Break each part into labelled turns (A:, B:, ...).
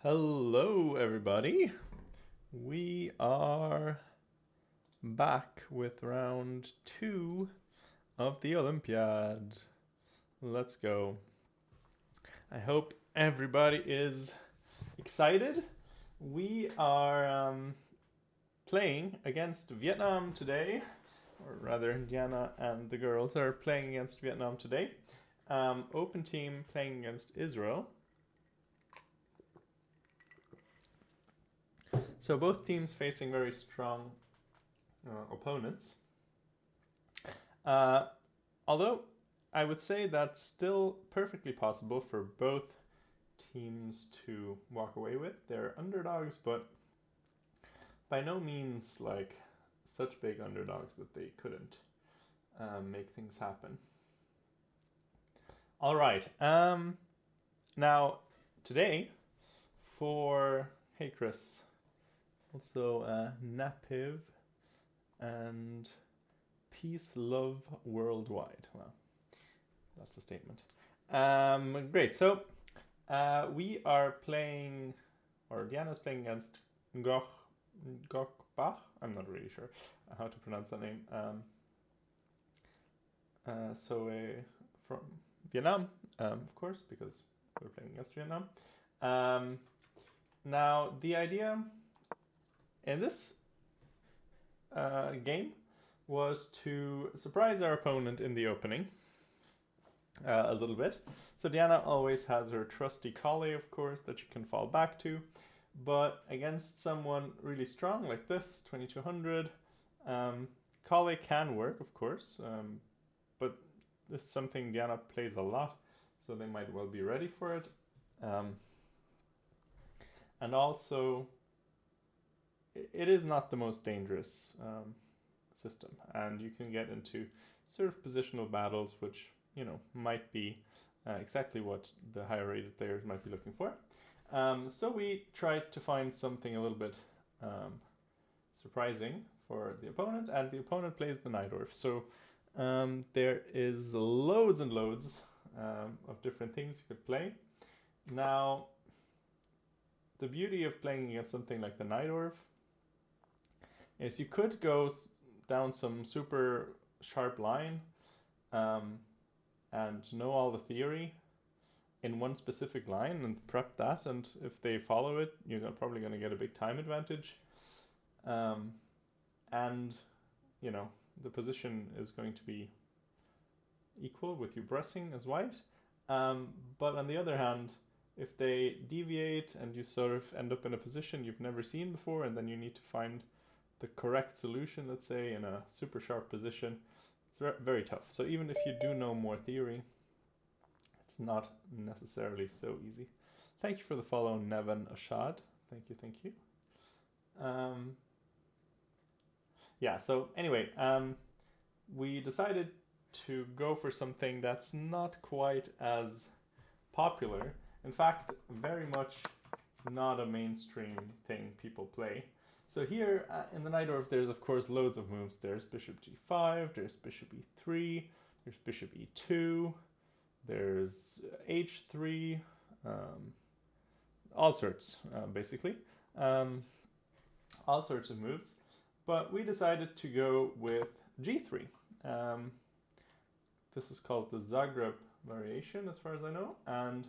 A: Hello, everybody. We are back with round 2 of the Olympiad. Let's go. I hope everybody is excited. We are playing against Vietnam today, or rather, Diana and the girls are playing against Vietnam today. Open team playing against Israel. So both teams facing very strong opponents. Although I would say that's still perfectly possible for both teams to walk away with. They're underdogs, but by no means like such big underdogs that they couldn't make things happen. All right. Now today for hey Chris, also Napiv and peace, love worldwide. Well, that's a statement. Great. So we are playing, or Diana's playing against Gokbach. I'm not really sure how to pronounce that name. From Vietnam, of course, because we're playing against Vietnam. Now, the idea in this game was to surprise our opponent in the opening a little bit. So Diana always has her trusty collie, of course, that you can fall back to. But against someone really strong like this, 2200, collie can work, of course. But this is something Diana plays a lot, so they might well be ready for it. And also, it is not the most dangerous system, and you can get into sort of positional battles, which might be exactly what the higher rated players might be looking for. So we tried to find something a little bit surprising for the opponent, and the opponent plays the Najdorf. So there is loads and loads of different things you could play. Now, the beauty of playing against something like the Najdorf is you could go down some super sharp line and know all the theory in one specific line and prep that, and if they follow it, you're probably going to get a big time advantage. And the position is going to be equal with you pressing as white. But on the other hand, if they deviate and you sort of end up in a position you've never seen before, and then you need to find the correct solution, let's say, in a super sharp position, it's very tough. So even if you do know more theory, it's not necessarily so easy. Thank you for the follow, Nevin Ashad. Thank you. Yeah, so anyway, we decided to go for something that's not quite as popular. In fact, very much not a mainstream thing people play. So here in the Najdorf, there's of course loads of moves. There's bishop g5, there's bishop e3, there's bishop e2, there's h3, all sorts, basically. All sorts of moves. But we decided to go with g3. This is called the Zagreb variation, as far as I know, and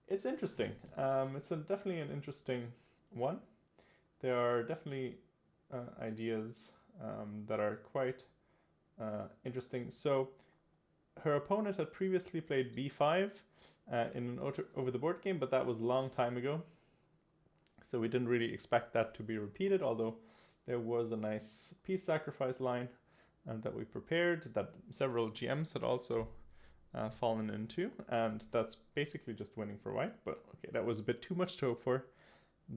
A: it's interesting. It's definitely an interesting one. There are definitely ideas that are quite interesting. So her opponent had previously played b5 in an over-the-board game, but that was a long time ago. So we didn't really expect that to be repeated, although there was a nice piece sacrifice line that we prepared that several GMs had also fallen into, and that's basically just winning for white. But okay, that was a bit too much to hope for,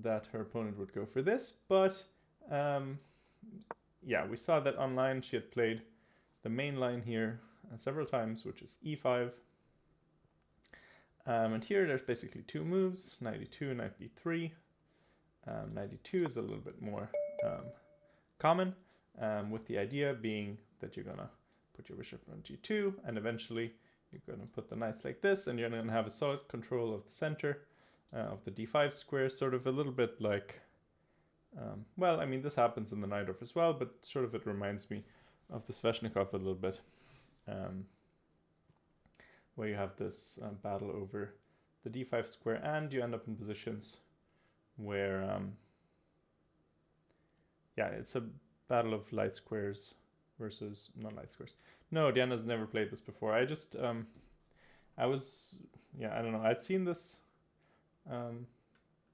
A: that her opponent would go for this. But yeah, we saw that online she had played the main line here several times, which is e5. And here there's basically two moves, knight e2 and knight b3. Knight e2 is a little bit more common, with the idea being that you're going to put your bishop on g2, and eventually you're going to put the knights like this, and you're going to have a solid control of the center. of the d5 square, sort of a little bit like, well, I mean, this happens in the Najdorf as well, but sort of it reminds me of the Sveshnikov a little bit, where you have this battle over the d5 square, and you end up in positions where, yeah, it's a battle of light squares versus non-light squares. No, Diana's never played this before. I just, I was, yeah, I don't know. I'd seen this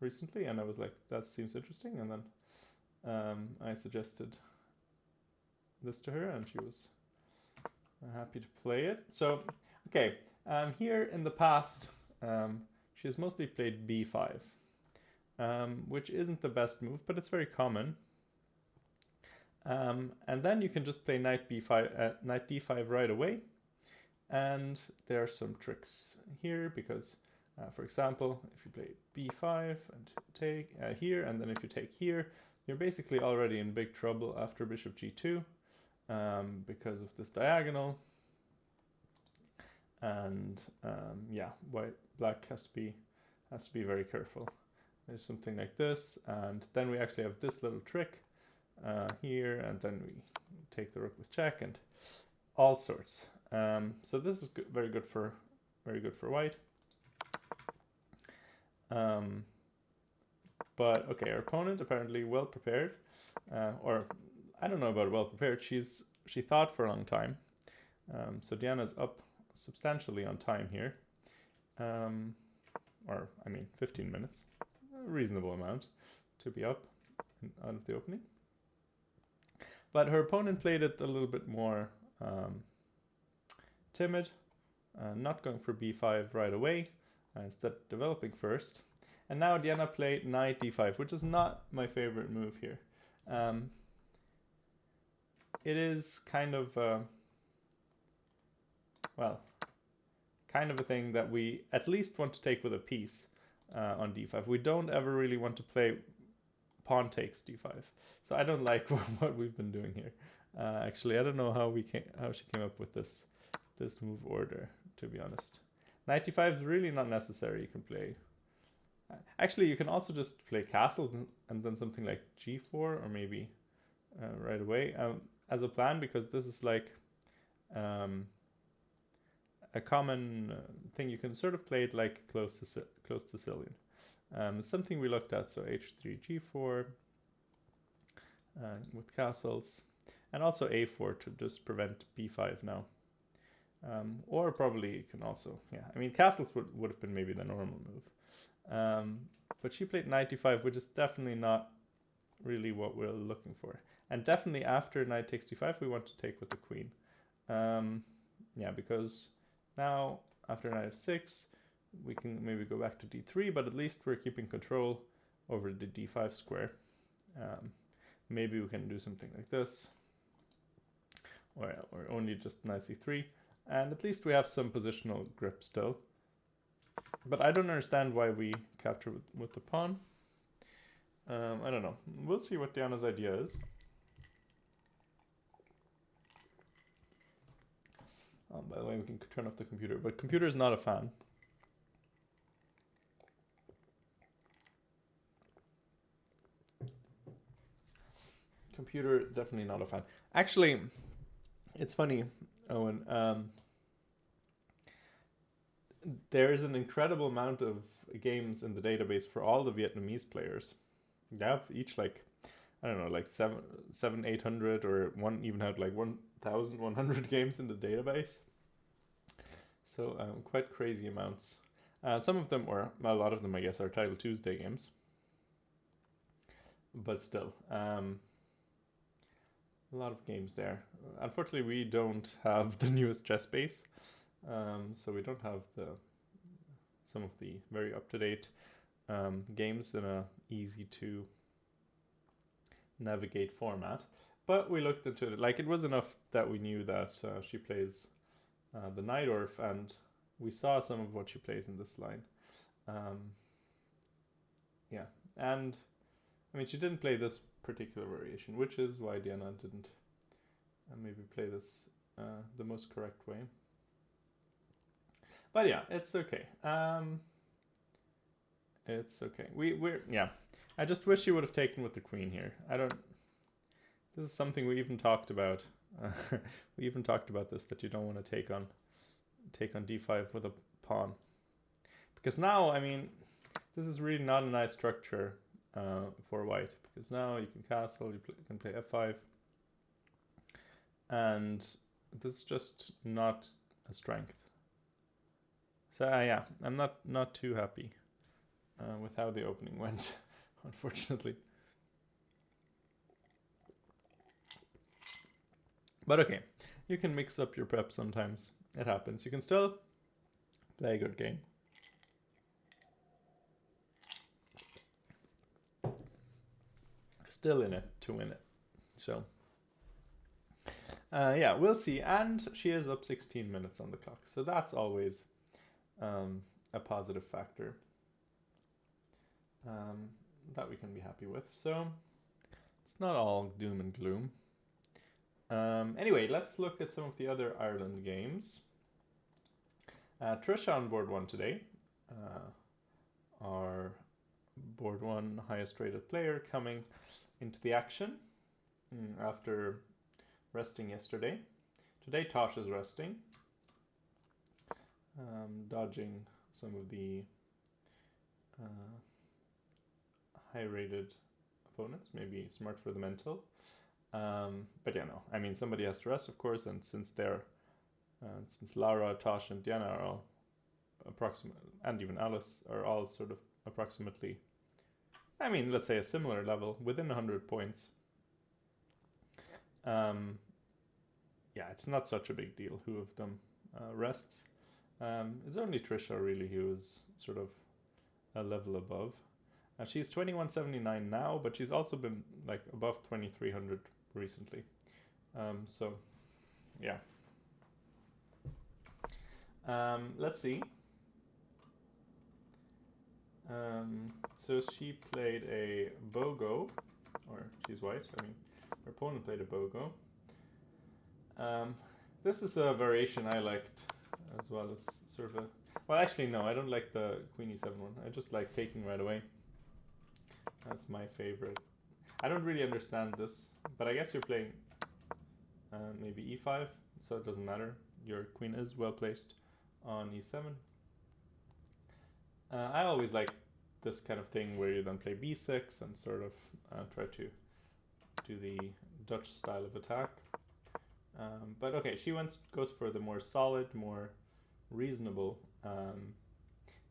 A: recently, and I was like, that seems interesting. And then I suggested this to her, and she was happy to play it. So, okay, here in the past, she has mostly played b5, which isn't the best move, but it's very common. And then you can just play knight b5, knight d5 right away. And there are some tricks here because, for example, if you play b5 and take here, and then if you take here, you're basically already in big trouble after bishop g2 because of this diagonal. And yeah, black has to be very careful. There's something like this, and then we actually have this little trick here, and then we take the rook with check and all sorts. So this is very good for white. But okay, our opponent apparently well prepared, or I don't know about well prepared. She thought for a long time. So Diana's up substantially on time here, or I mean 15 minutes, a reasonable amount to be up out of the opening. But her opponent played it a little bit more timid, not going for b5 right away, instead developing first. And now Diana played knight d5, which is not my favorite move here. It is kind of, well, kind of a thing that we at least want to take with a piece on d5. We don't ever really want to play pawn takes d5. So I don't like what we've been doing here. Actually, I don't know how she came up with this move order, to be honest. Knight d5 is really not necessary. You can play... Actually, you can also just play castle and then something like g4, or maybe right away as a plan, because this is like a common thing. You can sort of play it like close to Sicilian. Something we looked at, so h3, g4 with castles, and also a4 to just prevent b5 now. Or probably you can also, yeah, I mean castles would have been maybe the normal move. But she played knight d5, which is definitely not really what we're looking for. And definitely after knight takes d5, we want to take with the queen. Yeah, because now after knight f6, we can maybe go back to d3, but at least we're keeping control over the d5 square. Maybe we can do something like this, or only just knight c3, and at least we have some positional grip still. But I don't understand why we capture with the pawn. I don't know. We'll see what Diana's idea is. By the way, we can turn off the computer, but computer is not a fan. Computer, definitely not a fan. Actually, it's funny, Owen. There's an incredible amount of games in the database for all the Vietnamese players. They have each like, I don't know, like 800, or one even had like 1,100 games in the database. So quite crazy amounts. Some of them, or a lot of them, I guess, are Title Tuesday games. But still, a lot of games there. Unfortunately, we don't have the newest chess base, so we don't have some of the very up-to-date games in a easy to navigate format. But we looked into it. Like, it was enough that we knew that she plays the Najdorf, and we saw some of what she plays in this line. Yeah, and I mean, she didn't play this particular variation, which is why Diana didn't maybe play this the most correct way. But yeah, it's okay. It's okay. We're yeah. I just wish you would have taken with the queen here. I don't. This is something we even talked about. We even talked about this, that you don't want to take on d5 with a pawn, because now, I mean, this is really not a nice structure for white, because now you can castle, you can play f5, and this is just not a strength. So yeah, I'm not too happy with how the opening went, unfortunately. But okay, you can mix up your prep sometimes. It happens. You can still play a good game. Still in it to win it. So, yeah, we'll see. And she is up 16 minutes on the clock. So that's always a positive factor that we can be happy with. So it's not all doom and gloom. Anyway, let's look at some of the other Ireland games. Trisha on board 1 today. Our board 1 highest rated player coming into the action after resting yesterday. Today Tosh is resting, dodging some of the high rated opponents, maybe smart for the mental. But yeah, no, I mean, somebody has to rest, of course, and since Lara, Tosh, and Diana are all approximate, and even Alice are all sort of approximately, I mean, let's say a similar level, within 100 points. Yeah, it's not such a big deal who of them rests. It's only Trisha really who is sort of a level above. And she's 2179 now, but she's also been like above 2300 recently. So, yeah. Let's see. So she played a Bogo, or she's white, I mean, her opponent played a Bogo. This is a variation I liked as well. It's sort of a, well, actually no, I don't like the Queen E7 one. I just like taking right away. That's my favorite. I don't really understand this, but I guess you're playing maybe E5, so it doesn't matter. Your queen is well placed on E7. I always like this kind of thing where you then play B6 and sort of try to do the Dutch style of attack. But okay, she goes for the more solid, more reasonable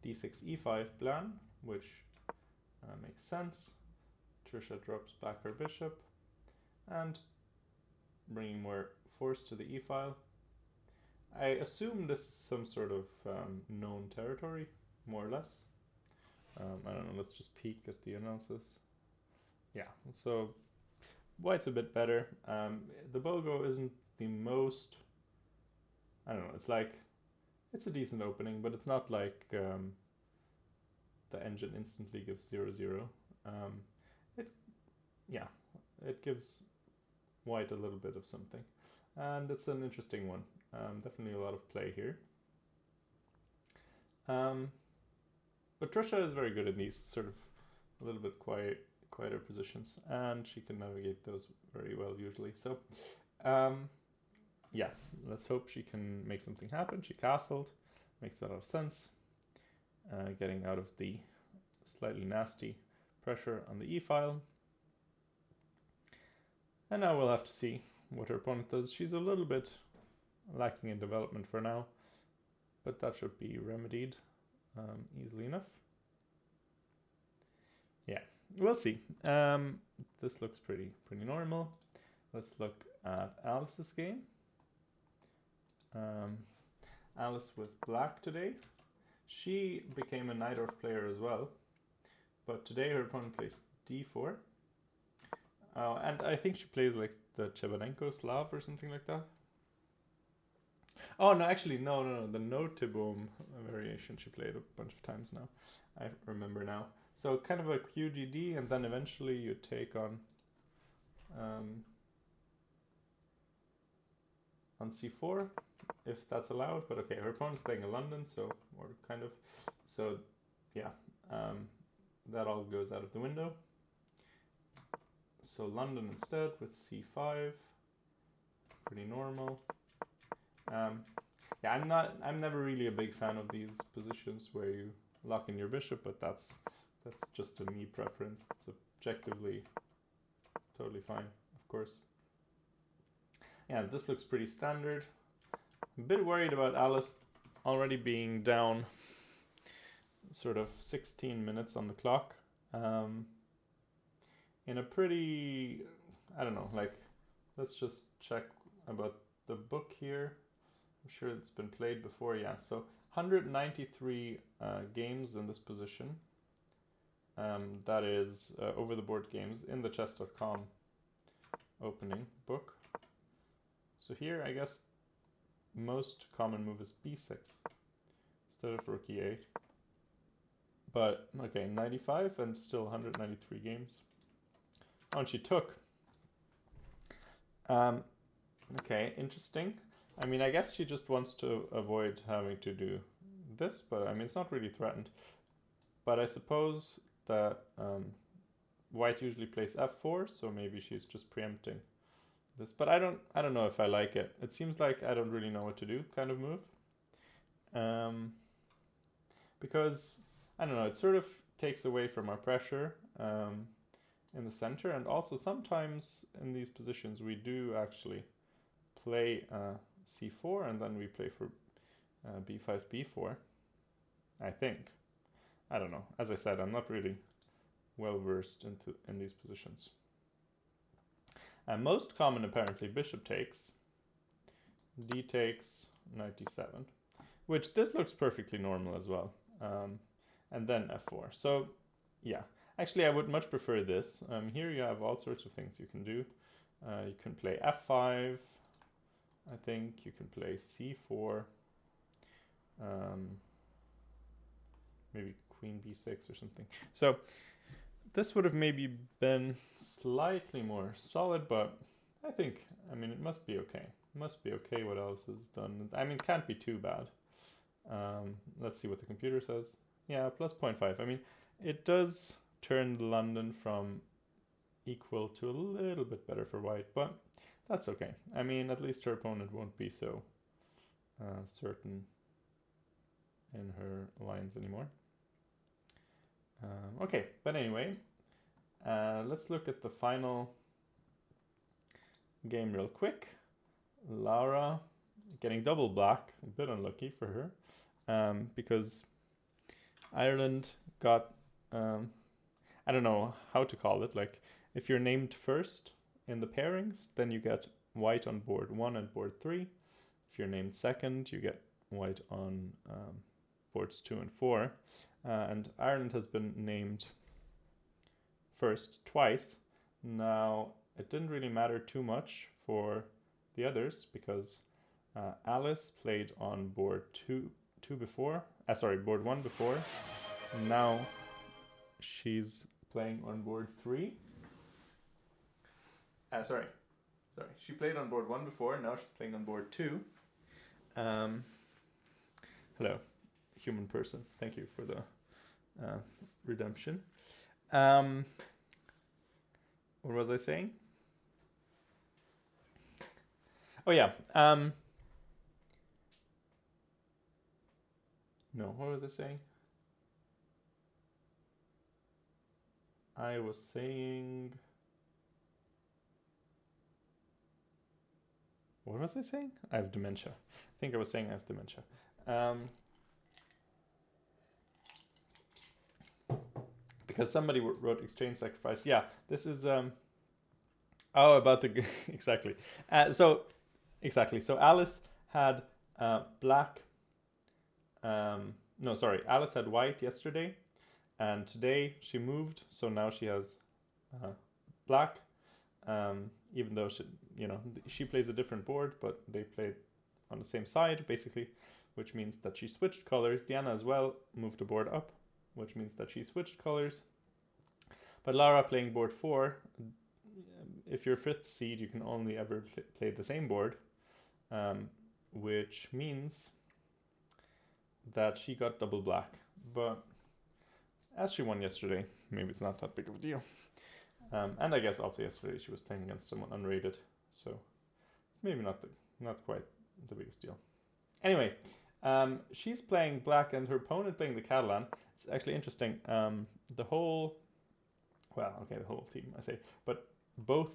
A: D6 E5 plan, which makes sense. Trisha drops back her bishop and bringing more force to the E file. I assume this is some sort of known territory, more or less. I don't know, let's just peek at the analysis. Yeah, so white's a bit better. The Bogo isn't the most, I don't know, it's like, it's a decent opening, but it's not like the engine instantly gives 0-0. It gives white a little bit of something. And it's an interesting one. Definitely a lot of play here. But Trisha is very good in these sort of a little bit quieter positions, and she can navigate those very well usually. So, yeah, let's hope she can make something happen. She castled, makes a lot of sense. Getting out of the slightly nasty pressure on the E file. And now we'll have to see what her opponent does. She's a little bit lacking in development for now, but that should be remedied easily enough. Yeah, we'll see. This looks pretty normal. Let's look at Alice's game. Alice with black today. She became a Najdorf player as well, but today her opponent plays d4. And I think she plays like the Chebanenko Slav or something like that. Oh, no, actually, no. The Noteboom variation she played a bunch of times now. I remember now. So kind of a QGD, and then eventually you take on c4, if that's allowed. But okay, her opponent's playing in London, so, or kind of. So, yeah. that all goes out of the window. So London instead with c5, pretty normal. Yeah, I'm never really a big fan of these positions where you lock in your bishop, but that's just a me preference. It's objectively totally fine, of course. Yeah, this looks pretty standard. I'm a bit worried about Alice already being down sort of 16 minutes on the clock. In a pretty, I don't know, like, let's just check about the book here. I'm sure it's been played before, yeah. So 193 games in this position. That is over the board games in the chess.com opening book. So here, I guess, most common move is b6 instead of rook e8. But, okay, 95 and still 193 games. Oh, and she took. Okay, interesting. I mean, I guess she just wants to avoid having to do this, but I mean, it's not really threatened. But I suppose that white usually plays f4, so maybe she's just preempting this. But I don't know if I like it. It seems like I don't really know what to do kind of move. Because, I don't know, it sort of takes away from our pressure in the center. And also sometimes in these positions we do actually play c4 and then we play for b5, b4, I think. I don't know. As I said, I'm not really well versed in these positions. Most common apparently bishop takes, d takes, knight d7, which this looks perfectly normal as well. And then f4. So yeah, actually I would much prefer this. Here you have all sorts of things you can do. You can play f5, I think. You can play c4, maybe queen b6 or something. So this would have maybe been slightly more solid, but I think, I mean, it must be okay. It must be okay what else is done. I mean, it can't be too bad. Let's see what the computer says. Yeah, plus 0.5. I mean, it does turn London from equal to a little bit better for white, but that's okay. I mean, at least her opponent won't be so certain in her lines anymore. Okay, but anyway, let's look at the final game real quick. Laura getting double black, a bit unlucky for her, because Ireland got, I don't know how to call it, like if you're named first in the pairings, then you get white on board 1 and board 3. If you're named second, you get white on boards 2 and 4. And Ireland has been named first twice. Now, it didn't really matter too much for the others because Alice played on board board 1 before. Now she's playing on board 3. Sorry. She played on board 1 before, now she's playing on board 2. Hello, human person. Thank you for the redemption. What was I saying? Oh yeah. No, what was I saying? I was saying... What was I saying? I have dementia. I think I was saying I have dementia. Because somebody wrote exchange sacrifice. Yeah, this is... oh, about the... exactly. So Alice had black... no, sorry. Alice had white yesterday. And today she moved. So now she has black. Even though she plays a different board, but they played on the same side, basically, which means that she switched colors. Diana as well moved the board up, which means that she switched colors. But Lara playing board 4, if you're 5th seed, you can only ever play the same board, which means that she got double black. But as she won yesterday, maybe it's not that big of a deal. And I guess also yesterday she was playing against someone unrated, so it's maybe not quite the biggest deal. Anyway, she's playing black and her opponent playing the Catalan. It's actually interesting. The whole team, I say, but both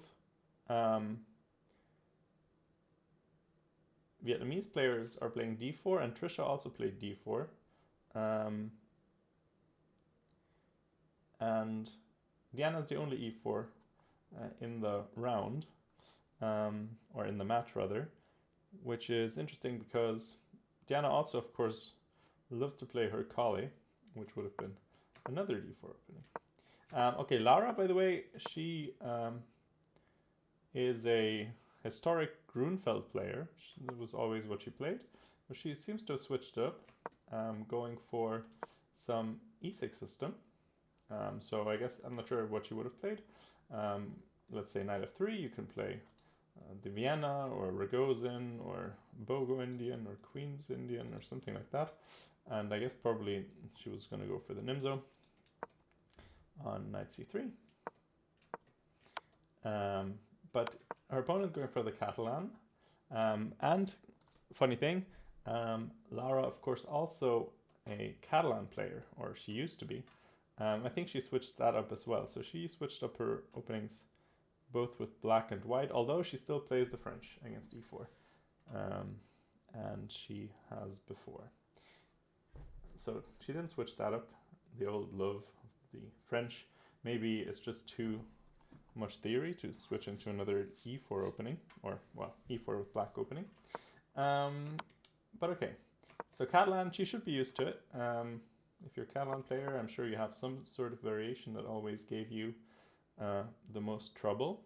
A: Vietnamese players are playing d4, and Trisha also played d4. And Diana's the only e4 in the round, or in the match rather, which is interesting because Diana also, of course, loves to play her Kali, which would have been another d4 opening. Okay, Lara, by the way, she is a historic Grunfeld player. That was always what she played, but she seems to have switched up, going for some e6 system. So I guess I'm not sure what she would have played. Let's say knight f3, you can play the Vienna or Ragozin or Bogo Indian or Queen's Indian or something like that. And I guess probably she was going to go for the Nimzo on knight c3. But her opponent going for the Catalan. And funny thing, Lara, of course, also a Catalan player, or she used to be. I think she switched that up as well. So she switched up her openings both with black and white, although she still plays the French against e4. And she has before. So she didn't switch that up. The old love of the French. Maybe it's just too much theory to switch into another e4 opening, or, well, e4 with black opening. But okay. So Catalan, she should be used to it. If you're a Catalan player, I'm sure you have some sort of variation that always gave you the most trouble,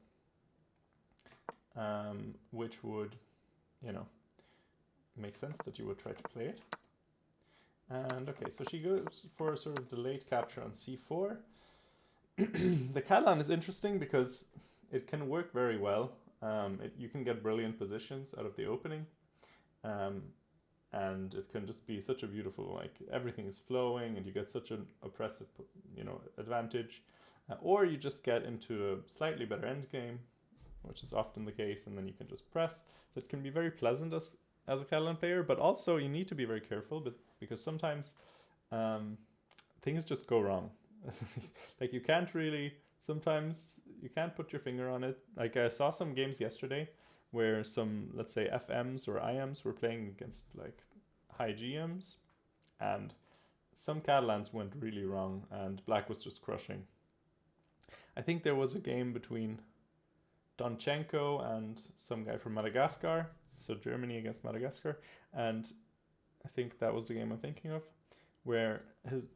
A: which would, make sense that you would try to play it. And okay, so she goes for sort of delayed capture on c4. The Catalan is interesting because it can work very well. You can get brilliant positions out of the opening. And it can just be such a beautiful, like, everything is flowing and you get such an oppressive, advantage. Or you just get into a slightly better endgame, which is often the case, and then you can just press. So it can be very pleasant as a Catalan player, but also you need to be very careful because sometimes things just go wrong. Like sometimes you can't put your finger on it. Like I saw some games yesterday where some, let's say, FMs or IMs were playing against like high GMs, and some Catalans went really wrong and black was just crushing. I think there was a game between Donchenko and some guy from Madagascar, so Germany against Madagascar, and I think that was the game I'm thinking of, where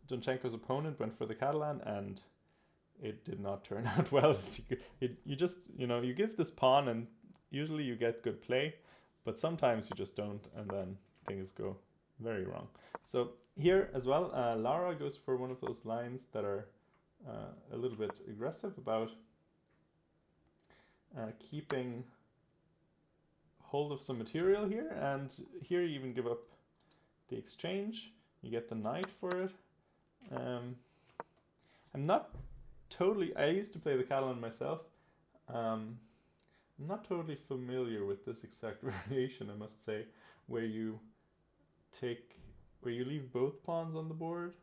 A: Donchenko's opponent went for the Catalan and it did not turn out well. You just, you give this pawn and usually you get good play, but sometimes you just don't, and then things go very wrong. So here as well, Lara goes for one of those lines that are a little bit aggressive about keeping hold of some material here, and here you even give up the exchange. You get the knight for it. I'm not totally, I used to play the Catalan myself. I'm not totally familiar with this exact variation, I must say, where you leave both pawns on the board.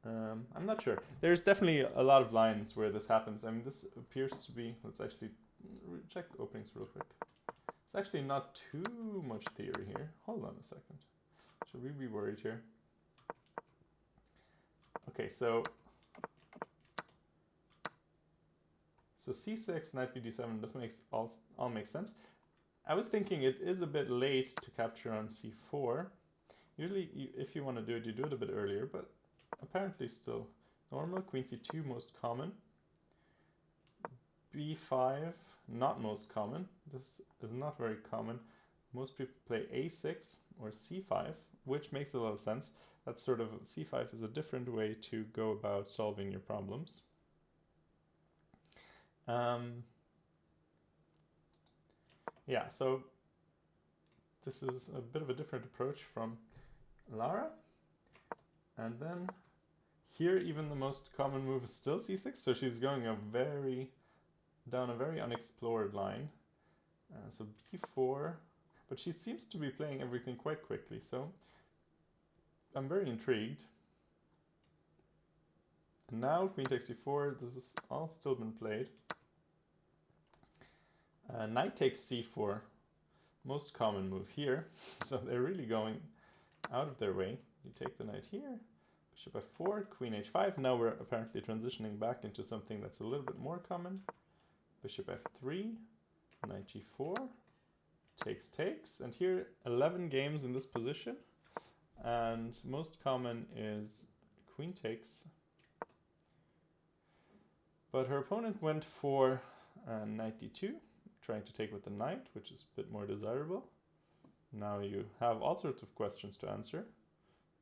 A: I'm not sure. There's definitely a lot of lines where this happens. I mean, this appears to be, let's actually check openings real quick. It's actually not too much theory here. Hold on a second. Should we be worried here? Okay, so c6, knight bd7, this makes all makes sense. I was thinking it is a bit late to capture on c4. Usually, if you want to do it, you do it a bit earlier, but apparently still normal. Queen c2, most common. b5, not most common. This is not very common. Most people play a6 or c5, which makes a lot of sense. That's sort of, c5 is a different way to go about solving your problems. Yeah, so this is a bit of a different approach from Lara. And then here, even the most common move is still c6, so she's going down a very unexplored line. So b4, but she seems to be playing everything quite quickly, so I'm very intrigued. And now queen takes c4, this has all still been played. Knight takes c4, most common move here, so they're really going out of their way. You take the knight here, bishop f4, queen h5. Now we're apparently transitioning back into something that's a little bit more common. Bishop f3, knight g4, takes, and here 11 games in this position, and most common is queen takes. But her opponent went for knight d2, trying to take with the knight, which is a bit more desirable. Now you have all sorts of questions to answer.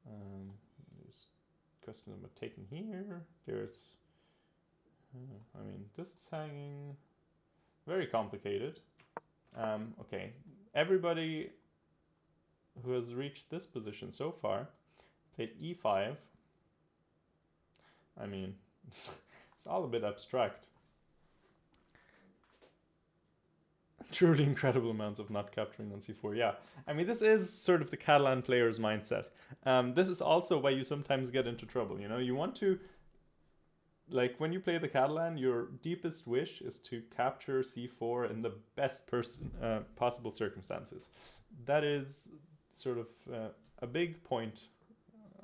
A: There's questions about taking here. There's, I mean, this is hanging. Very complicated. Okay, everybody who has reached this position so far played e5. I mean, it's all a bit abstract. Truly incredible amounts of not capturing on c4. Yeah, I mean, this is sort of the Catalan player's mindset. This is also why you sometimes get into trouble. You know, you want to, like, when you play the Catalan, your deepest wish is to capture c4 in the best possible circumstances. That is sort of a big point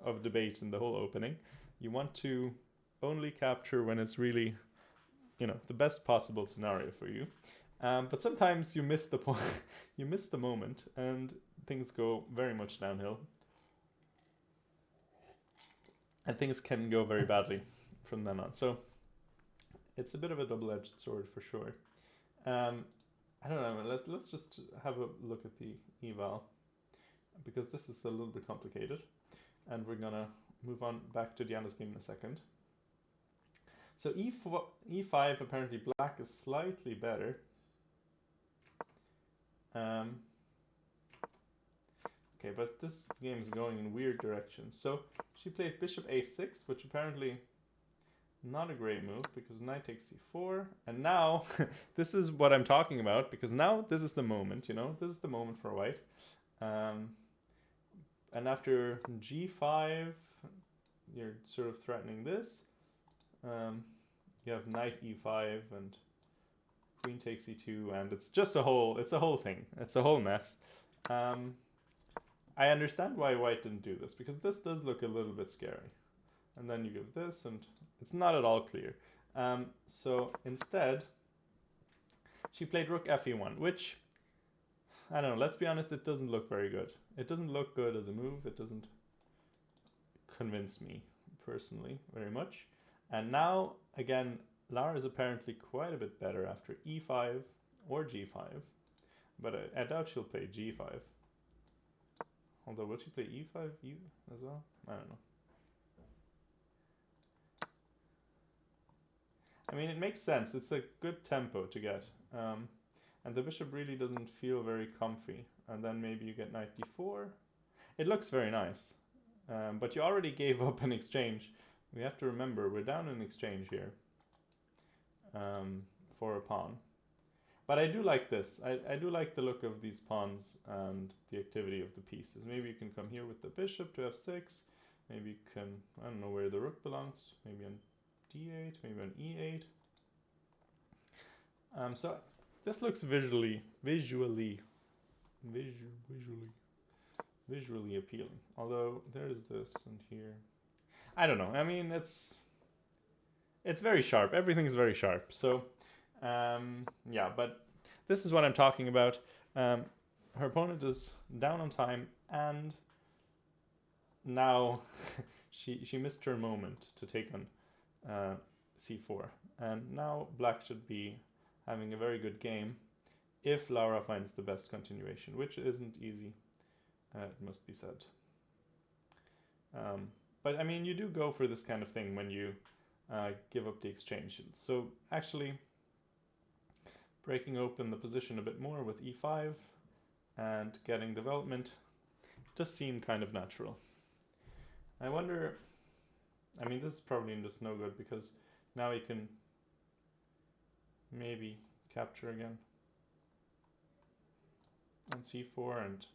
A: of debate in the whole opening. You want to only capture when it's really, you know, the best possible scenario for you. But sometimes you miss the point, you miss the moment, and things go very much downhill. And things can go very badly from then on. So it's a bit of a double-edged sword for sure. I don't know, let's just have a look at the eval, because this is a little bit complicated. And we're gonna move on back to Diana's game in a second. So e5, apparently black is slightly better. Okay, but this game is going in weird directions. So she played bishop a6, which apparently not a great move, because knight takes c4. And now, this is what I'm talking about, because now this is the moment, you know? This is the moment for white. And after g5, you're sort of threatening this. You have knight e5 and queen takes e2, and it's just a whole thing. It's a whole mess. I understand why white didn't do this, because this does look a little bit scary. And then you give this, and it's not at all clear. So instead, she played rook fe1, which, I don't know, let's be honest, it doesn't look very good. It doesn't look good as a move. It doesn't convince me, personally, very much. And now, again, Lara is apparently quite a bit better after e5 or g5, but I doubt she'll play g5. Although, will she play e5 as well? I don't know. I mean, it makes sense. It's a good tempo to get. And the bishop really doesn't feel very comfy. And then maybe you get knight d4. It looks very nice. But you already gave up an exchange. We have to remember, we're down in exchange here. For a pawn. But I do like this. I do like the look of these pawns and the activity of the pieces. Maybe you can come here with the bishop to f6. Maybe you can, I don't know where the rook belongs. Maybe on d8, maybe on e8. So this looks visually appealing. Although there's this and here. I don't know. I mean, it's very sharp. Everything's very sharp. So, yeah, but this is what I'm talking about. Her opponent is down on time, and now she missed her moment to take on c4. And now black should be having a very good game if Laura finds the best continuation, which isn't easy, it must be said. But I mean, you do go for this kind of thing when you give up the exchange. So actually breaking open the position a bit more with e5 and getting development does seem kind of natural. I wonder, I mean, this is probably just no good because now he can maybe capture again on c4 and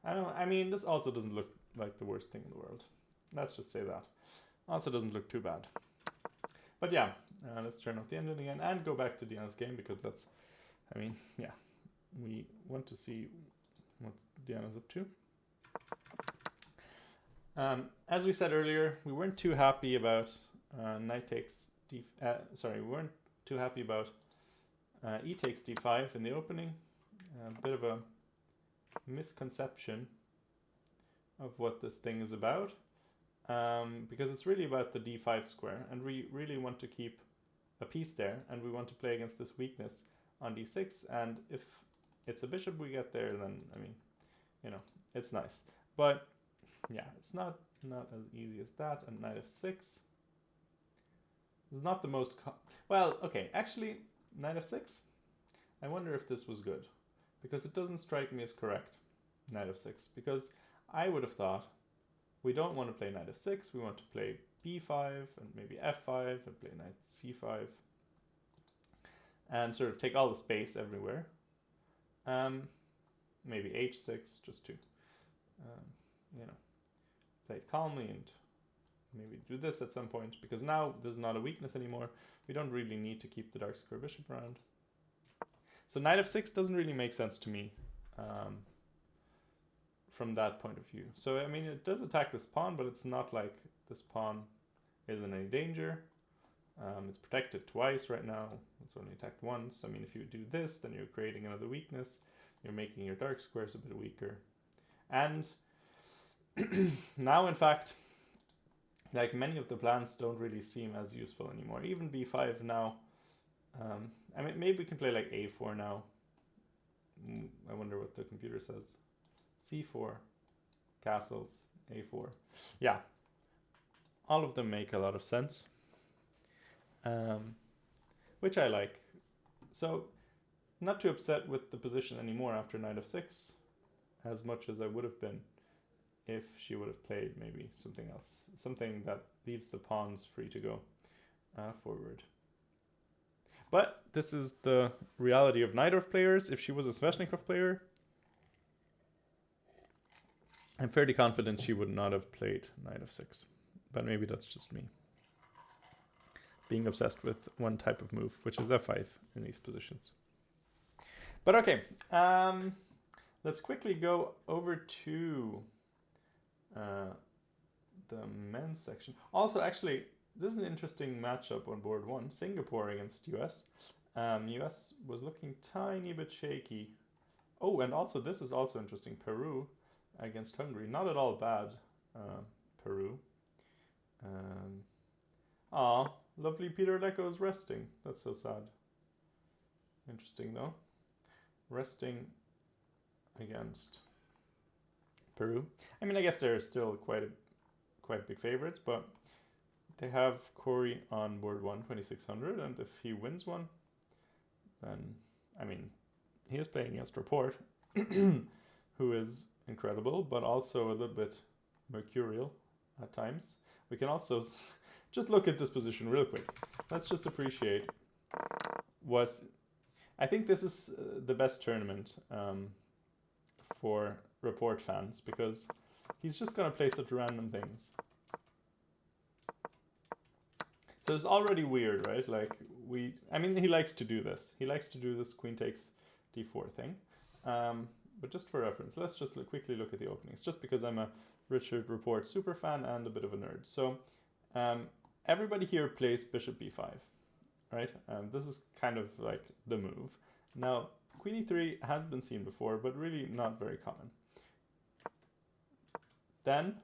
A: I mean, this also doesn't look like the worst thing in the world. Let's just say that. Also doesn't look too bad. But yeah, let's turn off the engine again and go back to Diana's game because that's, I mean, yeah, we want to see what Diana's up to. As we said earlier, we weren't too happy about knight takes d. We weren't too happy about e takes d5 in the opening. A bit of a misconception of what this thing is about, because it's really about the d5 square, and we really want to keep a piece there, and we want to play against this weakness on d6. And if it's a bishop we get there, then I mean, you know, it's nice. But yeah, it's not as easy as that. And knight f6 is not the most well, okay, actually knight f6, I wonder if this was good, because it doesn't strike me as correct, knight f6, because I would have thought we don't want to play knight f6, we want to play b5 and maybe f5 and play knight c5 and sort of take all the space everywhere. Maybe h6 just to you know, play it calmly and maybe do this at some point, because now there's not a weakness anymore. We don't really need to keep the dark square bishop around. So knight f6 doesn't really make sense to me from that point of view. So I mean, it does attack this pawn, but it's not like this pawn is in any danger. It's protected twice right now. It's only attacked once. I mean, if you do this, then you're creating another weakness. You're making your dark squares a bit weaker. And now, in fact, like many of the plans don't really seem as useful anymore. Even b5 now. I mean, maybe we can play like a4 now. I wonder what the computer says. c4, castles, a4. Yeah, all of them make a lot of sense, which I like. So, not too upset with the position anymore after knight f6, as much as I would have been if she would have played maybe something else, something that leaves the pawns free to go forward. But this is the reality of Najdorf players. If she was a Sveshnikov player, I'm fairly confident she would not have played knight f6. But maybe that's just me being obsessed with one type of move, which is f5 in these positions. But okay, let's quickly go over to the men's section. Also, actually, this is an interesting matchup on board one. Singapore against US. US was looking tiny bit shaky. Oh, and also this is also interesting. Peru against Hungary. Not at all bad, Peru. Lovely Peter Lecco is resting. That's so sad. Interesting though. Resting against Peru. I mean, I guess they're still quite big favorites, but they have Corey on board one, 2600, and if he wins one, then, I mean, he is playing against Report, who is incredible, but also a little bit mercurial at times. We can also just look at this position real quick. Let's just appreciate what... I think this is the best tournament for Report fans, because he's just going to play such random things. So it's already weird, right? Like, I mean, he likes to do this. He likes to do this queen takes d4 thing. But just for reference, let's just quickly look at the openings, just because I'm a Richard Report super fan and a bit of a nerd. So everybody here plays bishop b5, right? This is kind of like the move. Now, queen e3 has been seen before, but really not very common. Then,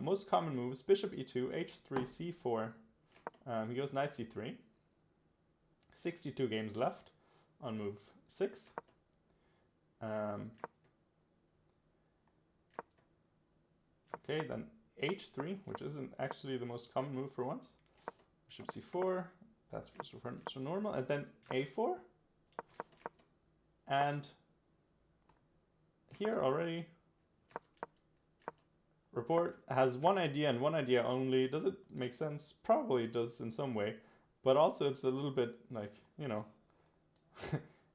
A: most common moves, bishop e2, h3, c4. He goes knight c3. 62 games left on move 6. Okay, then h3, which isn't actually the most common move for once. Bishop c4, that's so normal. And then a4. And here already, report has one idea and one idea only. Does it make sense? Probably it does in some way, but also it's a little bit like, you know,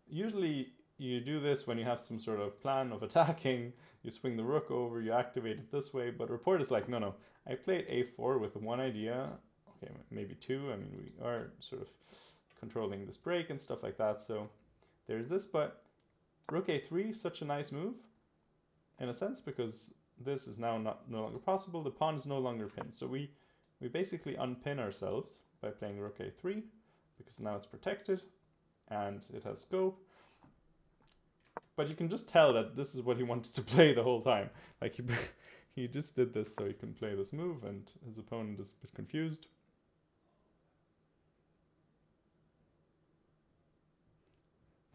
A: usually you do this when you have some sort of plan of attacking, you swing the rook over, you activate it this way, but report is like, no, I played a4 with one idea, okay, maybe two, I mean, we are sort of controlling this break and stuff like that, so there's this, but rook a3, such a nice move, in a sense, because this is now no longer possible, the pawn is no longer pinned, so we basically unpin ourselves by playing rook a3, because now it's protected, and it has scope. But you can just tell that this is what he wanted to play the whole time. Like he just did this so he can play this move, and his opponent is a bit confused.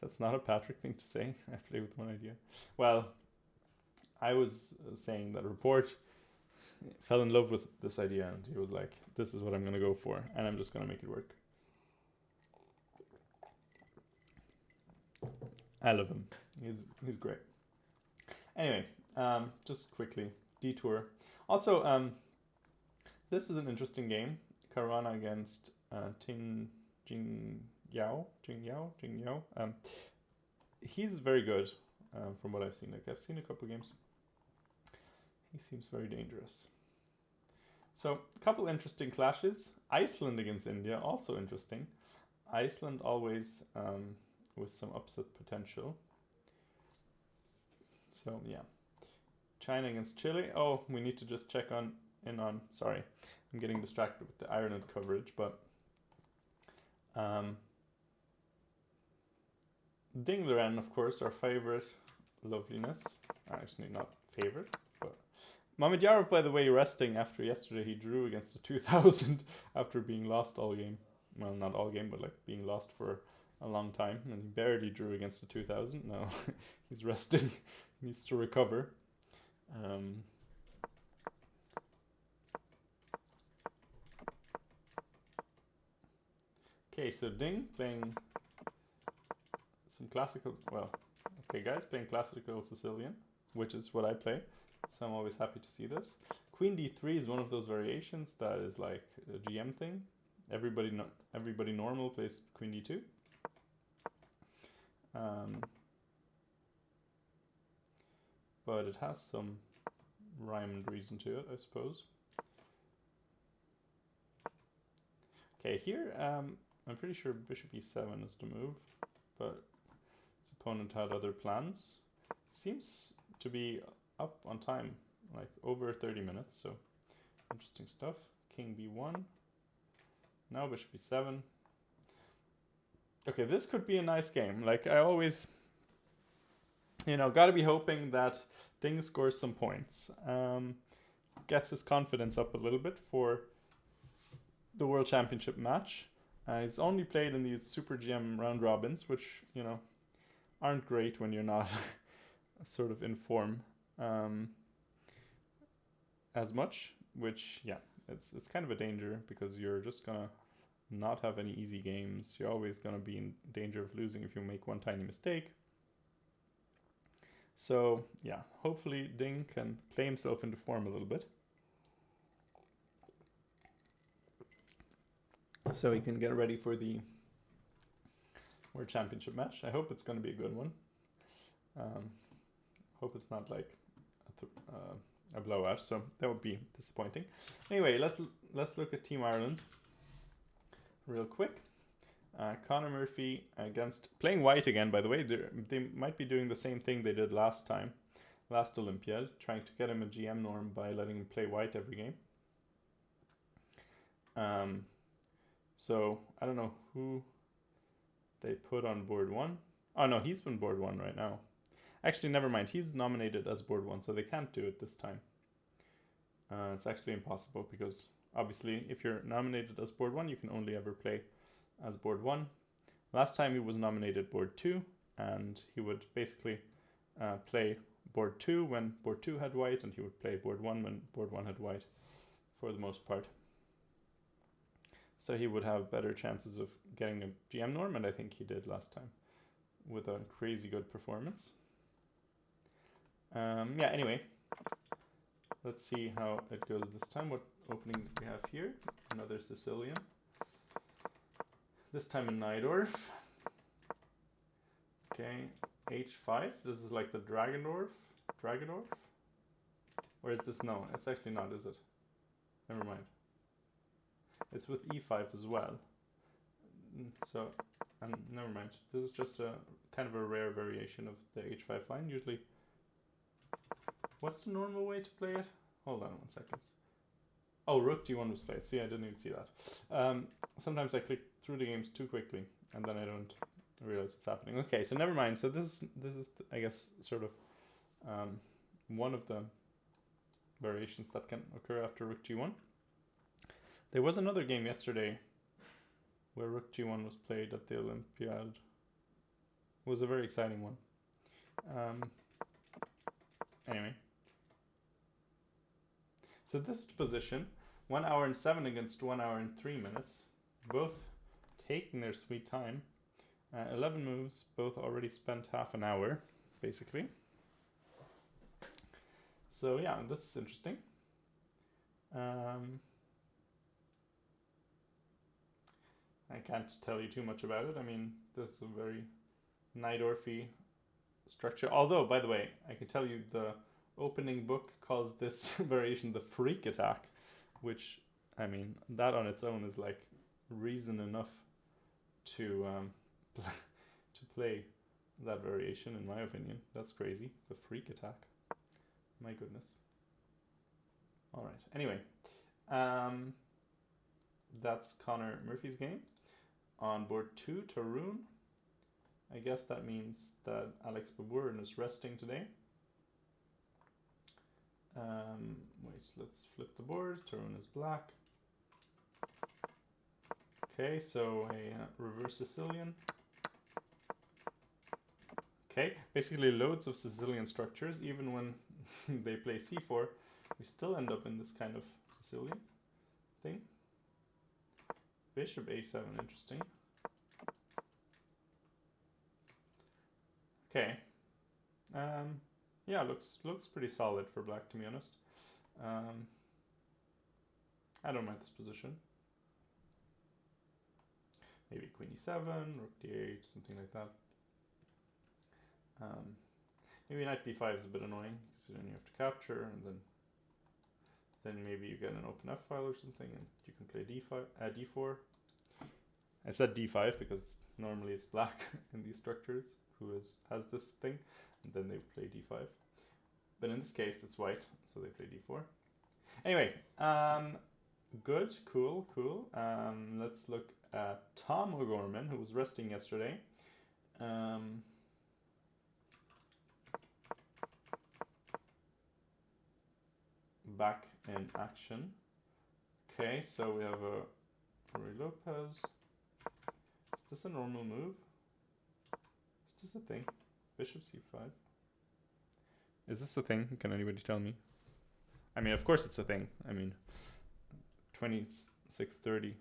A: That's not a Patrick thing to say. I play with one idea. Well, I was saying that report fell in love with this idea, and he was like, this is what I'm going to go for, and I'm just going to make it work. I love him. He's great. Anyway, just quickly, detour. Also, this is an interesting game. Caruana against Jingyao. He's very good from what I've seen. Like, I've seen a couple games. He seems very dangerous. So, a couple interesting clashes. Iceland against India, also interesting. Iceland always with some upset potential. So yeah, China against Chile. Oh, we need to just check on. Sorry, I'm getting distracted with the Ireland coverage, but Dingleran, of course, our favorite loveliness. Actually, not favorite, but Mamedyarov, by the way, resting after yesterday. He drew against the 2000 after being lost all game. Well, not all game, but like being lost for a long time, and he barely drew against the 2000. No, he's resting. He needs to recover. Okay, so Ding playing some classical. Well, okay, guys, playing classical Sicilian, which is what I play. So I'm always happy to see this. Queen d3 is one of those variations that is like a GM thing. Everybody normal plays Queen d2. But it has some rhyme and reason to it, I suppose. Okay, here I'm pretty sure bishop e7 is the move, but his opponent had other plans. Seems to be up on time, like over 30 minutes, so interesting stuff. King b1, now bishop e7. Okay, this could be a nice game. Like, I always, you know, gotta be hoping that Ding scores some points. Gets his confidence up a little bit for the World Championship match. He's only played in these Super GM round robins, which, you know, aren't great when you're not sort of in form as much, which, yeah, it's kind of a danger, because you're just gonna not have any easy games. You're always gonna be in danger of losing if you make one tiny mistake. So yeah, hopefully Ding can play himself into form a little bit, so he can get ready for the World Championship match. I hope it's going to be a good one. Hope it's not like a blowout, so that would be disappointing. Anyway, let's look at Team Ireland real quick. Conor Murphy against, playing white again, by the way. They might be doing the same thing they did last Olympiad, trying to get him a GM norm by letting him play white every game. So I don't know who they put on board one. Oh no, he's been board one right now. Actually, never mind. He's nominated as board one, so they can't do it this time. It's actually impossible, because obviously if you're nominated as board one, you can only ever play as board one. Last time he was nominated board two, and he would basically play board two when board two had white, and he would play board one when board one had white, for the most part. So he would have better chances of getting a GM norm, and I think he did last time with a crazy good performance. Yeah, anyway, Let's see how it goes this time. What opening do we have here? Another Sicilian. This time in Najdorf. Okay, h5. This is like the Dragendorf. Or is this? No, it's actually not, is it? Never mind. It's with e5 as well. So, never mind. This is just a kind of a rare variation of the h5 line. Usually, what's the normal way to play it? Hold on 1 second. Oh, rook d1 was played. See, I didn't even see that. Sometimes I click through the games too quickly, and then I don't realize what's happening. Okay, so never mind. So this is I guess sort of one of the variations that can occur after rook g1. There was another game yesterday where rook g1 was played at the Olympiad. It was a very exciting one. Anyway. So this is the position. 1 hour and 7 against 1 hour and 3 minutes. Both taking their sweet time. 11 moves, both already spent half an hour, basically. So yeah, this is interesting. I can't tell you too much about it. I mean, this is a very Najdorf-y structure. Although, by the way, I can tell you the opening book calls this variation the freak attack, which, I mean, that on its own is like reason enough to to play that variation, in my opinion. That's crazy. The freak attack. My goodness. All right. Anyway, that's Connor Murphy's game. On board 2, Tarun. I guess that means that Alex Baburin is resting today. Wait, let's flip the board. Tarun is black. Okay, so a reverse Sicilian. Okay, basically loads of Sicilian structures. Even when they play c4, we still end up in this kind of Sicilian thing. Bishop a7, interesting. Okay. Yeah, looks pretty solid for black, to be honest. I don't mind this position. Maybe queen e7, rook d8, something like that. Maybe knight b5 is a bit annoying because then you have to capture, and then maybe you get an open f file or something, and you can play d4. I said d5 because normally it's black in these structures who has this thing, and then they play d5. But in this case, it's white, so they play d4. Anyway, good, cool. Let's look at Tom O'Gorman, who was resting yesterday. Back in action. Okay, so we have a Roy Lopez. Is this a normal move? Is this a thing? Bishop c5. Is this a thing? Can anybody tell me? I mean, of course it's a thing. I mean, 2630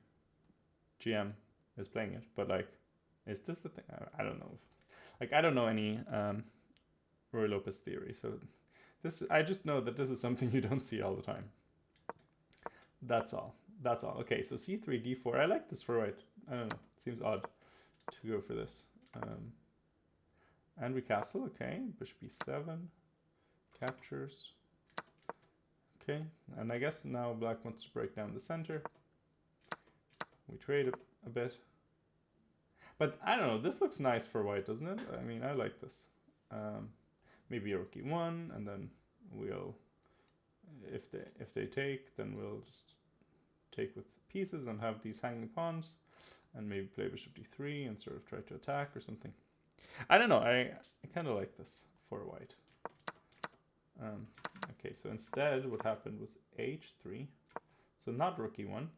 A: GM is playing it, but like, is this the thing? I don't know. Like, I don't know any Roy Lopez theory, so I just know that this is something you don't see all the time. That's all. Okay, so c3, d4. I like this for white. I don't know. It seems odd to go for this. And we castle. Okay, bishop e7. Captures. Okay, and I guess now black wants to break down the center. We trade a bit. But I don't know. This looks nice for white, doesn't it? I mean, I like this. Maybe a rook e1, and then we'll, if they take, then we'll just take with pieces and have these hanging pawns, and maybe play bishop d3 and sort of try to attack or something. I don't know. I kind of like this for white. Okay, so instead what happened was h3, so not rook e1.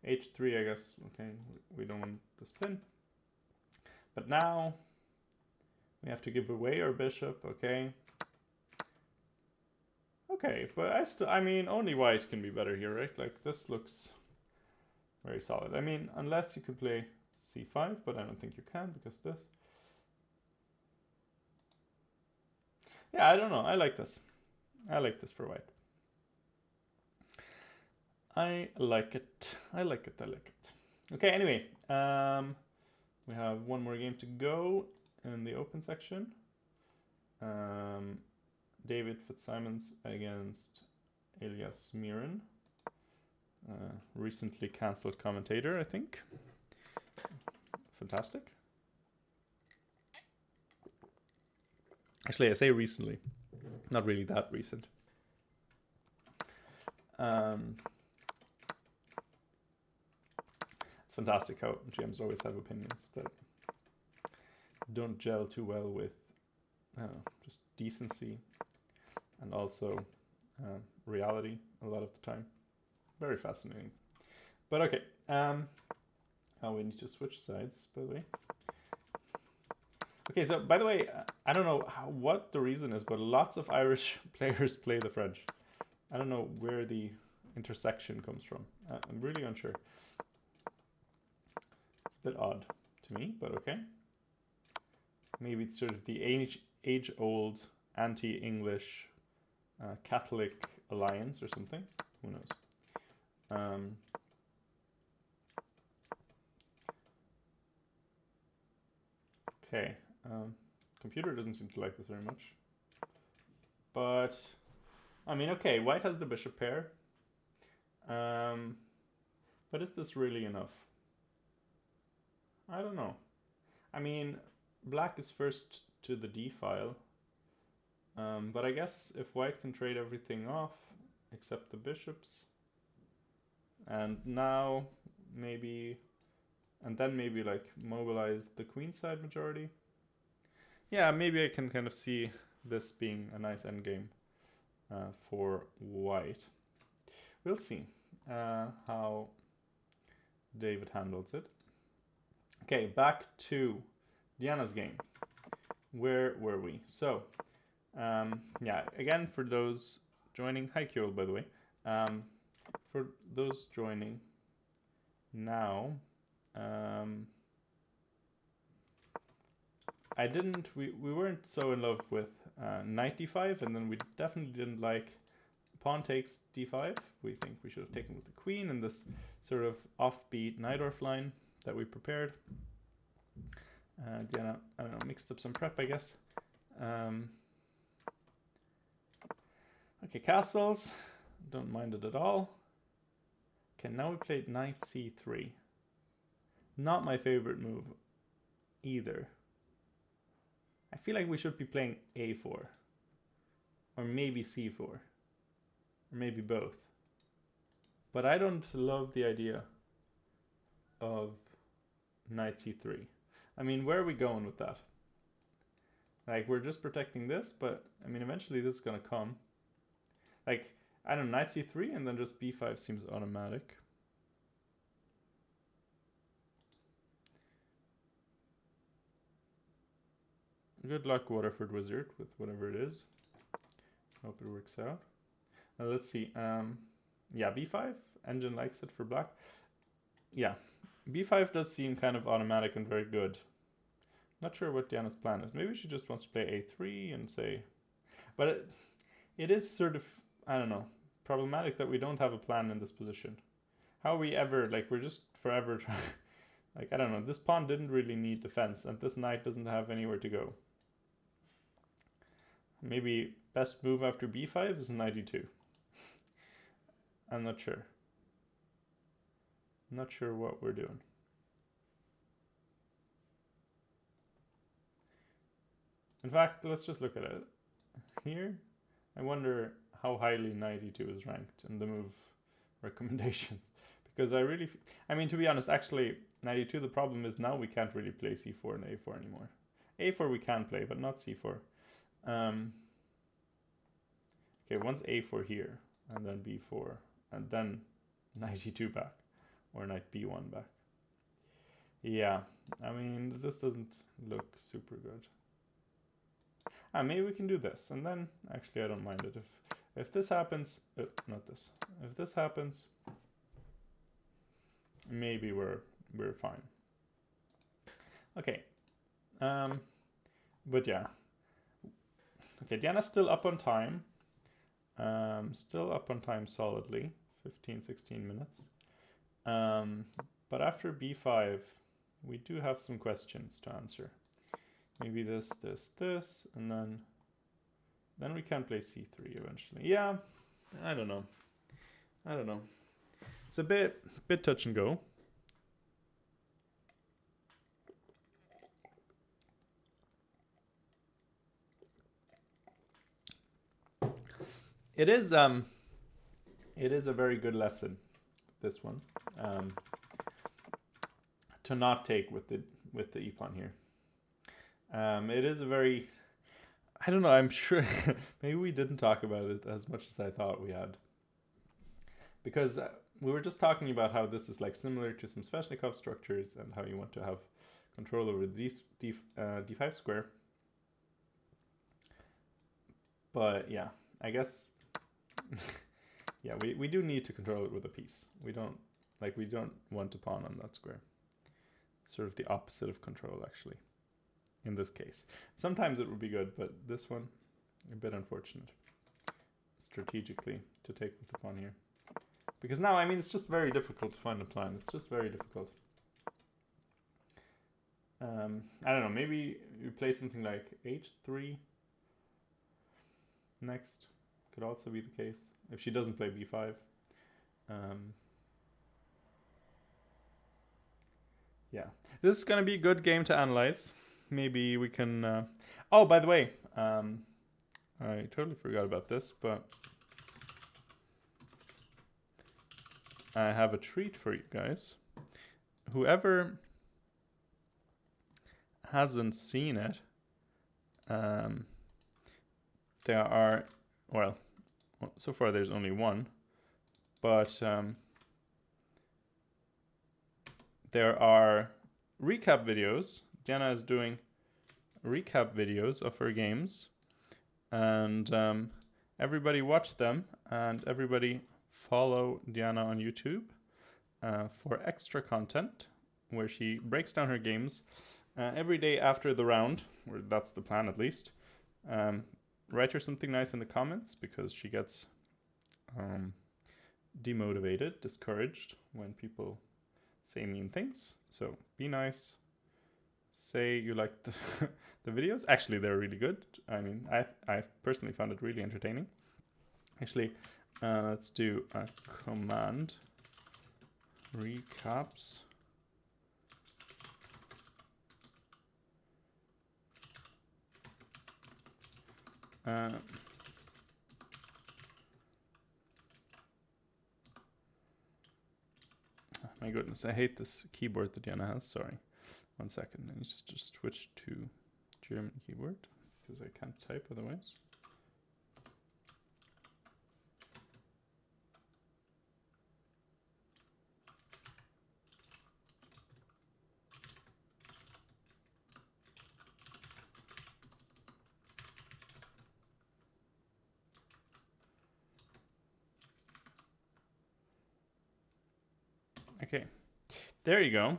A: h3, I guess. Okay, we don't want the spin, but now we have to give away our bishop. Okay, but I mean, only white can be better here, right? Like, this looks very solid. I mean, unless you could play c5, but I don't think you can because this. Yeah, I don't know. I like this. I like this for white. I like it. I like it. I like it. Okay, anyway, we have one more game to go in the open section. David Fitzsimons against Elias Miran. Recently cancelled commentator, I think. Fantastic. Actually, I say recently. Not really that recent. It's fantastic how GMs always have opinions that don't gel too well with just decency and also reality a lot of the time. Very fascinating. But okay, we need to switch sides, by the way. Okay, so by the way, I don't know what the reason is, but lots of Irish players play the French. I don't know where the intersection comes from. I'm really unsure. It's a bit odd to me, but okay. Maybe it's sort of the age-old anti-English Catholic alliance or something. Who knows? Okay. Computer doesn't seem to like this very much. But, I mean, okay, white has the bishop pair. But is this really enough? I don't know. I mean, black is first to the d file. But I guess if white can trade everything off, except the bishops, and now maybe, and then maybe like mobilize the queenside majority. Yeah, maybe I can kind of see this being a nice endgame for white. We'll see how David handles it. Okay, back to Diana's game. Where were we? So, yeah, again, for those joining, hi Kjol, by the way. For those joining now, we weren't so in love with knight d5, and then we definitely didn't like pawn takes d5. We think we should have taken with the queen in this sort of offbeat Najdorf line that we prepared. Diana, I don't know, mixed up some prep, I guess. Okay, castles, don't mind it at all. Okay, now we played knight c3. Not my favorite move either. I feel like we should be playing a4. Or maybe c4. Or maybe both. But I don't love the idea of knight c3. I mean, where are we going with that? Like, we're just protecting this, but I mean, eventually this is gonna come. Like, I don't know, knight c3 and then just b5 seems automatic. Good luck, Waterford Wizard, with whatever it is. Hope it works out. Now let's see. Yeah, b5. Engine likes it for black. Yeah, b5 does seem kind of automatic and very good. Not sure what Diana's plan is. Maybe she just wants to play a3 and say... But it is sort of, I don't know, problematic that we don't have a plan in this position. How are we ever, like, we're just forever trying... Like, I don't know, this pawn didn't really need defense, and this knight doesn't have anywhere to go. Maybe best move after b5 is knight e2. I'm not sure. Not sure what we're doing. In fact, let's just look at it. Here, I wonder how highly knight e2 is ranked in the move recommendations. Because I mean, to be honest, actually, knight e2, the problem is now we can't really play c4 and a4 anymore. a4 we can play, but not c4. Okay, once a4 here, and then b4, and then knight e2 back, or knight b1 back. Yeah, I mean, this doesn't look super good. Maybe we can do this, and then, actually, I don't mind it. If this happens, not this. If this happens, maybe we're fine. Okay, but yeah. Okay, Diana's still up on time. Still up on time solidly, 15, 16 minutes. But after b5, we do have some questions to answer. Maybe this, and then we can play c3 eventually. Yeah, I don't know. It's a bit touch and go. It is a very good lesson, this one, to not take with the e-pawn here. It is a very, I don't know, I'm sure maybe we didn't talk about it as much as I thought we had, because we were just talking about how this is like similar to some Sveshnikov structures and how you want to have control over the d5 square. But yeah, I guess yeah, we do need to control it with a piece. We don't want a pawn on that square. It's sort of the opposite of control, actually, in this case. Sometimes it would be good, but this one, a bit unfortunate strategically to take with the pawn here. Because now, I mean, it's just very difficult to find a plan. It's just very difficult. I don't know, maybe you play something like h3 next. Could also be the case if she doesn't play b5. Yeah, this is gonna be a good game to analyze. Maybe we can. Oh, by the way, I totally forgot about this, but I have a treat for you guys. Whoever hasn't seen it, there are, well, so far there's only one, but there are recap videos. Diana is doing recap videos of her games, and everybody watch them, and everybody follow Diana on YouTube for extra content where she breaks down her games every day after the round, or that's the plan at least. Write her something nice in the comments, because she gets demotivated, discouraged when people say mean things. So be nice. Say you like the videos. Actually, they're really good. I mean, I personally found it really entertaining. Actually, let's do a command recaps. My goodness, I hate this keyboard that Diana has. Sorry. 1 second. I need to just switch to German keyboard because I can't type otherwise. Okay, there you go.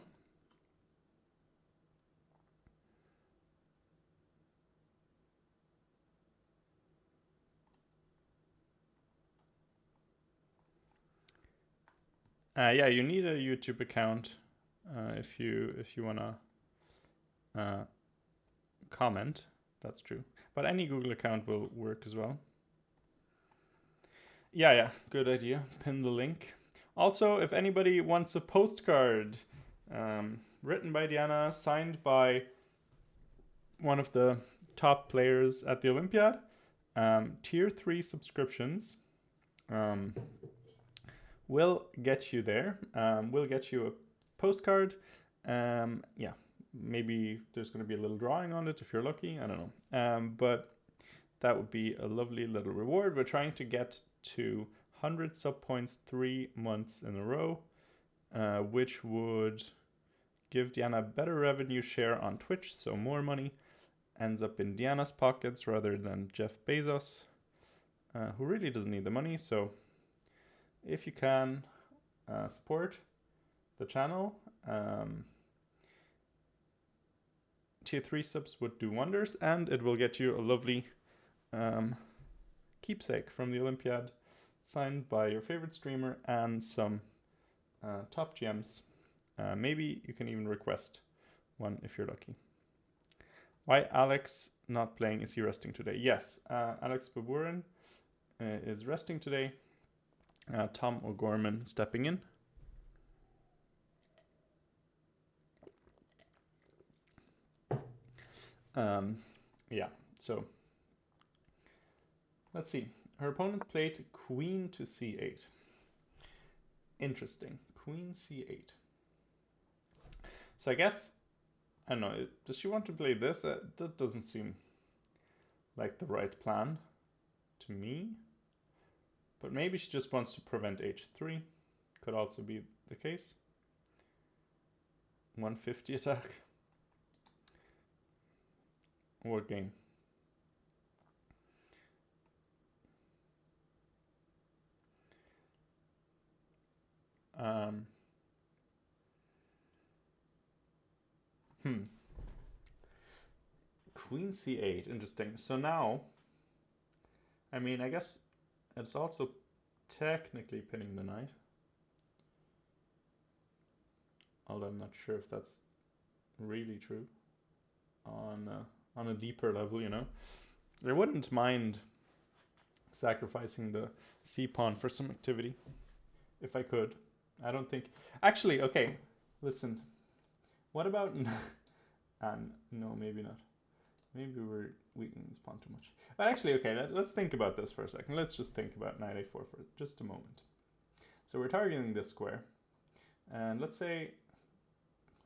A: Yeah, you need a YouTube account if you wanna comment. That's true, but any Google account will work as well. Yeah, good idea. Pin the link. Also, if anybody wants a postcard written by Diana, signed by one of the top players at the Olympiad, tier 3 subscriptions will get you there. We'll get you a postcard. Yeah, maybe there's going to be a little drawing on it if you're lucky. I don't know. But that would be a lovely little reward. We're trying to get to 100 sub points 3 months in a row, which would give Diana a better revenue share on Twitch, so more money ends up in Diana's pockets rather than Jeff Bezos, who really doesn't need the money. So if you can support the channel, tier 3 subs would do wonders, and it will get you a lovely keepsake from the Olympiad. signed by your favorite streamer and some top gems. Maybe you can even request one if you're lucky. Why Alex not playing? Is he resting today? Yes, Alex Baburin is resting today. Tom O'Gorman stepping in. Yeah, so let's see. Her opponent played queen to c8. Interesting. Queen c8. So I guess, I don't know, does she want to play this? That doesn't seem like the right plan to me. But maybe she just wants to prevent h3. Could also be the case. 150 attack. What game? Queen c8, interesting. So now, I mean, I guess it's also technically pinning the knight. Although I'm not sure if that's really true on a deeper level, you know. I wouldn't mind sacrificing the c-pawn for some activity if I could. I don't think... Actually, okay, listen. What about... no, maybe not. Maybe we're weakening this pawn too much. But actually, okay, let's think about this for a second. Let's just think about knight a4 for just a moment. So we're targeting this square. And let's say...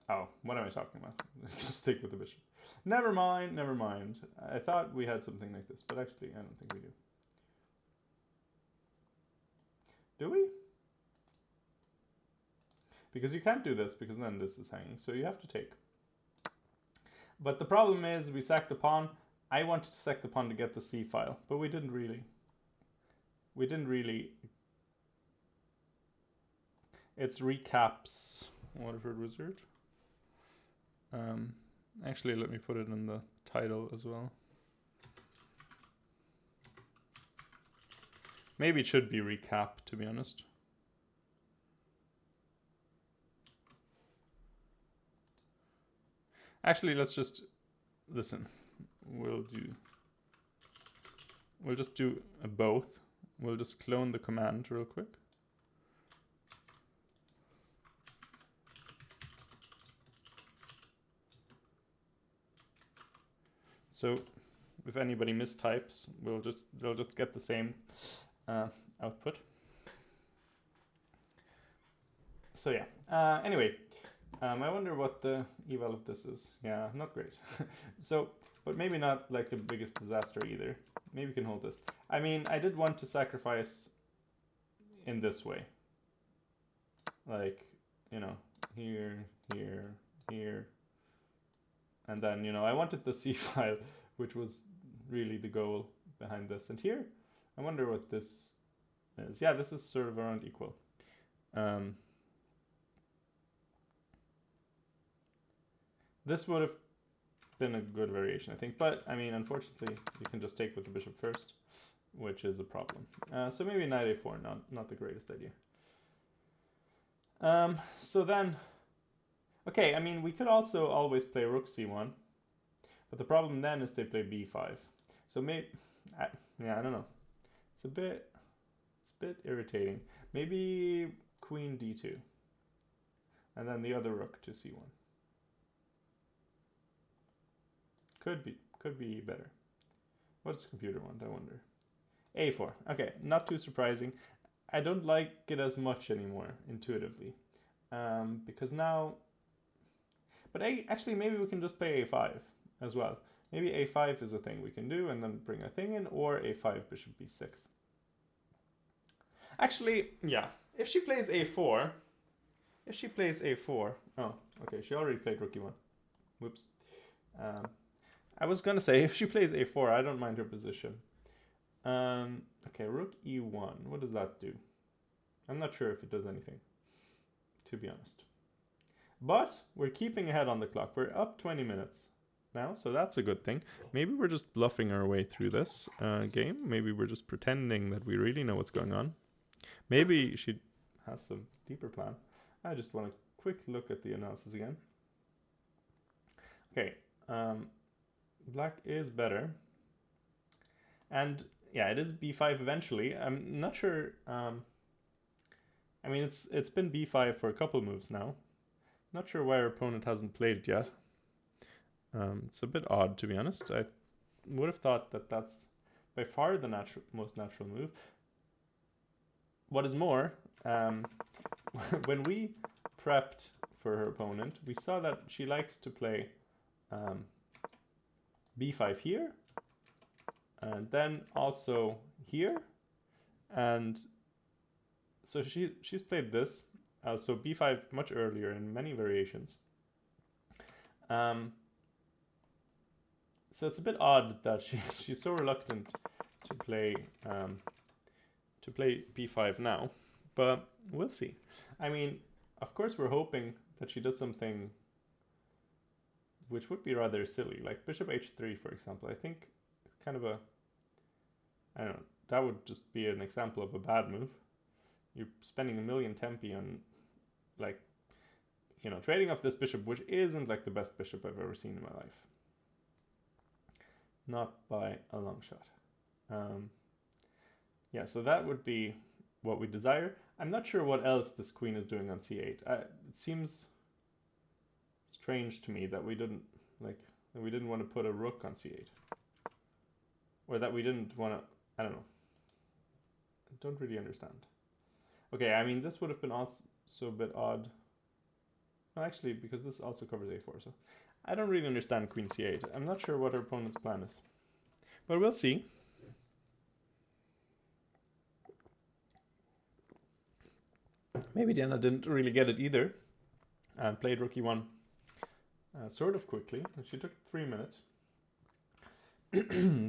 A: Oh, what am I talking about? Just stick with the bishop. Never mind, never mind. I thought we had something like this, but actually I don't think we do. Do we? Because you can't do this, because then this is hanging, so you have to take. But the problem is we sacked the pawn. I wanted to sack the pawn to get the c file, but we didn't really. It's recaps Waterford Wizard. Actually, let me put it in the title as well. Maybe it should be recap, to be honest. Actually, let's just listen. We'll just do both. We'll just clone the command real quick. So if anybody mistypes, they'll just get the same output. So yeah. Anyway, I wonder what the eval of this is. Yeah, not great. So, but maybe not like the biggest disaster either. Maybe we can hold this. I mean, I did want to sacrifice in this way. Like, you know, here, here, here. And then, you know, I wanted the C file, which was really the goal behind this. And here, I wonder what this is. Yeah, this is sort of around equal. This would have been a good variation, I think. But, I mean, unfortunately, you can just take with the bishop first, which is a problem. So maybe knight a4, not the greatest idea. So then... Okay, I mean, we could also always play rook c1, but the problem then is they play b5. So maybe, yeah, I don't know. It's a bit irritating. Maybe queen d2, and then the other rook to c1. Could be better. What's the computer want, I wonder? a4. Okay, not too surprising. I don't like it as much anymore intuitively, because now. But actually, maybe we can just play a5 as well. Maybe a5 is a thing we can do and then bring a thing in, or a5 bishop b6. Actually, yeah, if she plays a4, oh, okay, she already played rook e1. Whoops. I was gonna say, if she plays a4, I don't mind her position. Okay, rook e1, what does that do? I'm not sure if it does anything, to be honest. But we're keeping ahead on the clock. We're up 20 minutes now, so that's a good thing. Maybe we're just bluffing our way through this game. Maybe we're just pretending that we really know what's going on. Maybe she has some deeper plan. I just want a quick look at the analysis again. Okay, black is better. And yeah, it is b5 eventually. I'm not sure. I mean, it's been b5 for a couple moves now. Not sure why our opponent hasn't played it yet. It's a bit odd, to be honest. I would have thought that that's by far the most natural move. What is more, when we prepped for her opponent, we saw that she likes to play b5 here, and then also here, and so she's played this, so b5 much earlier in many variations. So it's a bit odd that she's so reluctant to play b5 now, but we'll see. I mean, of course we're hoping that she does something which would be rather silly, like bishop h3, for example. I think it's kind of a, I don't know, that would just be an example of a bad move. You're spending a million tempi on, like, you know, trading off this bishop, which isn't like the best bishop I've ever seen in my life. Not by a long shot. Yeah, so that would be what we desire. I'm not sure what else this queen is doing on c8. It seems strange to me that we didn't want to put a rook on c8, or that we didn't want to. I don't know. I don't really understand. Okay, I mean, this would have been also a bit odd. Well, actually, because this also covers a4, so I don't really understand queen c8. I'm not sure what our opponent's plan is, but we'll see. Maybe Diana didn't really get it either and played rook e1 sort of quickly. She took 3 minutes,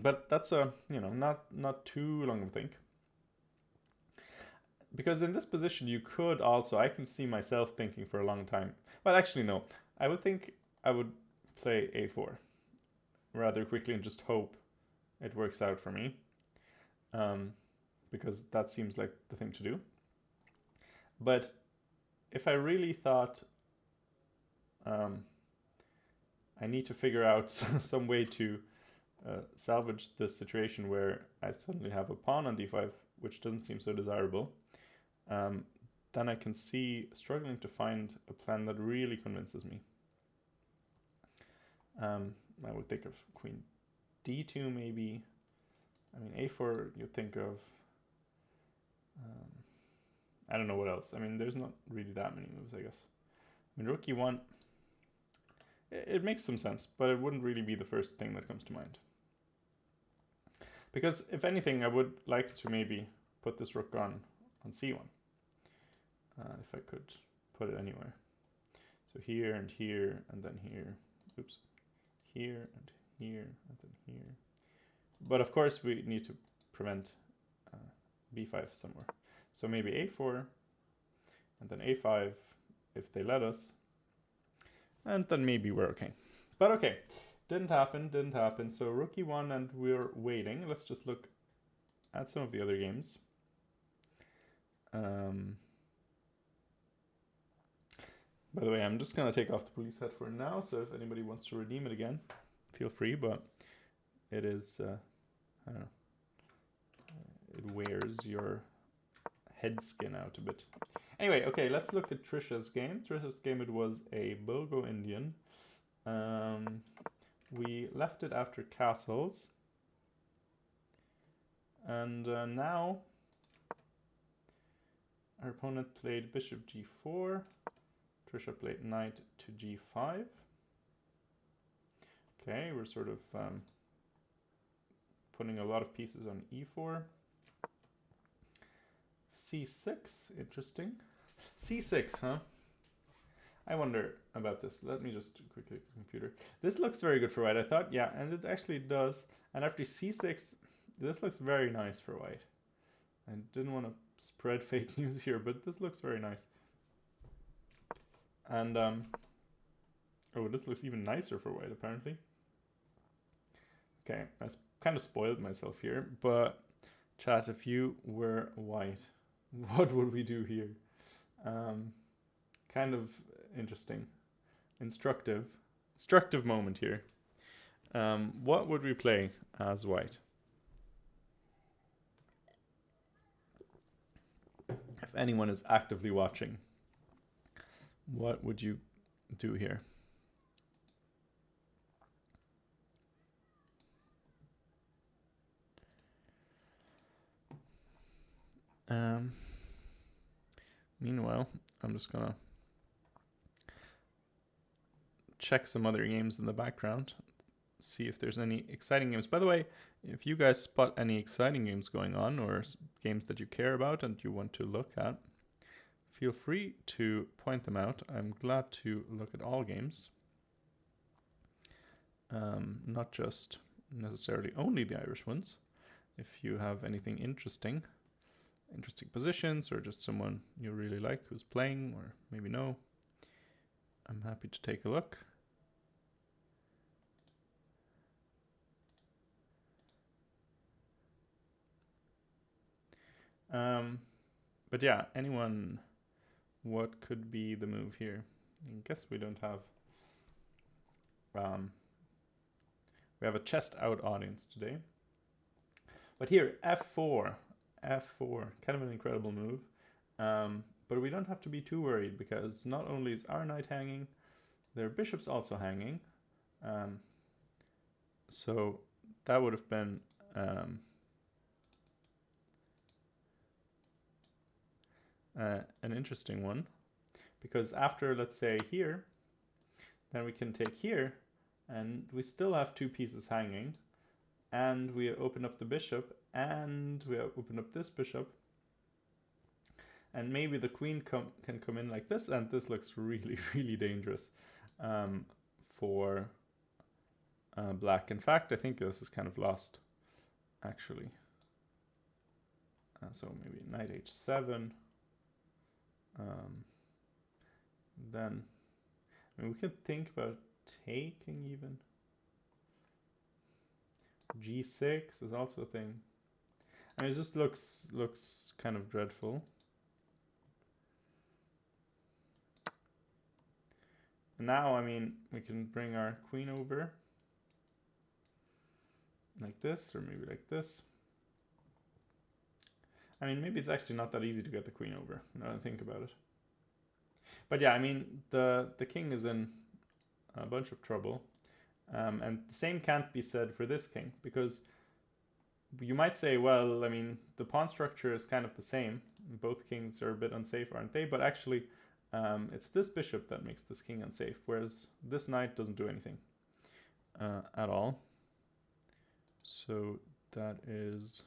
A: but that's not too long of a think. Because in this position, you could also, I can see myself thinking for a long time. Well, actually, no. I would think I would play a4 rather quickly and just hope it works out for me. Because that seems like the thing to do. But if I really thought I need to figure out some way to salvage this situation where I suddenly have a pawn on d5, which doesn't seem so desirable, then I can see struggling to find a plan that really convinces me. I would think of queen d2 maybe. I mean, a4 you think of. I don't know what else. I mean, there's not really that many moves, I guess. I mean, rook e1, it makes some sense, but it wouldn't really be the first thing that comes to mind. Because if anything, I would like to maybe put this rook on c1. If I could put it anywhere. So here and here and then here. Oops. Here and here and then here. But of course we need to prevent b5 somewhere. So maybe a4 and then a5 if they let us. And then maybe we're okay. But okay, didn't happen. So rook e1 and we're waiting. Let's just look at some of the other games. By the way, I'm just going to take off the police hat for now, so if anybody wants to redeem it again, feel free, but it is, I don't know, it wears your head skin out a bit. Anyway, okay, let's look at Trisha's game. Trisha's game, it was a Bogo Indian. We left it after castles. And now our opponent played bishop g4. Trisha played knight to g5. Okay, we're sort of putting a lot of pieces on e4. c6, interesting. c6, huh? I wonder about this. Let me just quickly computer. This looks very good for white, I thought. Yeah, and it actually does. And after c6, this looks very nice for white. I didn't want to spread fake news here, but this looks very nice. And, oh, this looks even nicer for white, apparently. Okay, I kind of spoiled myself here, but chat, if you were white, What would we do here? Kind of interesting. Instructive moment here. What would we play as white? If anyone is actively watching, what would you do here? Meanwhile, I'm just gonna check some other games in the background, see if there's any exciting games. By the way, if you guys spot any exciting games going on or games that you care about and you want to look at, feel free to point them out. I'm glad to look at all games, not just necessarily only the Irish ones. If you have anything interesting positions, or just someone you really like who's playing, or maybe no, I'm happy to take a look. But yeah, anyone, what could be the move here? I guess we don't have, we have a chest out audience today. But here, f4, kind of an incredible move. But we don't have to be too worried, because not only is our knight hanging, their bishop's also hanging. So that would have been an interesting one, because after, let's say, here, then we can take here, and we still have two pieces hanging, and we open up the bishop, and we open up this bishop, and maybe the queen can come in like this, and this looks really, really dangerous for black. In fact, I think this is kind of lost, actually. So maybe knight h7. Then I mean, we could think about taking even. G6 is also a thing. I mean, it just looks kind of dreadful. And now, I mean, we can bring our queen over like this, or maybe like this. I mean, maybe it's actually not that easy to get the queen over, now that I think about it. But yeah, I mean, the king is in a bunch of trouble. And the same can't be said for this king, because you might say, well, I mean, the pawn structure is kind of the same. Both kings are a bit unsafe, aren't they? But actually, it's this bishop that makes this king unsafe, whereas this knight doesn't do anything at all. So that is,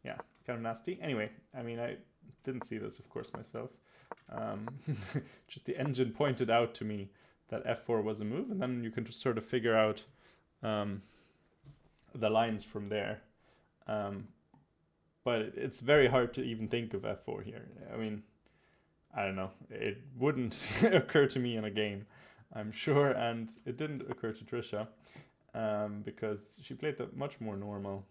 A: yeah, kind of nasty. Anyway, I mean, I didn't see this, of course, myself. Just the engine pointed out to me that f4 was a move, and then you can just sort of figure out the lines from there. But it's very hard to even think of f4 here. I mean, I don't know. It wouldn't occur to me in a game, I'm sure, and it didn't occur to Trisha because she played the much more normal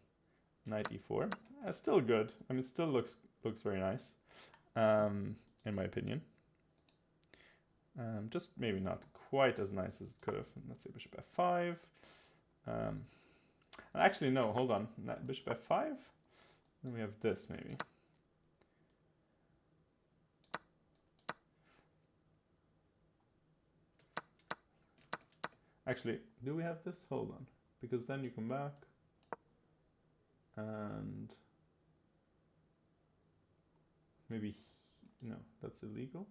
A: knight e4. Still good. I mean, it still looks very nice, in my opinion. Just maybe not quite as nice as it could have. Let's say bishop f5. Actually, no, hold on. Bishop f5. Then we have this, maybe. Actually, do we have this? Hold on. Because then you come back. And maybe, no, that's illegal.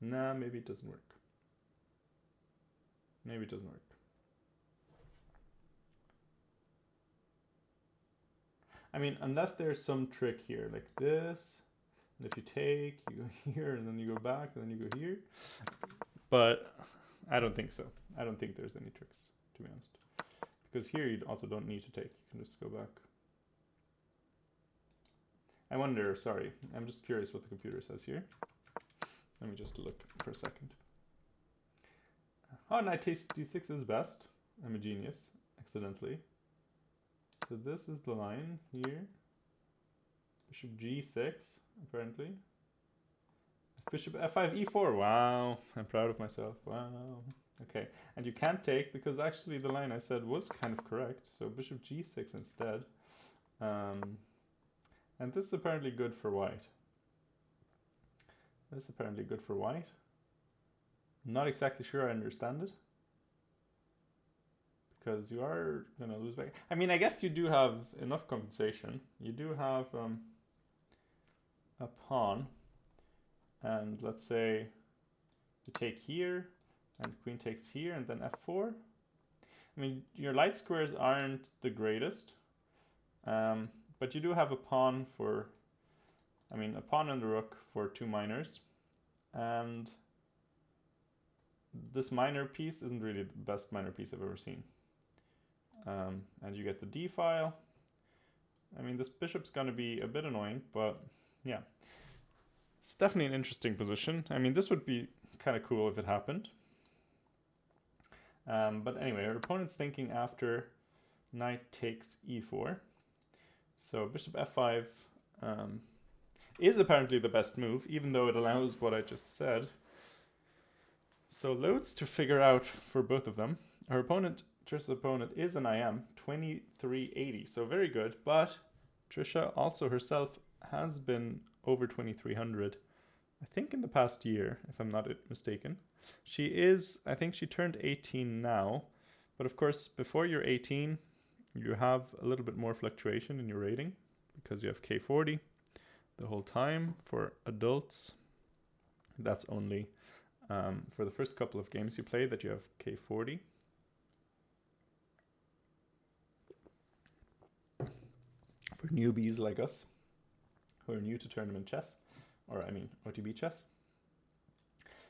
A: Nah, maybe it doesn't work. Maybe it doesn't work. I mean, unless there's some trick here, like this, and if you take, you go here, and then you go back, and then you go here. But I don't think so. I don't think there's any tricks, to be honest. Because here you also don't need to take, you can just go back. I wonder, sorry, I'm just curious what the computer says here. Let me just look for a second. Oh, knight takes d6 is best. I'm a genius, accidentally. So this is the line here. Bishop g6, apparently. Bishop f5, e4. Wow, I'm proud of myself. Wow. Okay, and you can't take because actually the line I said was kind of correct. So bishop g6 instead. And this is apparently good for white. This is apparently good for white. I'm not exactly sure I understand it. Because you are going to lose back. I mean, I guess you do have enough compensation. You do have a pawn. And let's say you take here, and queen takes here, and then f4. I mean, your light squares aren't the greatest. But you do have a pawn for, a pawn and a rook for 2 minors. And this minor piece isn't really the best minor piece I've ever seen. And you get the d file. I mean, this bishop's going to be a bit annoying, but yeah. It's definitely an interesting position. I mean, this would be kind of cool if it happened. But anyway, our opponent's thinking after knight takes e4. So bishop f5 is apparently the best move, even though it allows what I just said. So loads to figure out for both of them. Our opponent, Trisha's opponent, is an IM, 2380, so very good. But Trisha also herself has been over 2300, I think in the past year, if I'm not mistaken. She is, I think she turned 18 now, but of course before you're 18, you have a little bit more fluctuation in your rating because you have K40 the whole time. For adults, that's only for the first couple of games you play that you have K40. For newbies like us, who are new to tournament chess, or OTB chess.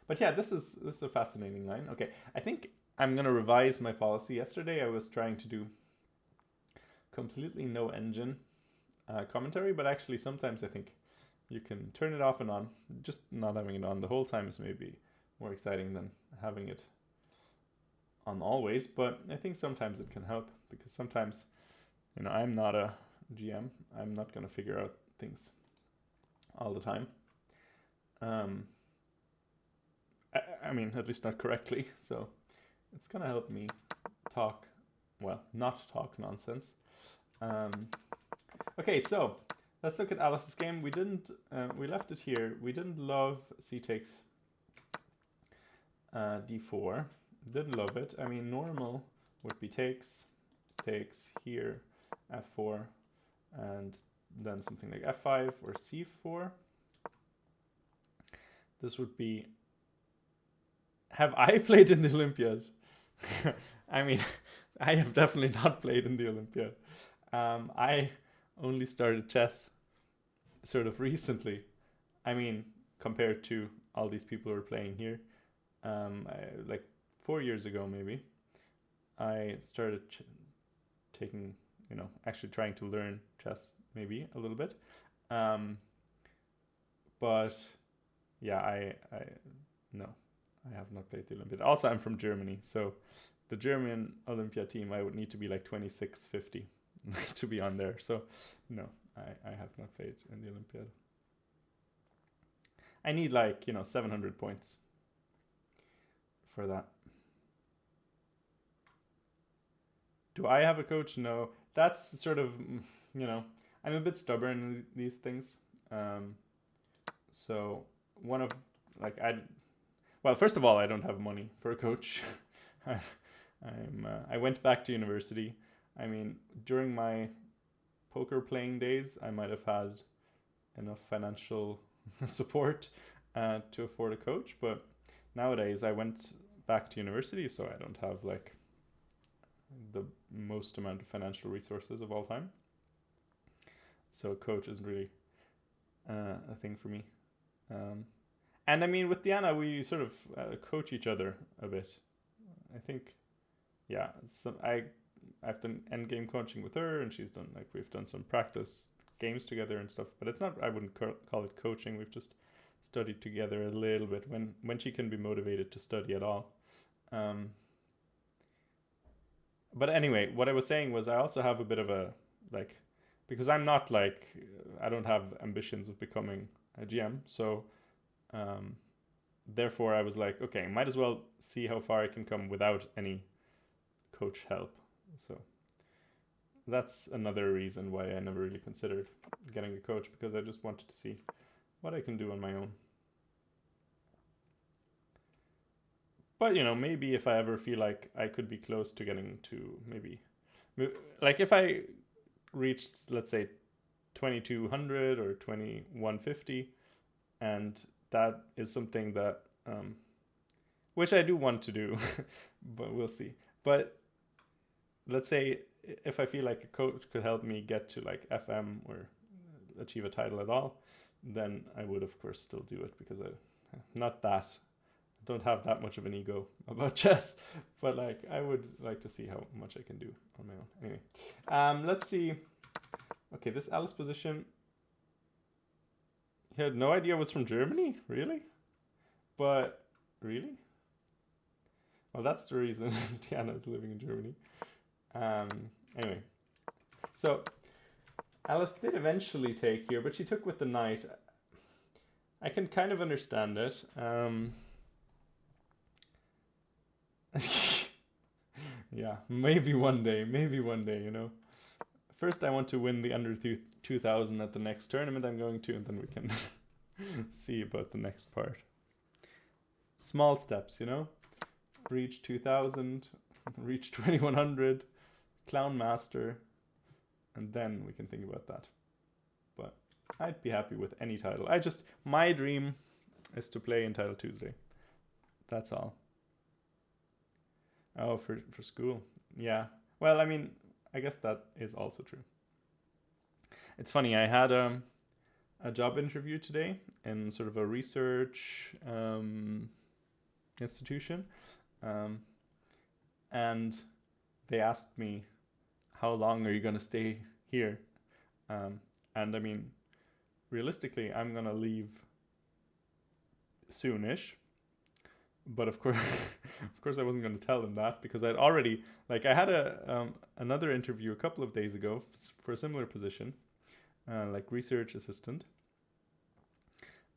A: But yeah, this is a fascinating line. Okay, I think I'm going to revise my policy. Yesterday I was trying to do completely no engine commentary, but actually sometimes I think you can turn it off and on. Just not having it on the whole time is maybe more exciting than having it on always, but I think sometimes it can help, because sometimes, I'm not a GM. I'm not going to figure out things all the time. I mean, at least not correctly. So it's going to help me not talk nonsense. Okay, so let's look at Alice's game. We left it here. We didn't love c takes d4. Didn't love it. I mean, normal would be takes here, f4, and then something like f5 or c4. This would be... Have I played in the Olympiad? I mean, I have definitely not played in the Olympiad. I only started chess sort of recently. I mean, compared to all these people who are playing here. Like 4 years ago, maybe, I started taking, actually trying to learn chess maybe a little bit. But yeah, no, I have not played the Olympiad. Also, I'm from Germany, so the German Olympiad team, I would need to be like 2650 to be on there. So no, I have not played in the Olympiad. I need like, 700 points for that. Do I have a coach? No. That's sort of, I'm a bit stubborn in these things. So one of, first of all, I don't have money for a coach. I went back to university. I mean, during my poker playing days, I might have had enough financial support to afford a coach, but nowadays I went back to university, so I don't have like the most amount of financial resources of all time. So a coach isn't really a thing for me. And I mean, with Diana, we sort of coach each other a bit. I think, yeah, so I've done endgame coaching with her, and she's done, we've done some practice games together and stuff, but it's not, I wouldn't call it coaching. We've just studied together a little bit when she can be motivated to study at all. But anyway, what I was saying was I also have a bit of a like, because I'm not like, I don't have ambitions of becoming a GM. So therefore I was like, okay, might as well see how far I can come without any coach help. So that's another reason why I never really considered getting a coach, because I just wanted to see what I can do on my own. But maybe if I ever feel like I could be close to getting to maybe, like if I reached, let's say, 2200 or 2150, and that is something that which I do want to do, but we'll see. But let's say if I feel like a coach could help me get to like FM or achieve a title at all, then I would of course still do it, because I don't have that much of an ego about chess, but like I would like to see how much I can do on my own. Anyway, let's see. Okay, this Alice position, he had no idea it was from Germany, really? But really? Well, that's the reason Diana is living in Germany. Anyway, so Alice did eventually take here, but she took with the knight. I can kind of understand it. Yeah, maybe one day, First, I want to win the under 2000 at the next tournament I'm going to, and then we can see about the next part. Small steps, Reach 2000, reach 2100, Clown Master, and then we can think about that. But I'd be happy with any title. My dream is to play in Title Tuesday. That's all. Oh, for school. Yeah. Well, I mean, I guess that is also true. It's funny, I had a job interview today in sort of a research institution, and they asked me, how long are you going to stay here? And I mean, realistically, I'm going to leave soonish. But of course, I wasn't going to tell them that, because I'd already, I had another interview a couple of days ago for a similar position, like research assistant.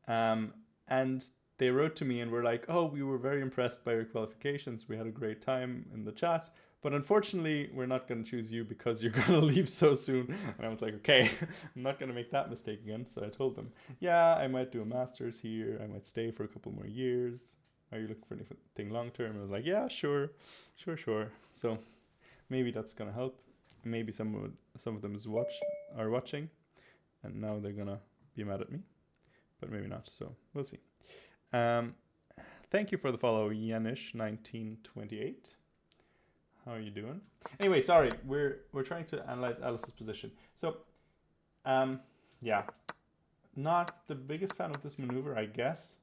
A: And they wrote to me and were like, oh, we were very impressed by your qualifications. We had a great time in the chat. But unfortunately, we're not going to choose you because you're going to leave so soon. And I was like, okay, I'm not going to make that mistake again. So I told them, yeah, I might do a master's here. I might stay for a couple more years. Are you looking for anything long term? I was like, yeah, sure. So maybe that's gonna help. Maybe some of them are watching, and now they're gonna be mad at me, but maybe not. So we'll see. Thank you for the follow, Yanish1928. How are you doing? Anyway, sorry, we're trying to analyze Alice's position. So, yeah, not the biggest fan of this maneuver, I guess.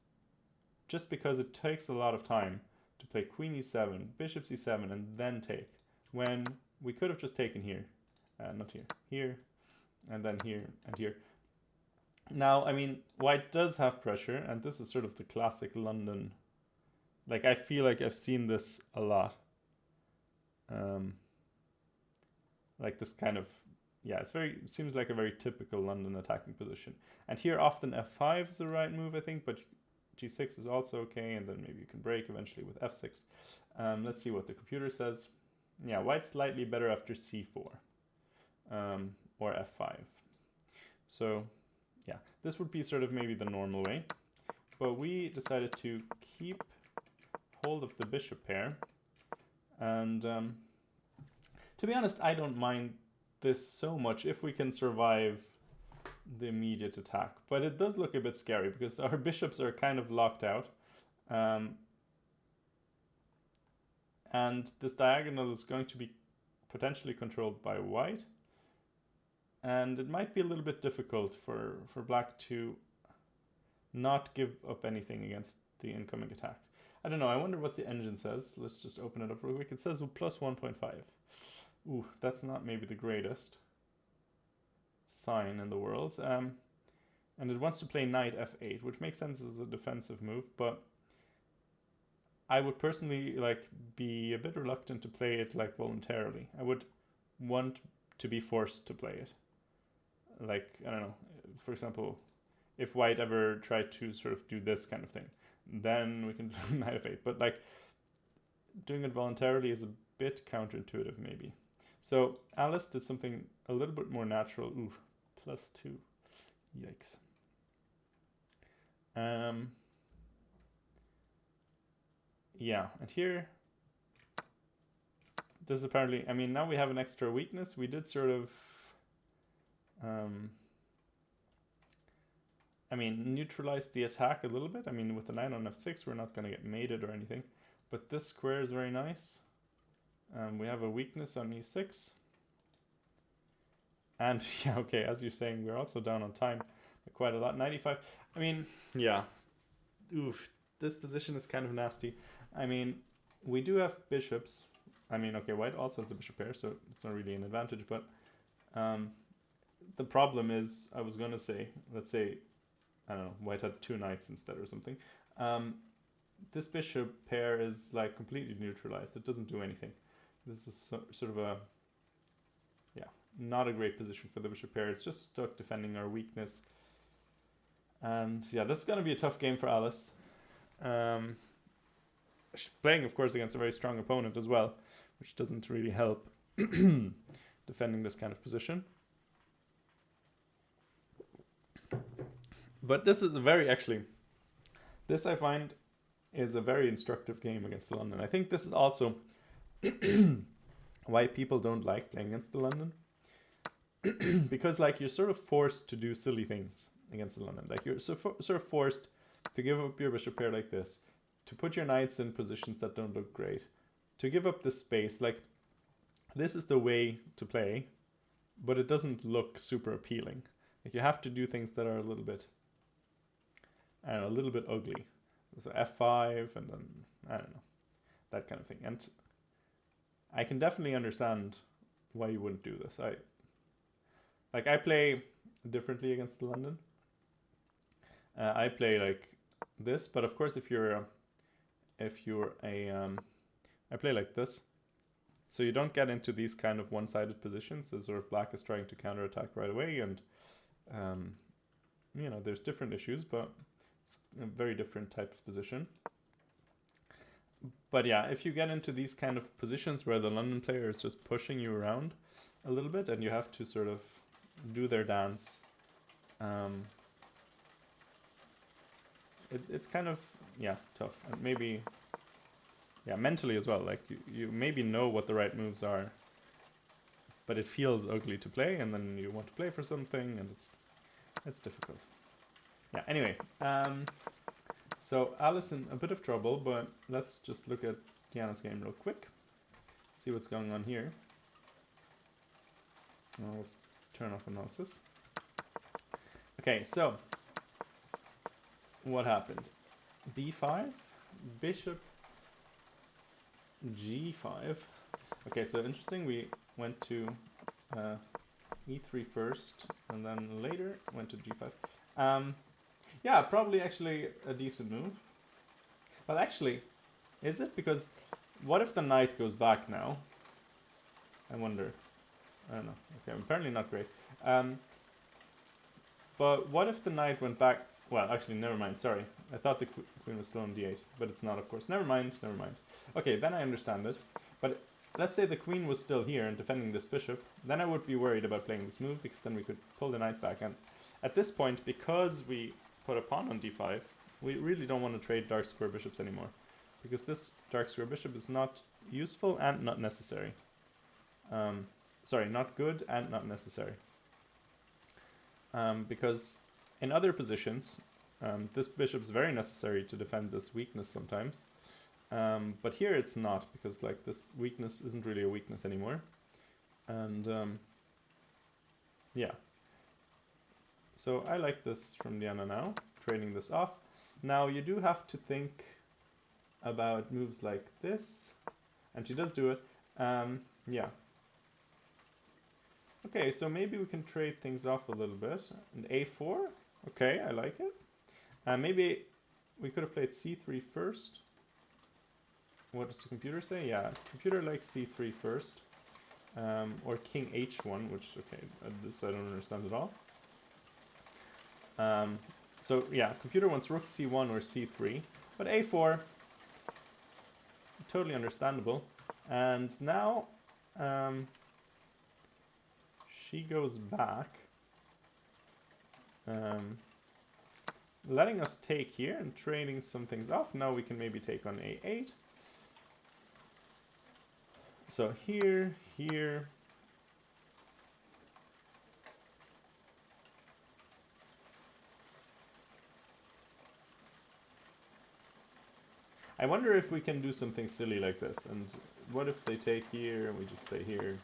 A: Just because it takes a lot of time to play queen e7, bishop c7, and then take, when we could have just taken here, not here, and then here, and here. Now, I mean, white does have pressure, and this is sort of the classic London, I feel like I've seen this a lot. This kind of, yeah, it seems like a very typical London attacking position. And here often f5 is the right move, I think, but g6 is also okay, and then maybe you can break eventually with f6. Let's see what the computer says. Yeah, white's slightly better after c4 or f5. So yeah, this would be sort of maybe the normal way, but we decided to keep hold of the bishop pair. And to be honest, I don't mind this so much if we can survive the immediate attack, but it does look a bit scary because our bishops are kind of locked out, and this diagonal is going to be potentially controlled by white, and it might be a little bit difficult for black to not give up anything against the incoming attack. I don't know, I wonder what the engine says. Let's just open it up real quick. It says plus 1.5. Ooh, that's not maybe the greatest sign in the world. And it wants to play knight f8, which makes sense as a defensive move, but I would personally be a bit reluctant to play it voluntarily. I would want to be forced to play it. Like, I don't know, for example, if white ever tried to sort of do this kind of thing, then we can do knight of 8. But like, doing it voluntarily is a bit counterintuitive, maybe. So Alice did something a little bit more natural. Ooh, +2. Yikes. Yeah, and here, this is apparently, I mean, now we have an extra weakness. We did sort of, I mean, neutralize the attack a little bit. I mean, with the knight on f6, we're not going to get mated or anything. But this square is very nice. We have a weakness on e6. And yeah, okay, as you're saying, we're also down on time quite a lot. 95. I mean, yeah. Oof, this position is kind of nasty. I mean, we do have bishops. I mean, okay, white also has the bishop pair, so it's not really an advantage. But the problem is, I was going to say, let's say, I don't know, white had 2 knights instead or something. This bishop pair is like completely neutralized. It doesn't do anything. This is sort of a, yeah, not a great position for the bishop pair. It's just stuck defending our weakness. And yeah, this is going to be a tough game for Alice. She's playing, of course, against a very strong opponent as well, which doesn't really help defending this kind of position. But this is a very, actually, this I find is a very instructive game against the London. I think this is also why people don't like playing against the London. Because like you're sort of forced to do silly things against the London. Like you're sort of forced to give up your bishop pair like this, to put your knights in positions that don't look great, to give up this space. Like, this is the way to play, but it doesn't look super appealing. Like, you have to do things that are a little bit, I don't know, a little bit ugly. So f5 and then, I don't know, that kind of thing. And I can definitely understand why you wouldn't do this. I play differently against the London. I play like this, but of course if you're a I play like this, so you don't get into these kind of one-sided positions. So sort of black is trying to counterattack right away, and you know, there's different issues, but it's a very different type of position. But yeah, if you get into these kind of positions where the London player is just pushing you around a little bit, and you have to sort of do their dance, it's kind of, yeah, tough. And maybe, yeah, mentally as well. Like you maybe know what the right moves are, but it feels ugly to play, and then you want to play for something, and it's difficult. Yeah, anyway, so Alice in a bit of trouble, but let's just look at Diana's game real quick, see what's going on here. Let's turn off analysis. Okay, so what happened? b5, bishop g5. Okay, so interesting, we went to e3 first, and then later went to g5. Yeah, probably actually a decent move. Well, actually, is it? Because what if the knight goes back now? I wonder. I don't know. Okay, apparently not great. But what if the knight went back? Well, actually, never mind. Sorry. I thought the queen was still on d8, but it's not, of course. Never mind, never mind. Okay, then I understand it. But let's say the queen was still here and defending this bishop. Then I would be worried about playing this move, because then we could pull the knight back. And at this point, because we put a pawn on d5, we really don't want to trade dark square bishops anymore, because this dark square bishop is not useful and not necessary. Sorry, not good and not necessary. Because in other positions, this bishop is very necessary to defend this weakness sometimes. But here it's not, because like this weakness isn't really a weakness anymore. And yeah. So I like this from Diana now, trading this off. Now you do have to think about moves like this, and she does do it. Yeah. Okay, so maybe we can trade things off a little bit. And a4, okay, I like it. Maybe we could have played c3 first. What does the computer say? Yeah, computer likes c3 first. or king h1, which, okay, this I don't understand at all. So yeah, computer wants rook c1 or c3, but a4, totally understandable. And now she goes back, letting us take here and trading some things off. Now we can maybe take on a8. So here, here. I wonder if we can do something silly like this. And what if they take here and we just play here?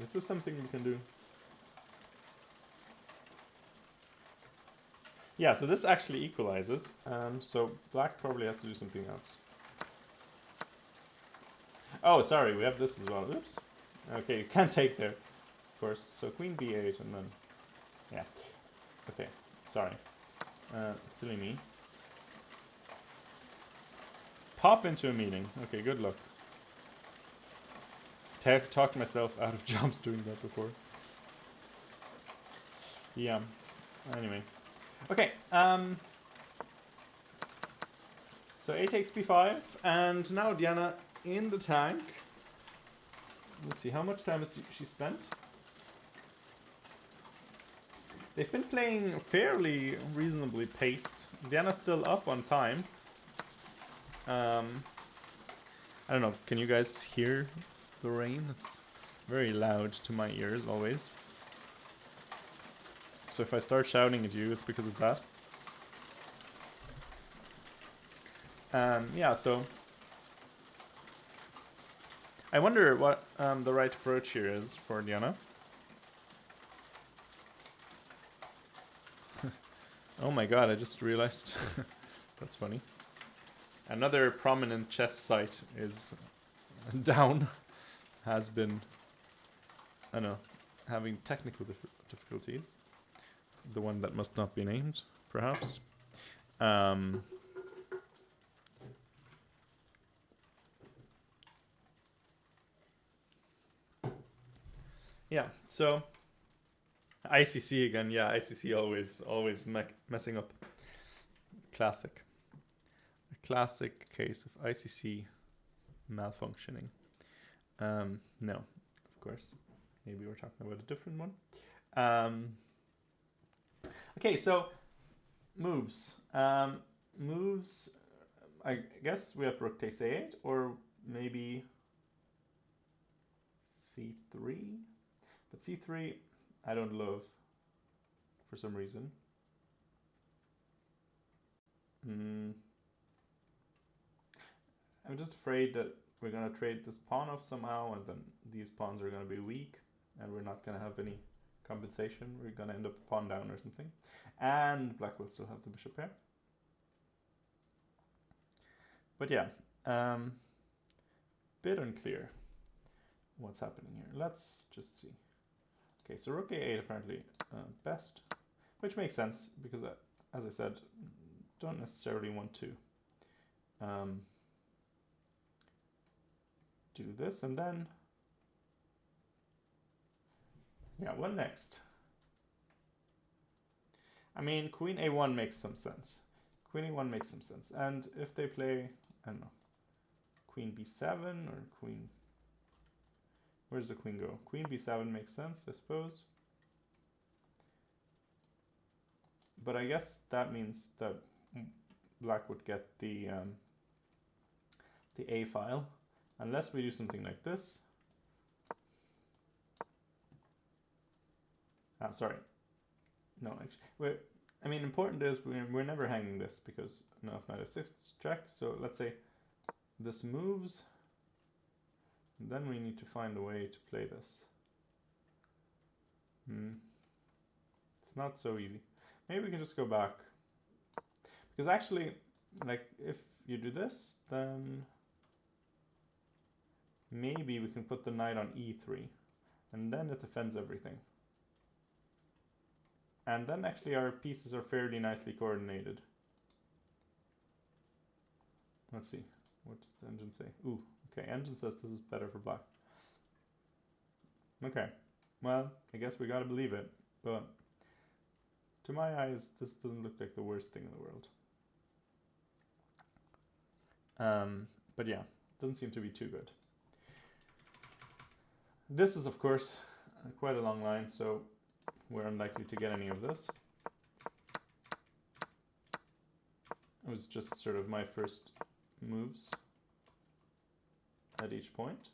A: Is this something we can do? Yeah, so this actually equalizes. So black probably has to do something else. Oh, sorry, we have this as well. Oops. Okay, you can't take there, of course. So queen b8 and then... Yeah. Okay, sorry. Silly me. Pop into a meeting. Okay, good luck. Talked myself out of jobs doing that before. Yeah. Anyway. Okay. So a takes b5, and now Diana in the tank. Let's see, how much time has she spent? They've been playing fairly reasonably paced. Diana's still up on time. I don't know, can you guys hear the rain? It's very loud to my ears always. So if I start shouting at you, it's because of that. Yeah, so I wonder what the right approach here is for Diana. Oh my god, I just realized. That's funny. Another prominent chess site is down, has been, I don't know, having technical difficulties. The one that must not be named, perhaps. Yeah, so ICC again. Yeah, ICC always messing up. Classic. A classic case of ICC malfunctioning. No, of course. Maybe we're talking about a different one. Okay, so moves. Moves. I guess we have rook takes a8, or maybe c3. But c3, I don't love for some reason. I'm just afraid that we're going to trade this pawn off somehow, and then these pawns are going to be weak, and we're not going to have any compensation. We're going to end up pawn down or something. And black will still have the bishop here. But yeah, bit unclear what's happening here. Let's just see. Okay, so rook a8 apparently best, which makes sense because, as I said, don't necessarily want to do this, and then yeah, what next? I mean, queen a1 makes some sense. Queen a1 makes some sense, and if they play, I don't know, queen b7 or queen, where's the queen go? Queen b7 makes sense, I suppose. But I guess that means that black would get the A file, unless we do something like this. Sorry. No, actually, I mean, important is we're never hanging this because no, if knight f6 check. So let's say this moves, and then we need to find a way to play this. It's not so easy. Maybe we can just go back, because actually, like, if you do this, then maybe we can put the knight on e3, and then it defends everything. And then actually our pieces are fairly nicely coordinated. Let's see, what does the engine say? Ooh, okay, engine says this is better for black. Okay, well, I guess we gotta believe it, but to my eyes, this doesn't look like the worst thing in the world. But yeah, doesn't seem to be too good. This is, of course, quite a long line, so we're unlikely to get any of this. It was just sort of my first moves at each point.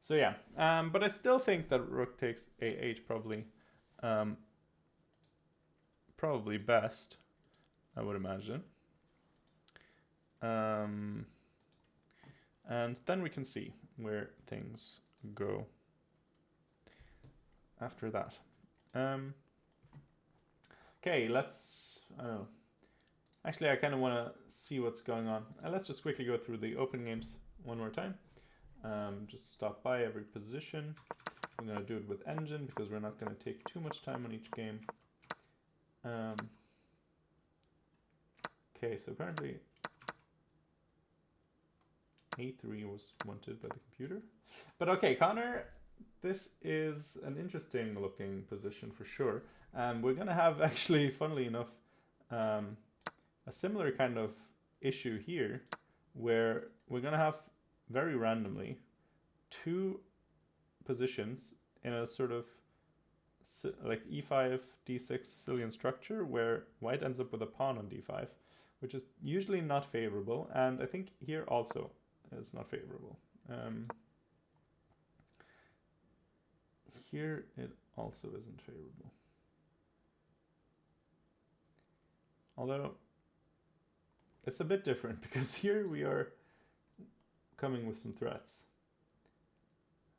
A: So yeah, but I still think that rook takes a8 probably best, I would imagine. And then we can see where things go after that. Okay, let's, I don't know. Actually, I kind of want to see what's going on. Let's just quickly go through the opening games one more time. Just stop by every position. I'm going to do it with engine because we're not going to take too much time on each game. Okay, so apparently A3 was wanted by the computer. But okay, Connor, this is an interesting looking position for sure. We're going to have actually, funnily enough, a similar kind of issue here where we're going to have very randomly two positions in a sort of like e5, d6 Sicilian structure where white ends up with a pawn on d5, which is usually not favorable, and I think here also it's not favorable. Here it also isn't favorable. Although it's a bit different because here we are coming with some threats.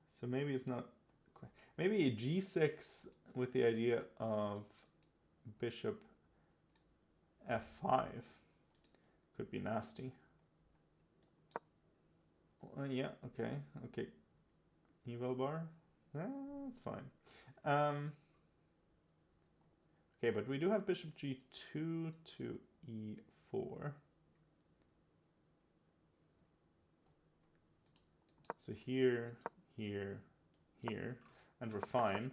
A: So maybe it's not quite. Maybe a g6 with the idea of bishop f5 could be nasty. Yeah, okay. Eval bar? That's fine. Okay, but we do have bishop g2 to e4. So here, here, here, and we're fine.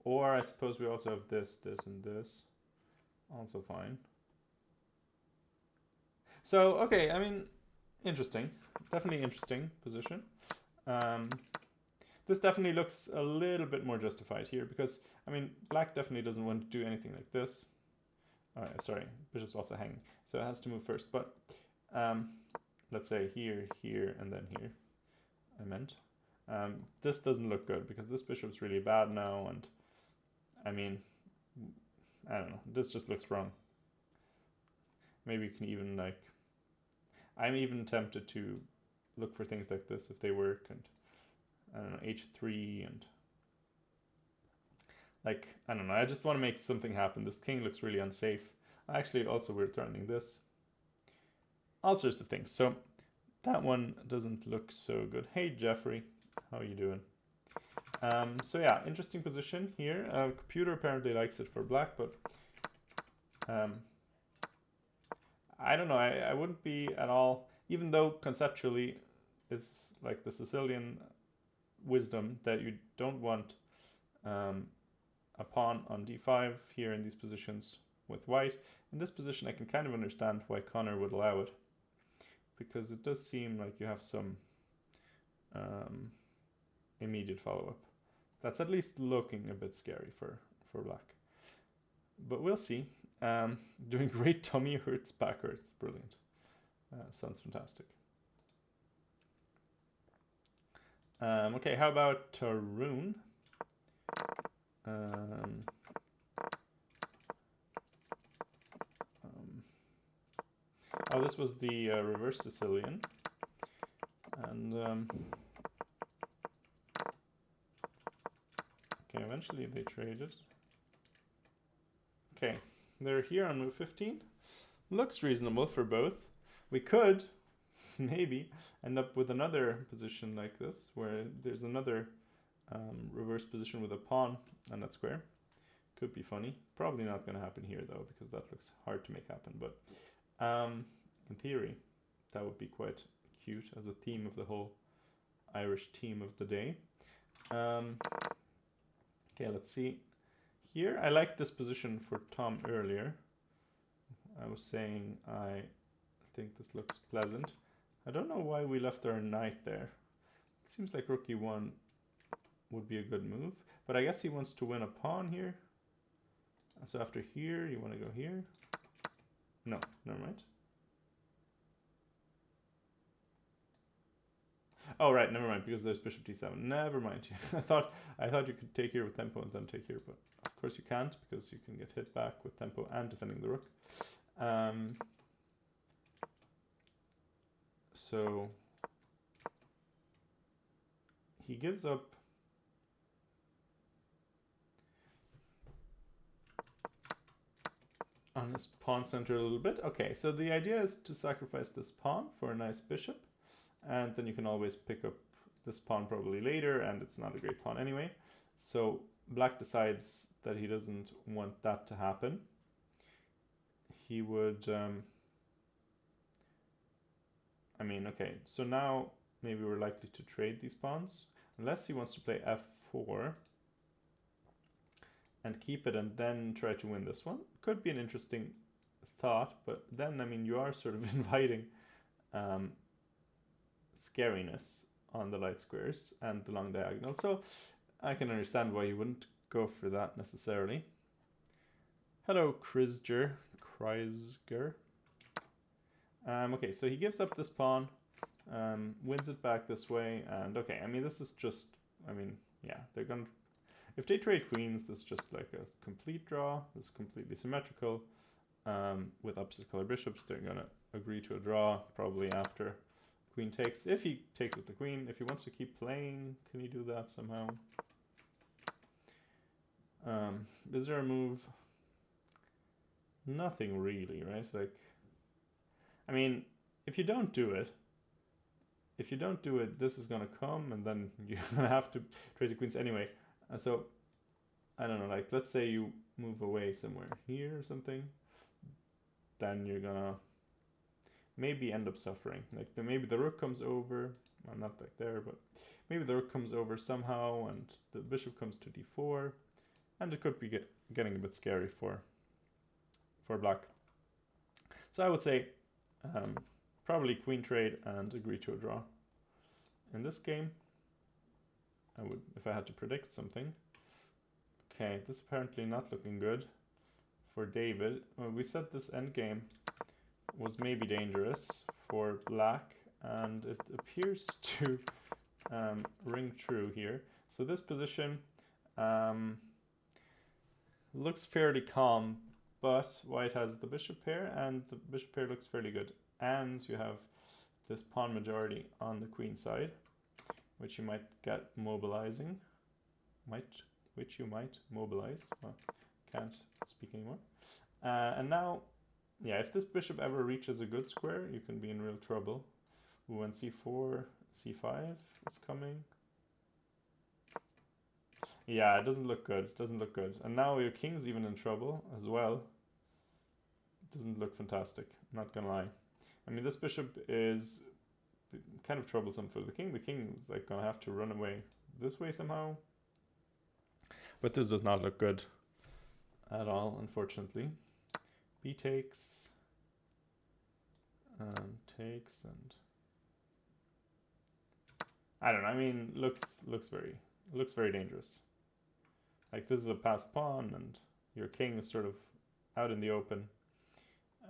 A: Or I suppose we also have this, this, and this. Also fine. So, okay, I mean, interesting. Definitely interesting position. This definitely looks a little bit more justified here because, I mean, black definitely doesn't want to do anything like this. Sorry, bishop's also hanging, so it has to move first. But let's say here, here, and then here, I meant. This doesn't look good because this bishop's really bad now, and I mean, I don't know, this just looks wrong. Maybe you can even like, I'm even tempted to look for things like this if they work, and I don't know, h3 and like, I don't know, I just want to make something happen. This king looks really unsafe. Actually, also we're threatening this. All sorts of things. So that one doesn't look so good. Hey, Jeffrey, how are you doing? So yeah, interesting position here. Computer apparently likes it for black, but I don't know. I wouldn't be at all, even though conceptually it's like the Sicilian wisdom that you don't want a pawn on d5 here in these positions with white. In this position, I can kind of understand why Connor would allow it, because it does seem like you have some immediate follow-up. That's at least looking a bit scary for black. But we'll see. Doing great tummy hurts backwards. Brilliant. Sounds fantastic. Okay, how about Tarun? Oh, this was the reverse Sicilian. And okay, eventually they traded. Okay, they're here on move 15. Looks reasonable for both. We could maybe end up with another position like this, where there's another reverse position with a pawn on that square. Could be funny. Probably not going to happen here though, because that looks hard to make happen. But in theory, that would be quite cute as a theme of the whole Irish team of the day. Okay, let's see. Here, I like this position for Tom earlier. I was saying I think this looks pleasant. I don't know why we left our knight there. It seems like rook e1 would be a good move, but I guess he wants to win a pawn here. So after here, you want to go here? No, never mind. Oh right, never mind, because there's bishop d7. Never mind. I thought you could take here with tempo and then take here, but of course you can't, because you can get hit back with tempo and defending the rook. So he gives up on his pawn center a little bit. Okay, so the idea is to sacrifice this pawn for a nice bishop, and then you can always pick up this pawn probably later, and it's not a great pawn anyway. So black decides that he doesn't want that to happen. He would, I mean, okay, so now maybe we're likely to trade these pawns, unless he wants to play f4 and keep it and then try to win this one. Could be an interesting thought, but then, I mean, you are sort of inviting scariness on the light squares and the long diagonal, so I can understand why you wouldn't go for that necessarily. Hello, Kreisger. Okay, so he gives up this pawn, wins it back this way, and okay, I mean, this is just, I mean, yeah, they're gonna, if they trade queens, this is just like a complete draw. This is completely symmetrical. With opposite color bishops, they're gonna agree to a draw probably after queen takes. If he takes with the queen, if he wants to keep playing, can he do that somehow? Is there a move? Nothing really, right? Like, I mean, if you don't do it, this is gonna come, and then you're gonna have to trade the queens anyway. So, I don't know, like, let's say you move away somewhere here or something, then you're gonna maybe end up suffering. Like, maybe the rook comes over, well, not like there, but maybe the rook comes over somehow, and the bishop comes to d4, and it could be getting a bit scary for black. So I would say probably queen trade and agree to a draw. In this game, I would, if I had to predict something. Okay, this is apparently not looking good for David. Well, we said this endgame was maybe dangerous for black, and it appears to ring true here. So this position looks fairly calm, but white has the bishop pair, and the bishop pair looks fairly good. And you have this pawn majority on the queen side, which you might get mobilizing. Which you might mobilize. Well, can't speak anymore. And now, yeah, if this bishop ever reaches a good square, you can be in real trouble. Ooh, and c4, c5 is coming. Yeah, it doesn't look good. It doesn't look good. And now your king's even in trouble as well. It doesn't look fantastic, not gonna lie. I mean, this bishop is kind of troublesome for the king. The king is like gonna have to run away this way somehow. But this does not look good at all, unfortunately. B takes, and takes, and I don't know. I mean, looks very dangerous. Like, this is a passed pawn, and your king is sort of out in the open.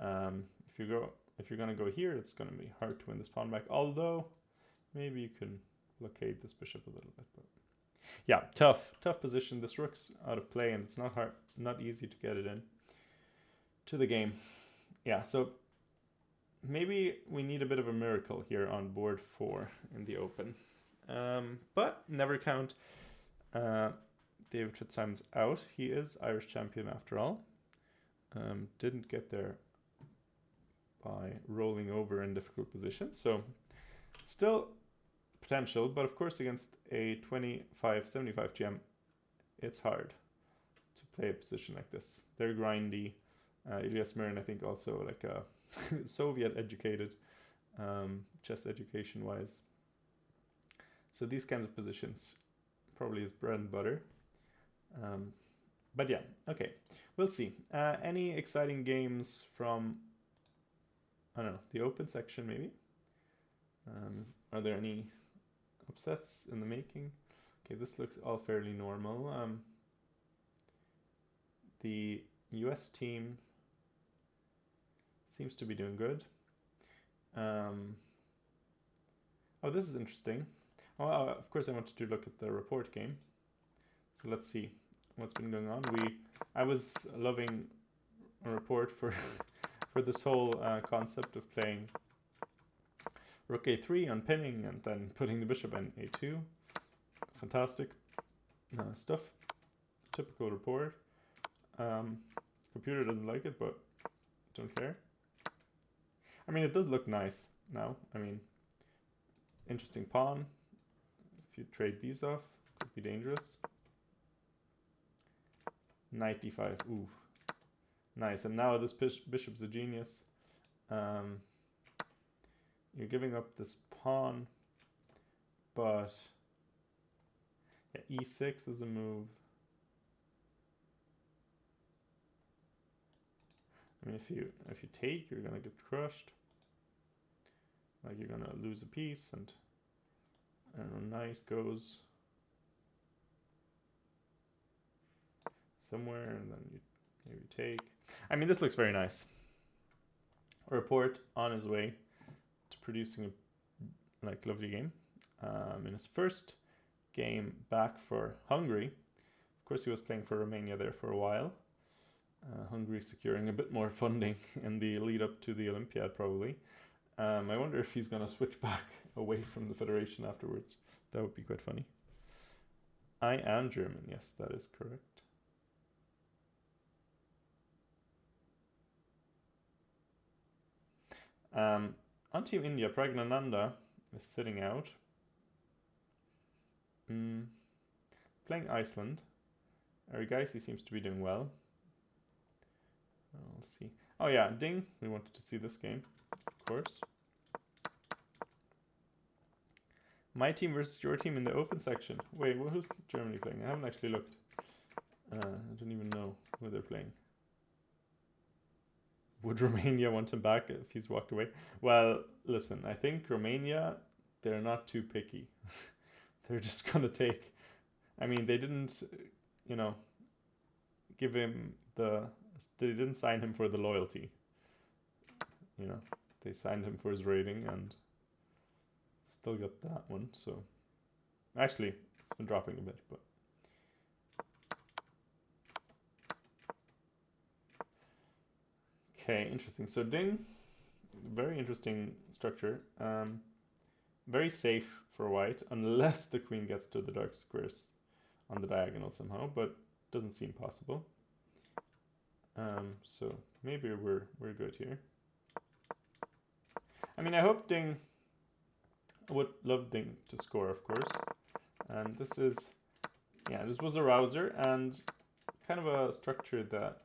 A: If you're gonna go here, it's gonna be hard to win this pawn back. Although maybe you can blockade this bishop a little bit, but yeah, tough position. This rook's out of play, and it's not easy to get it in to the game. Yeah, so maybe we need a bit of a miracle here on board 4 in the open. But never count David Fitzsimons out. He is Irish champion after all. Didn't get there by rolling over in difficult positions, so still potential, but of course against a 25-75 GM, it's hard to play a position like this. They're grindy. Ilyas Mirin, I think, also like a Soviet educated chess education wise. So these kinds of positions probably is bread and butter. But yeah, okay, we'll see. Any exciting games from, I don't know, the open section maybe? Are there any upsets in the making? Okay, this looks all fairly normal. The US team seems to be doing good. Oh, this is interesting. Oh, of course I wanted to look at the report game. So let's see what's been going on. I was loving a report for for this whole concept of playing rook a3 on pinning and then putting the bishop in a2. Fantastic stuff. Typical report. Computer doesn't like it, but don't care. I mean, it does look nice now. I mean, interesting pawn. If you trade these off, could be dangerous. Knight d5. Ooh, nice. And now this bishop's a genius. You're giving up this pawn, but yeah, e6 is a move. I mean, if you take, you're gonna get crushed. Like you're gonna lose a piece, and I don't know, knight goes somewhere, and then you maybe take. I mean, this looks very nice. A report on his way to producing a lovely game. In his first game back for Hungary, of course, he was playing for Romania there for a while. Hungary securing a bit more funding in the lead up to the Olympiad, probably. I wonder if he's going to switch back away from the Federation afterwards. That would be quite funny. I am German, yes, that is correct. On Team India, Pragnananda is sitting out. Playing Iceland. Arigaisi seems to be doing well. We'll see. Oh yeah, Ding. We wanted to see this game, of course. My team versus your team in the open section. Wait, who's Germany playing? I haven't actually looked. I don't even know who they're playing. Would Romania want him back if he's walked away? Well, listen, I think Romania, they're not too picky. They're just going to take... I mean, they didn't, give him the... They didn't sign him for the loyalty. They signed him for his rating and still got that one, so... Actually, it's been dropping a bit, but... Okay, interesting. So Ding, very interesting structure. Very safe for white, unless the queen gets to the dark squares on the diagonal somehow, but doesn't seem possible. So maybe we're good here. I mean, I hope Ding, I would love Ding to score, of course. And this was a rouser and kind of a structure that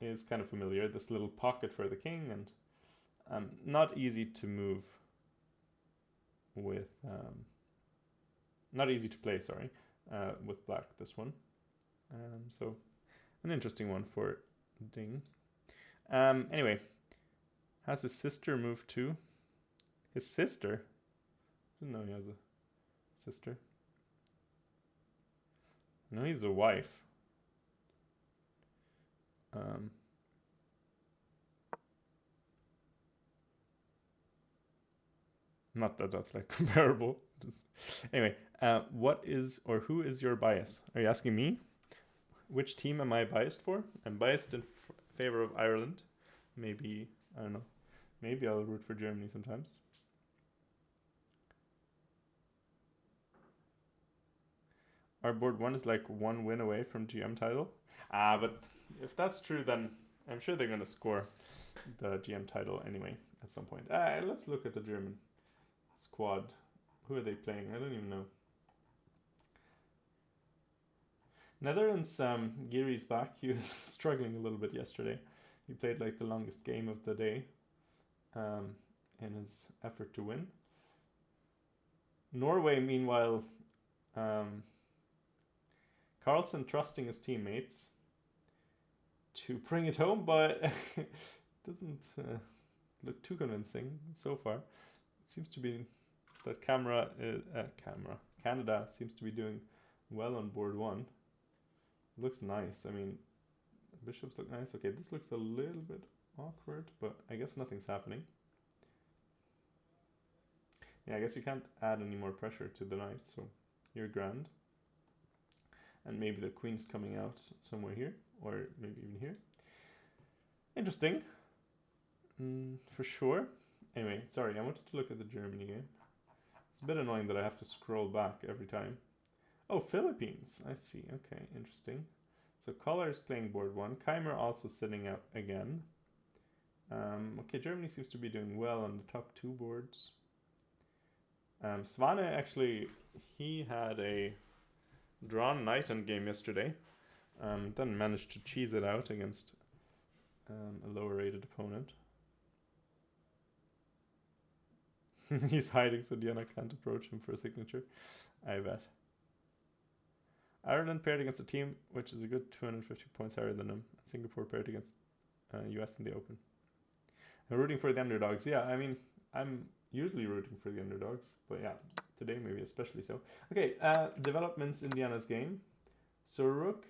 A: is kind of familiar. This little pocket for the king, and not easy to move with, not easy to play, sorry, with black, this one. So an interesting one for Ding. Anyway, has his sister moved too? His sister? I didn't know he has a sister. No, he's a wife. Not that that's like comparable. Anyway, what is or who is your bias? Are you asking me? Which team am I biased for? I'm biased in favor of Ireland. Maybe, I don't know. Maybe I'll root for Germany sometimes. Our board 1 is like 1 win away from GM title. But if that's true, then I'm sure they're going to score the GM title anyway at some point. Let's look at the German squad. Who are they playing? I don't even know. Netherlands, Giri's back. He was struggling a little bit yesterday. He played like the longest game of the day. in his effort to win. Norway, meanwhile, Carlsen trusting his teammates to bring it home, but it doesn't look too convincing so far. It seems to be that Canada seems to be doing well on board one. Looks nice. I mean, bishops look nice. Okay, this looks a little bit awkward, but I guess nothing's happening. Yeah, I guess you can't add any more pressure to the knight, so you're grand. And maybe the queen's coming out somewhere here, or maybe even here. Interesting, for sure. Anyway, sorry, I wanted to look at the Germany game. It's a bit annoying that I have to scroll back every time. Oh, Philippines, I see, okay, interesting. So Koller is playing board one, Keimer also sitting out again. Okay, Germany seems to be doing well on the top two boards. Svane actually, he had a drawn knight endgame yesterday. Then managed to cheese it out against a lower rated opponent. He's hiding so Diana can't approach him for a signature. I bet. Ireland paired against a team which is a good 250 points higher than them. Singapore paired against US in the Open. I'm rooting for the underdogs. Yeah, I mean, I'm usually rooting for the underdogs, but yeah, today maybe especially so. Okay, developments in Diana's game. So rook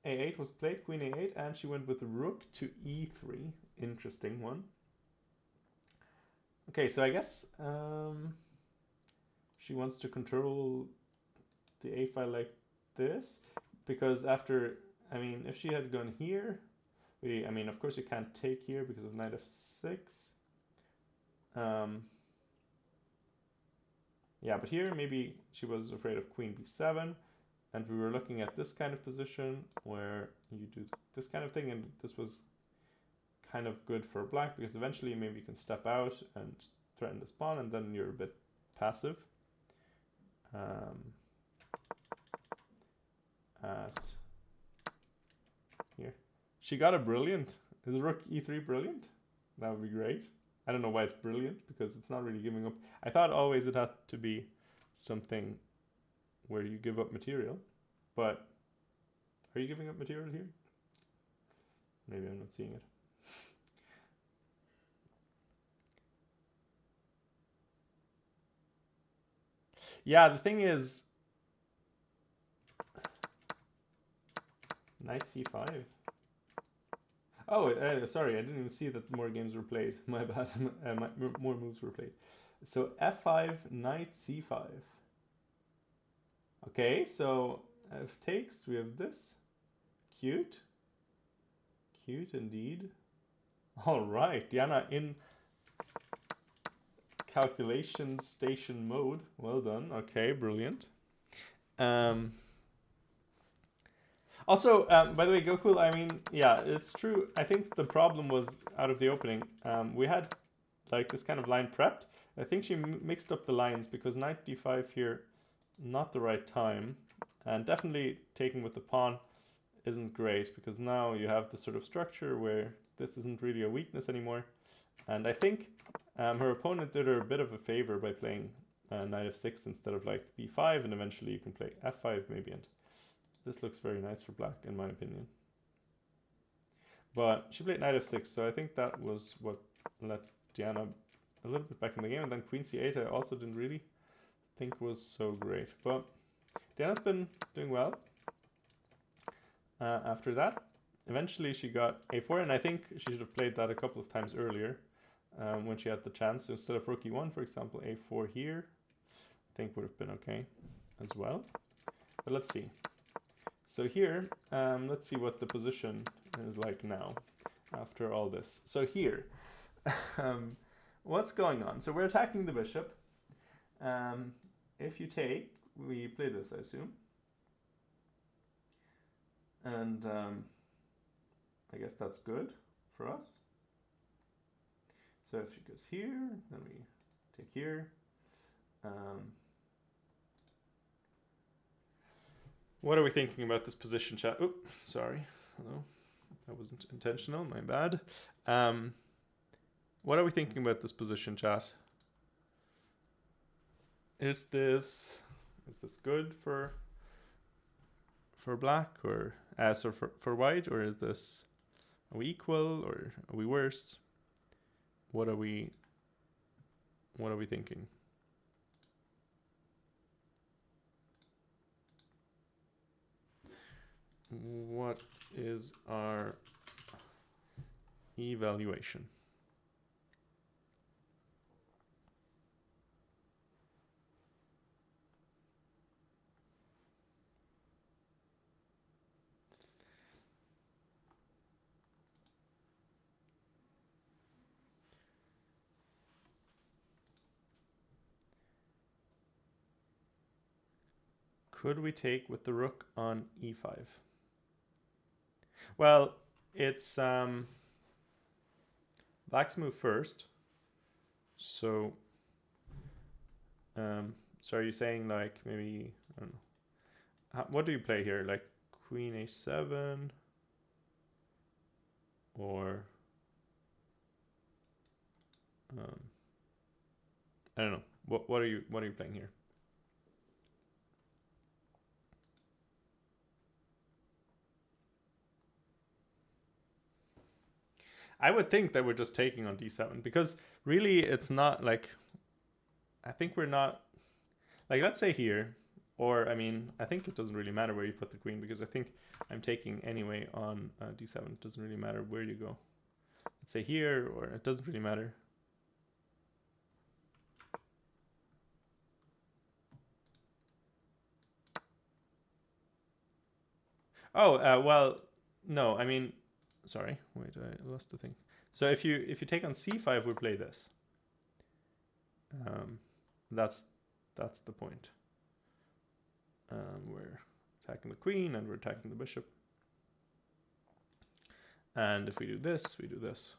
A: a8 was played, queen a8, and she went with rook to e3. Interesting one. Okay, so I guess she wants to control the a file like this, because after, I mean, if she had gone here, I mean, of course you can't take here because of knight f6. Yeah, but here maybe she was afraid of queen b7, and we were looking at this kind of position where you do this kind of thing, and this was kind of good for black because eventually maybe you can step out and threaten this pawn, and then you're a bit passive. At here, she got a brilliant. Is rook e3 brilliant? That would be great. I don't know why it's brilliant, because it's not really giving up. I thought always it had to be something where you give up material, but are you giving up material here? Maybe I'm not seeing it. Yeah, the thing is, knight c5. Oh, sorry, I didn't even see that more games were played. My bad. More moves were played. So f5, knight c5. Okay, so f takes, we have this. Cute. Cute indeed. All right, Diana in calculation station mode. Well done. Okay, brilliant. Also, by the way, Gokul, I mean, yeah, it's true. I think the problem was out of the opening. We had like this kind of line prepped. I think she mixed up the lines because knight d5 here, not the right time. And definitely taking with the pawn isn't great, because now you have this sort of structure where this isn't really a weakness anymore. And I think her opponent did her a bit of a favor by playing knight f6 instead of like b5, and eventually you can play f5 maybe, and this looks very nice for black, in my opinion. But she played knight f6, so I think that was what let Diana a little bit back in the game. And then queen c8 I also didn't really think was so great. But Diana's been doing well after that. Eventually she got a4, and I think she should have played that a couple of times earlier when she had the chance. So instead of rook e1, for example, a4 here, I think would have been okay as well. But let's see. So here, let's see what the position is like now after all this. So here, what's going on? So we're attacking the bishop. If you take, we play this, I assume. And I guess that's good for us. So if she goes here, then we take here. What are we thinking about this position, chat? Oh, sorry. Hello. That wasn't intentional. My bad. What are we thinking about this position, chat? Is this good for black, or so for white, or are we equal, or are we worse? What are we thinking? What is our evaluation? Could we take with the rook on e5? Well, it's black's move first. So so are you saying like maybe, I don't know, what do you play here? Like queen a7, or I don't know. What are you playing here? I would think that we're just taking on d7, because really it's not like, I think we're not, like, let's say here, or I mean, I think it doesn't really matter where you put the queen, because I think I'm taking anyway on d7. It doesn't really matter where you go. Let's say here, or it doesn't really matter. Oh, well, no, I mean, sorry, wait, I lost the thing. So if you take on c5, we play this. That's the point. We're attacking the queen and we're attacking the bishop. And if we do this, we do this.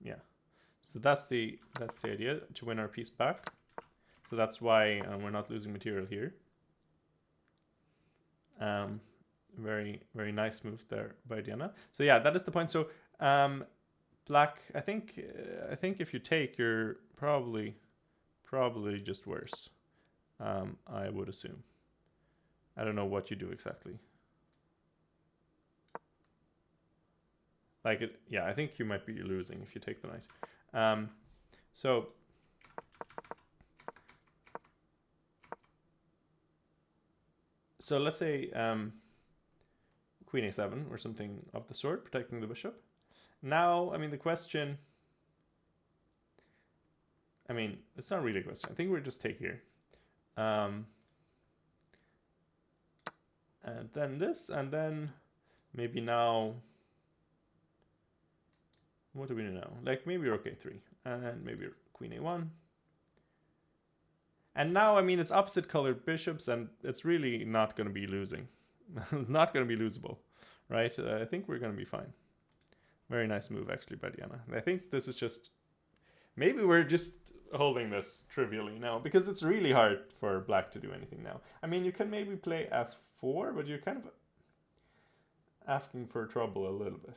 A: Yeah. So that's the idea, to win our piece back. So that's why we're not losing material here. Very, very nice move there by Diana. So yeah, that is the point. So black, I think if you take, you're probably just worse. I would assume. I don't know what you do exactly. Like it, yeah, I think you might be losing if you take the knight. So let's say queen a7 or something of the sort, protecting the bishop. Now, I mean, the question, I mean, it's not really a question. I think we'll just take here. And then this, and then maybe now, what do we do now? Like maybe rook a3, and maybe queen a1. And now, I mean, it's opposite colored bishops, and it's really not going to be losing. Not going to be losable, right? I think we're going to be fine. Very nice move, actually, by Diana. I think this is just, maybe we're just holding this trivially now, because it's really hard for black to do anything now. I mean, you can maybe play f4, but you're kind of asking for trouble a little bit.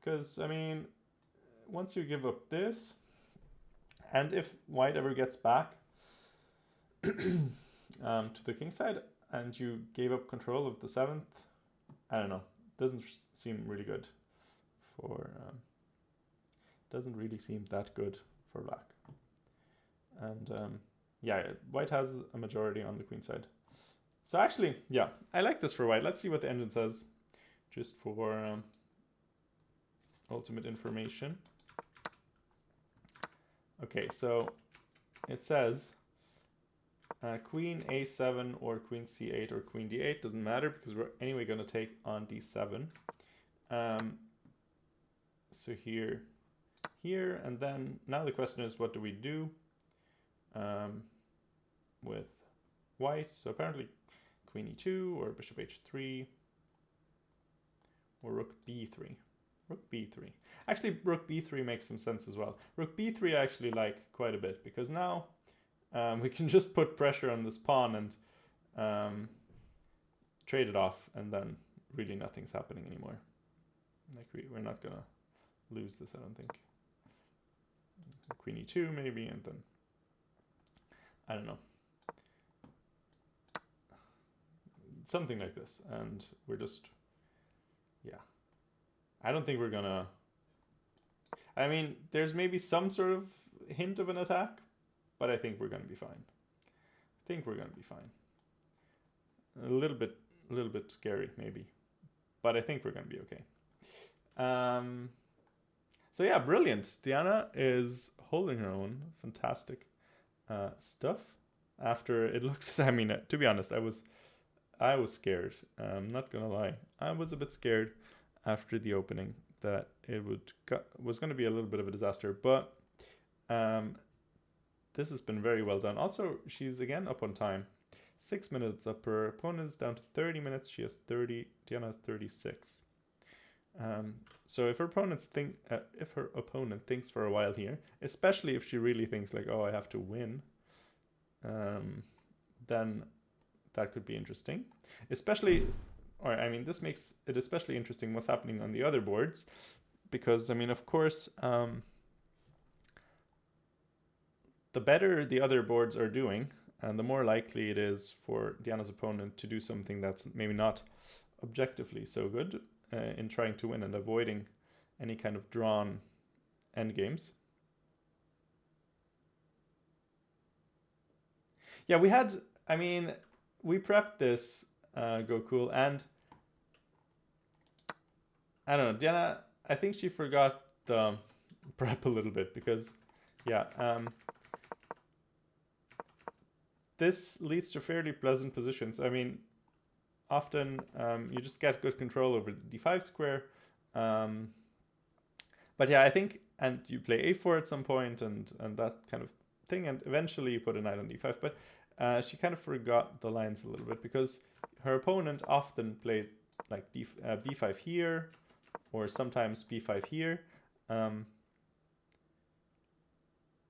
A: Because, I mean, once you give up this, and if white ever gets back to the king side, and you gave up control of the 7th, I don't know, doesn't seem really good for, doesn't really seem that good for black. And yeah, white has a majority on the queen side. So actually, yeah, I like this for white. Let's see what the engine says, just for ultimate information. Okay, so it says queen a7 or queen c8 or queen d8, doesn't matter, because we're anyway going to take on d7. So here, and then now the question is, what do we do with white? So apparently queen e2 or bishop h3 or rook b3. Rook b3. Actually, rook b3 makes some sense as well. Rook b3 I actually like quite a bit, because now we can just put pressure on this pawn and trade it off, and then really nothing's happening anymore. Like we're not gonna lose this, I don't think. queen e2 maybe, and then, I don't know, something like this. And we're just, yeah. I don't think we're gonna, I mean, there's maybe some sort of hint of an attack, but I think we're gonna be fine. I think we're gonna be fine. A little bit scary maybe, but I think we're gonna be okay. So yeah, brilliant. Diana is holding her own. Fantastic stuff. After it looks, I mean, to be honest, I was scared. I'm not gonna lie. I was a bit scared after the opening that it was going to be a little bit of a disaster, but this has been very well done. Also, she's again up on time. 6 minutes up. Her opponent's down to 30 minutes. She has 30. Diana has 36. So if her opponent thinks for a while here, especially if she really thinks like, oh, I have to win, then that could be interesting. Especially, or I mean, this makes it especially interesting what's happening on the other boards, because I mean, of course, the better the other boards are doing, and the more likely it is for Diana's opponent to do something that's maybe not objectively so good in trying to win and avoiding any kind of drawn endgames. Yeah, we prepped this Go Cool, and I don't know, Diana, I think she forgot the prep a little bit, because yeah, this leads to fairly pleasant positions. I mean, often you just get good control over the d5 square. But yeah, I think, and you play a4 at some point and that kind of thing, and eventually you put a knight on d5. But she kind of forgot the lines a little bit, because her opponent often played like b5 here, or sometimes b5 here.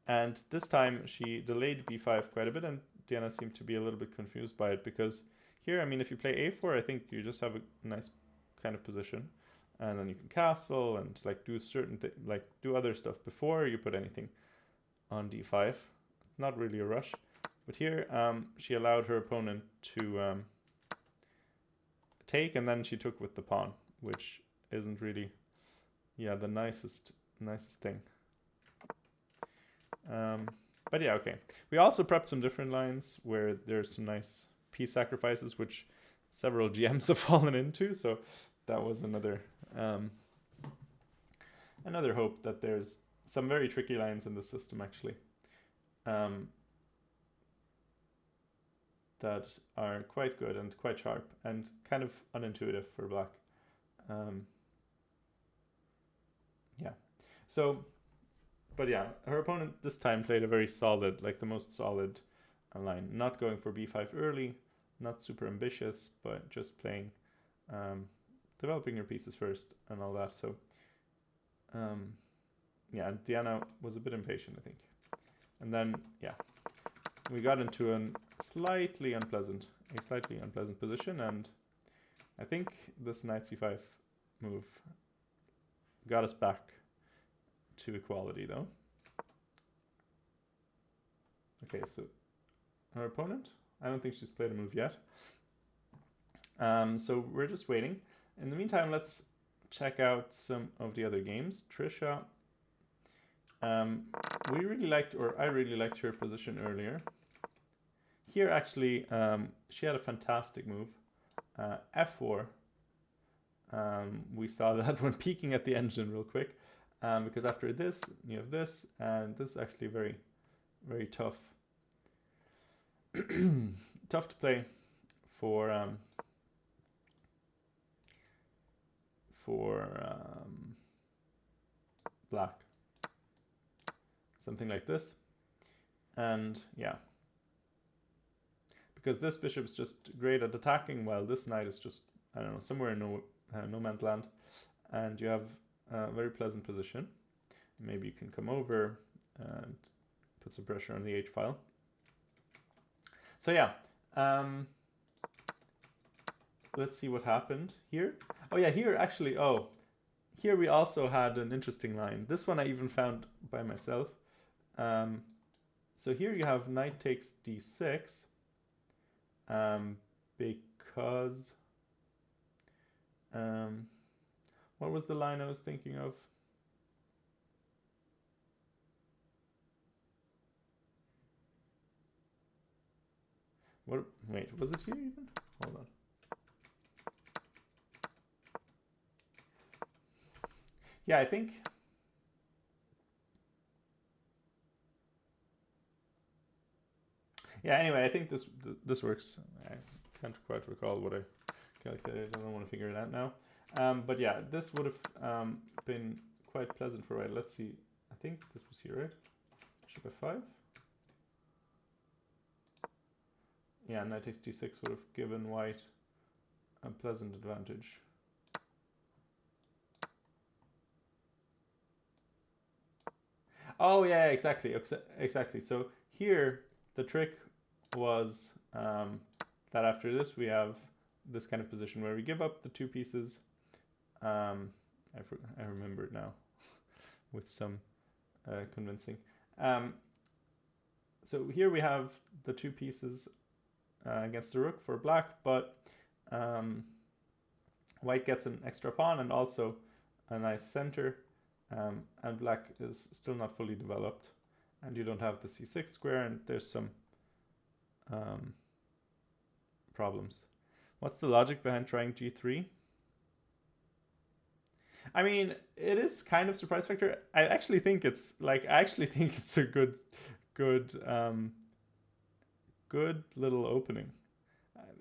A: And this time she delayed b5 quite a bit, and Diana seemed to be a little bit confused by it, because here, I mean, if you play a4, I think you just have a nice kind of position, and then you can castle and like do do other stuff before you put anything on d5. Not really a rush, but here she allowed her opponent to take, and then she took with the pawn, which isn't really, yeah, the nicest thing. But yeah, okay. We also prepped some different lines where there's some nice piece sacrifices, which several GMs have fallen into. So that was another hope that there's some very tricky lines in the system, actually, that are quite good and quite sharp and kind of unintuitive for black. Yeah. So, but yeah, her opponent this time played a very solid, like the most solid line, not going for b5 early, not super ambitious, but just playing, developing your pieces first and all that. So, yeah, Diana was a bit impatient, I think. And then, yeah, we got into a slightly unpleasant position, and I think this knight c5 move got us back to equality, though. Okay, so her opponent, I don't think she's played a move yet. So we're just waiting. In the meantime, let's check out some of the other games. Trisha, I really liked her position earlier. Here, actually, she had a fantastic move. F4. We saw that when peeking at the engine real quick, because after this, you have this, and this is actually very, very tough. Tough to play for black. Something like this. And yeah, because this bishop's just great at attacking, while this knight is just, I don't know, somewhere in no man's land, and you have a very pleasant position. Maybe you can come over and put some pressure on the h-file. So yeah, let's see what happened here. Oh yeah, here actually, here we also had an interesting line. This one I even found by myself. So here you have knight takes d6, because what was the line I was thinking of? What? Wait, was it here even? Hold on. Yeah, I think. Yeah. Anyway, I think this works. I can't quite recall what I calculated. I don't want to figure it out now. But yeah, this would have been quite pleasant for white. Let's see. I think this was here, right? Bishop f5. Yeah, knight takes d6 would have given white a pleasant advantage. Oh yeah, exactly. So here the trick was that after this we have this kind of position where we give up the two pieces. I remember it now with some convincing. So here we have the two pieces against the rook for black, but white gets an extra pawn and also a nice center, and black is still not fully developed, and you don't have the c6 square, and there's some problems. What's the logic behind trying g3? I mean, it is kind of surprise factor. I actually think it's a good little opening.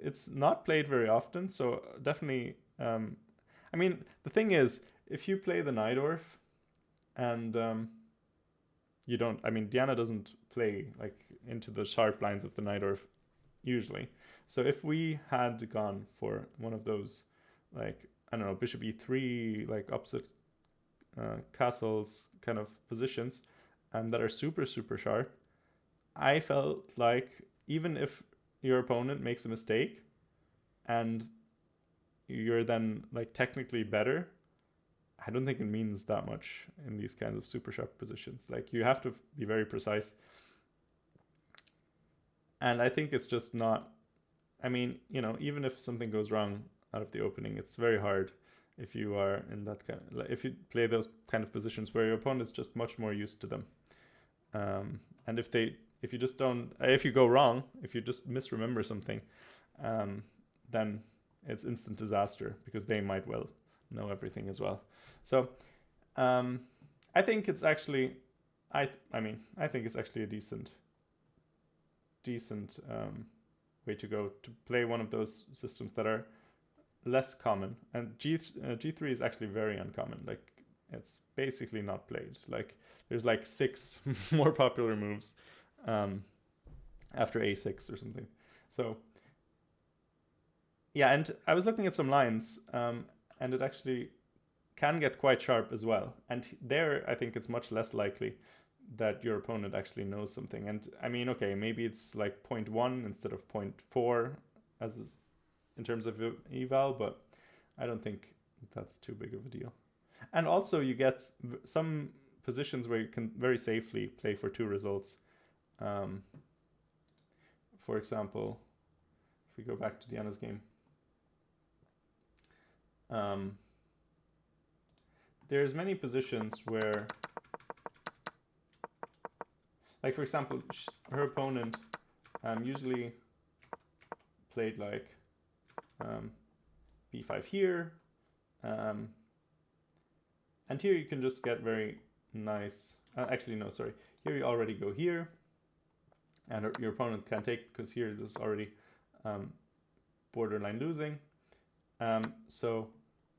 A: It's not played very often, so definitely. I mean, the thing is, if you play the Najdorf, and you don't. I mean, Diana doesn't play like into the sharp lines of the Najdorf usually. So if we had gone for one of those, like, I don't know, bishop e3, like opposite castles kind of positions, that are super, super sharp, I felt like even if your opponent makes a mistake and you're then like technically better, I don't think it means that much in these kinds of super sharp positions. Like, you have to be very precise. And I think it's just not, I mean, you know, even if something goes wrong out of the opening, it's very hard if you are in that kind of, if you play those kind of positions where your opponent is just much more used to them. And if you just don't, if you go wrong, if you just misremember something, then it's instant disaster, because they might well know everything as well. So I think it's actually, I think it's actually a decent way to go to play one of those systems that are less common. And G3 is actually very uncommon. Like, it's basically not played. Like, there's like 6 more popular moves after A6 or something. So yeah, and I was looking at some lines, and it actually can get quite sharp as well. And there, I think it's much less likely that your opponent actually knows something. And I mean, okay, maybe it's like 0.1 instead of 0.4 as in terms of eval, but I don't think that's too big of a deal. And also, you get some positions where you can very safely play for 2 results. For example, if we go back to Diana's game, there's many positions where, like, for example, her opponent usually played like b5 here, and here you can just get very nice, actually no, sorry, here you already go here, and your opponent can take, because here this is already borderline losing. So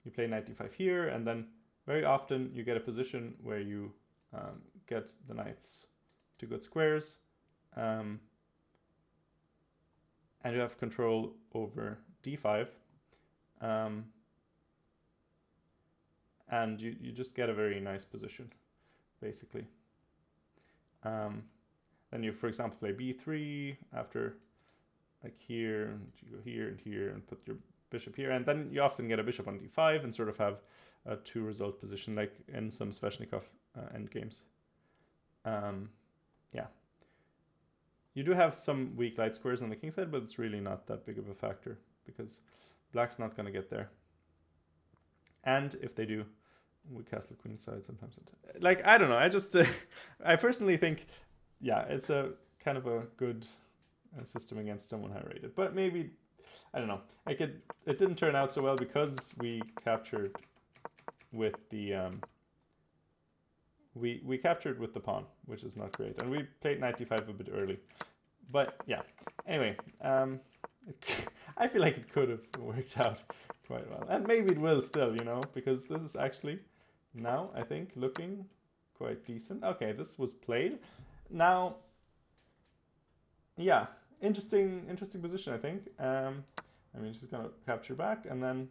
A: you play knight d5 here, and then very often you get a position where you get the knights to good squares, and you have control over d5, and you just get a very nice position, basically. Then you, for example, play b3 after, like, here, and you go here and here and put your bishop here, and then you often get a bishop on d5 and sort of have a 2-result position, like in some Sveshnikov endgames. yeah. You do have some weak light squares on the king side, but it's really not that big of a factor because black's not going to get there. And if they do, we castle queen side sometimes. Like, I don't know. I just, I personally think, yeah, it's a kind of a good system against someone high rated. But maybe, I don't know. It didn't turn out so well because we captured with the we captured with the pawn, which is not great, and we played 95 a bit early. But yeah, anyway, I feel like it could have worked out quite well, and maybe it will still, you know, because this is actually now I think looking quite decent. Okay, this was played. Now, yeah, interesting position, I think. I mean, she's gonna capture back, and then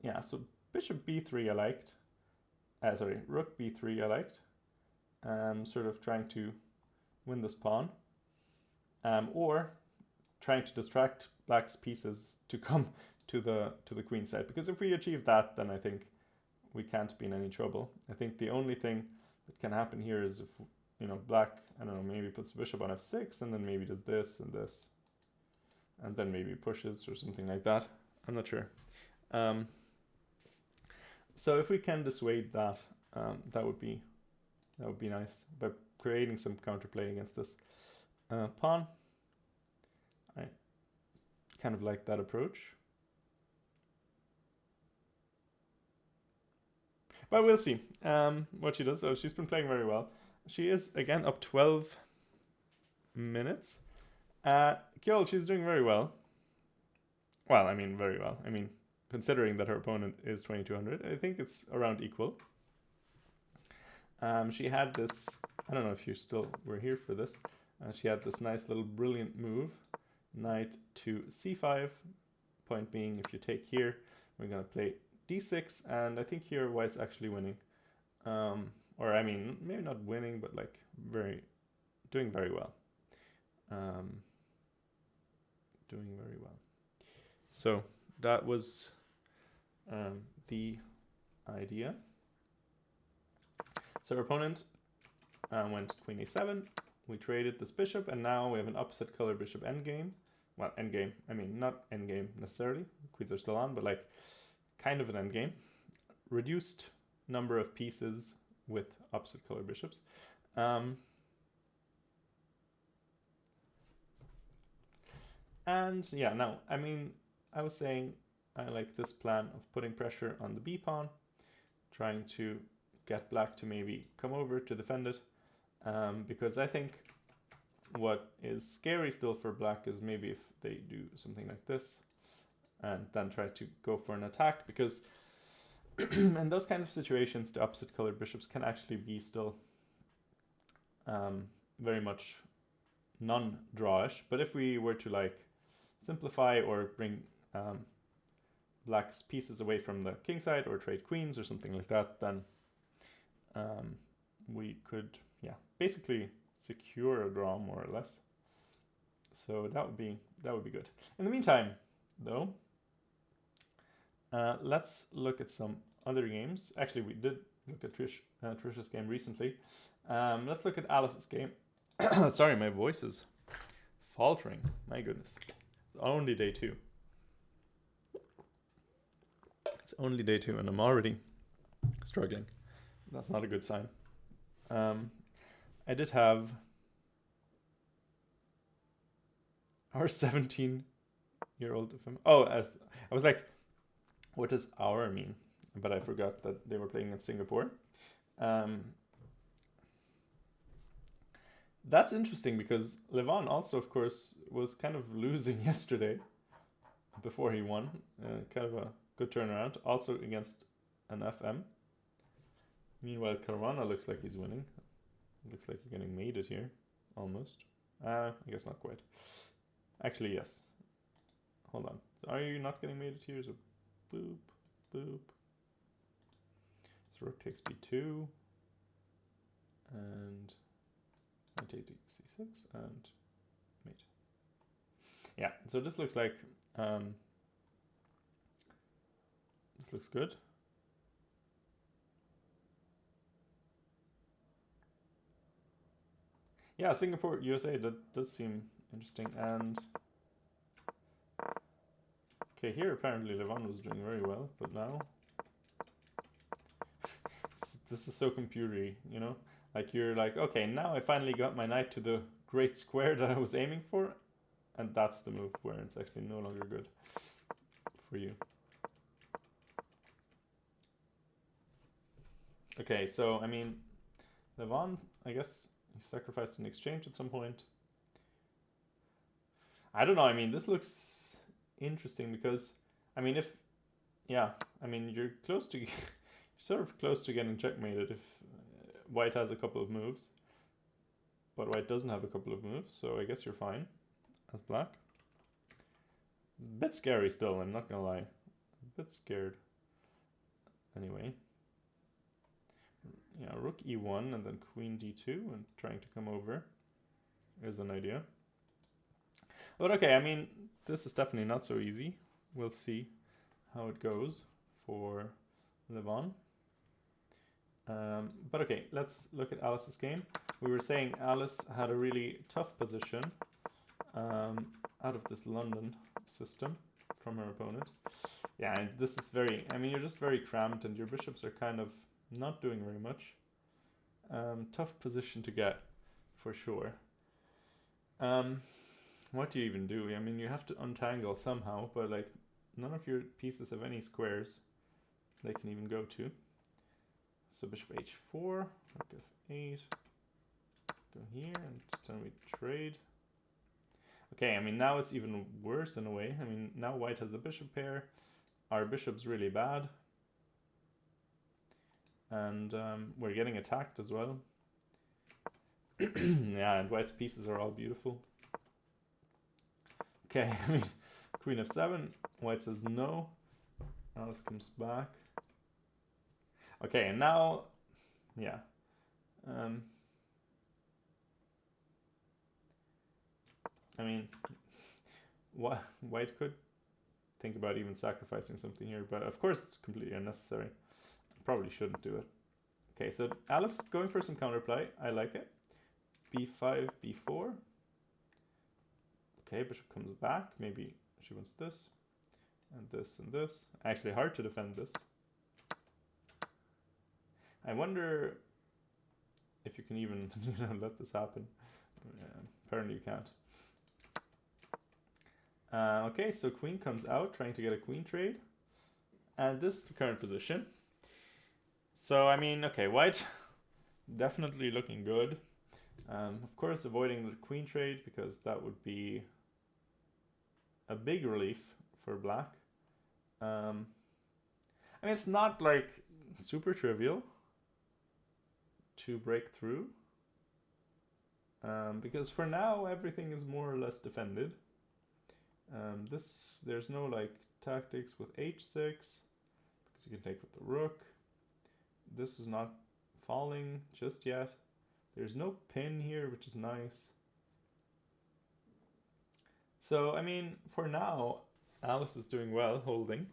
A: yeah, so bishop b3 I liked. Sorry, rook b3 I liked. Sort of trying to win this pawn, or trying to distract black's pieces to come to the queen side. Because if we achieve that, then I think we can't be in any trouble. I think the only thing that can happen here is if, you know, black, I don't know, maybe puts the bishop on f6 and then maybe does this and this, and then maybe pushes or something like that. I'm not sure. So if we can dissuade that, that would be nice by creating some counterplay against this pawn. I kind of like that approach, but we'll see what she does. Oh, she's been playing very well. She is again up 12 minutes. Kjol, she's doing very well. Well, I mean, very well. I mean, considering that her opponent is 2200, I think it's around equal. She had this, I don't know if you still were here for this, she had this nice little brilliant move, knight to c5, point being if you take here, we're going to play d6, and I think here white's actually winning. Or I mean, maybe not winning, but like doing very well. Doing very well. So that was the idea. So our opponent went queen a7, we traded this bishop, and now we have an opposite color bishop endgame. Well, endgame, I mean, not endgame necessarily, queens are still on, but like kind of an endgame. Reduced number of pieces with opposite color bishops. And yeah, now, I mean, I was saying I like this plan of putting pressure on the b pawn, trying to get black to maybe come over to defend it, because I think what is scary still for black is maybe if they do something like this and then try to go for an attack, because in those kinds of situations the opposite colored bishops can actually be still very much non-drawish. But if we were to like simplify or bring black's pieces away from the king side or trade queens or something like that, then we could, yeah, basically secure a draw more or less. So that would be good. In the meantime, though, let's look at some other games. Actually, we did look at Trisha's game recently. Let's look at Alice's game. Sorry, my voice is faltering. My goodness. It's only day 2. It's only day 2 and I'm already struggling. That's not a good sign. I did have our 17-year-old. Oh, I was like, what does our mean? But I forgot that they were playing in Singapore. That's interesting because Levon also, of course, was kind of losing yesterday before he won. Kind of a good turnaround. Also against an FM. Meanwhile, Caruana looks like he's winning. Looks like you're getting mated here, almost. I guess not quite. Actually, yes. Hold on. Are you not getting mated here? So, boop, boop. So rook takes b2, and I take c6 and mate. Yeah. So this looks like this looks good. yeah, Singapore, USA, that does seem interesting. And okay, here apparently Levon was doing very well, but now this is so computery, you know? Like you're like, okay, now I finally got my knight to the great square that I was aiming for, and that's the move where it's actually no longer good for you. Okay, so I mean, Levon, I guess he sacrificed an exchange at some point. I don't know. I mean, this looks interesting because, I mean, if, yeah, I mean, you're close to, you're sort of close to getting checkmated if White has a couple of moves, but White doesn't have a couple of moves, so I guess you're fine as Black. It's a bit scary still, I'm not gonna lie. A bit scared. Anyway. Yeah, Rook E1 and then Queen D2 and trying to come over is an idea. But okay, I mean, this is definitely not so easy. We'll see how it goes for Levon. But okay, let's look at Alice's game. We were saying Alice had a really tough position out of this London system from her opponent. Yeah, and this is very, I mean, you're just very cramped and your bishops are kind of not doing very much. Tough position to get, for sure. What do you even do? I mean, you have to untangle somehow, but like none of your pieces have any squares they can even go to. So bishop h4, rook f8, go here, and then we trade. Okay, I mean, now it's even worse in a way. I mean, now White has the bishop pair. Our bishop's really bad. And we're getting attacked as well. Yeah, and White's pieces are all beautiful. Okay, I mean, Queen f7. White says no. Alice comes back. Okay, and now, yeah. I mean, White could think about even sacrificing something here, but of course it's completely unnecessary. Probably shouldn't do it. Okay, so Alice going for some counterplay. I like it. b5, b4. Okay, bishop comes back. Maybe she wants this, and this, and this. Actually, hard to defend this. I wonder if you can even let this happen. Apparently you can't. Okay, so queen comes out, trying to get a queen trade. And this is the current position. So, I mean, okay, White definitely looking good. Of course, avoiding the queen trade because that would be a big relief for Black. I mean, it's not like super trivial to break through because for now everything is more or less defended. There's no like tactics with h6 because you can take with the rook. This is not falling just yet. There's no pin here, which is nice. So I mean, for now, Alice is doing well, holding.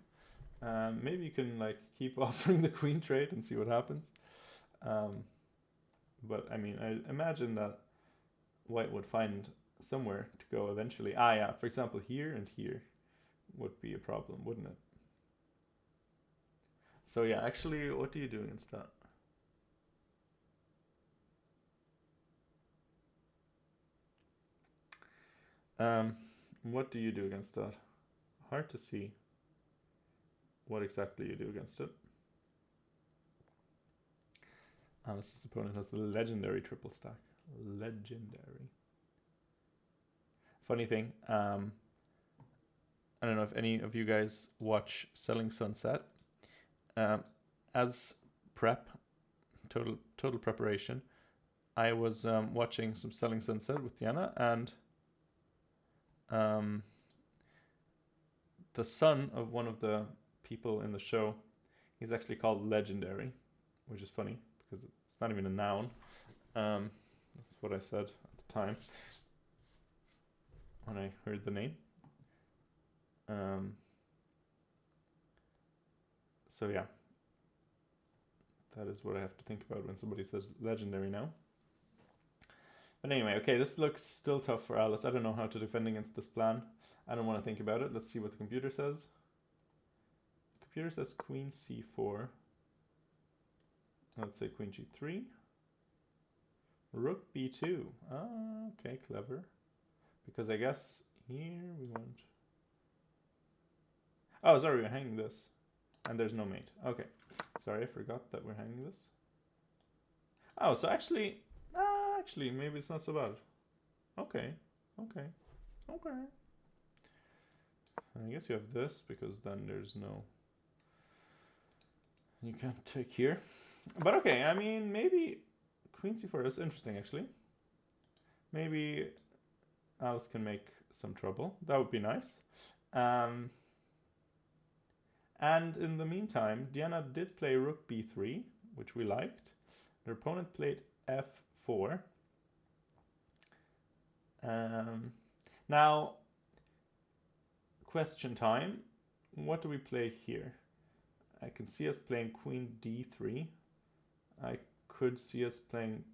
A: Maybe you can like keep offering the queen trade and see what happens. But I mean, I imagine that White would find somewhere to go eventually. Ah, yeah, for example, here and here would be a problem, wouldn't it? So yeah, actually, what do you do against that? What do you do against that? Hard to see what exactly you do against it. Alice's opponent has the legendary triple stack. Legendary. Funny thing, I don't know if any of you guys watch Selling Sunset. As prep, total preparation, I was watching some Selling Sunset with Diana, and the son of one of the people in the show, he's actually called Legendary, which is funny because it's not even a noun. That's what I said at the time when I heard the name. So yeah, that is what I have to think about when somebody says legendary now. But anyway, okay, this looks still tough for Alice. I don't know how to defend against this plan. I don't want to think about it. Let's see what the computer says. The computer says queen c4. Let's say queen g3. Rook b2. Ah, okay, clever. Because I guess here we want... Oh, sorry, we're hanging this. And there's no mate. Okay. Sorry, I forgot that we're hanging this. Oh, so actually, maybe it's not so bad. Okay. I guess you have this, because then there's no... You can't take here. But okay, I mean, maybe queen c4 is interesting, actually. Maybe Alice can make some trouble. That would be nice. And in the meantime, Diana did play rook b3, which we liked. Her opponent played f4. Now, question time. What do we play here? I can see us playing queen d3. I could see us playing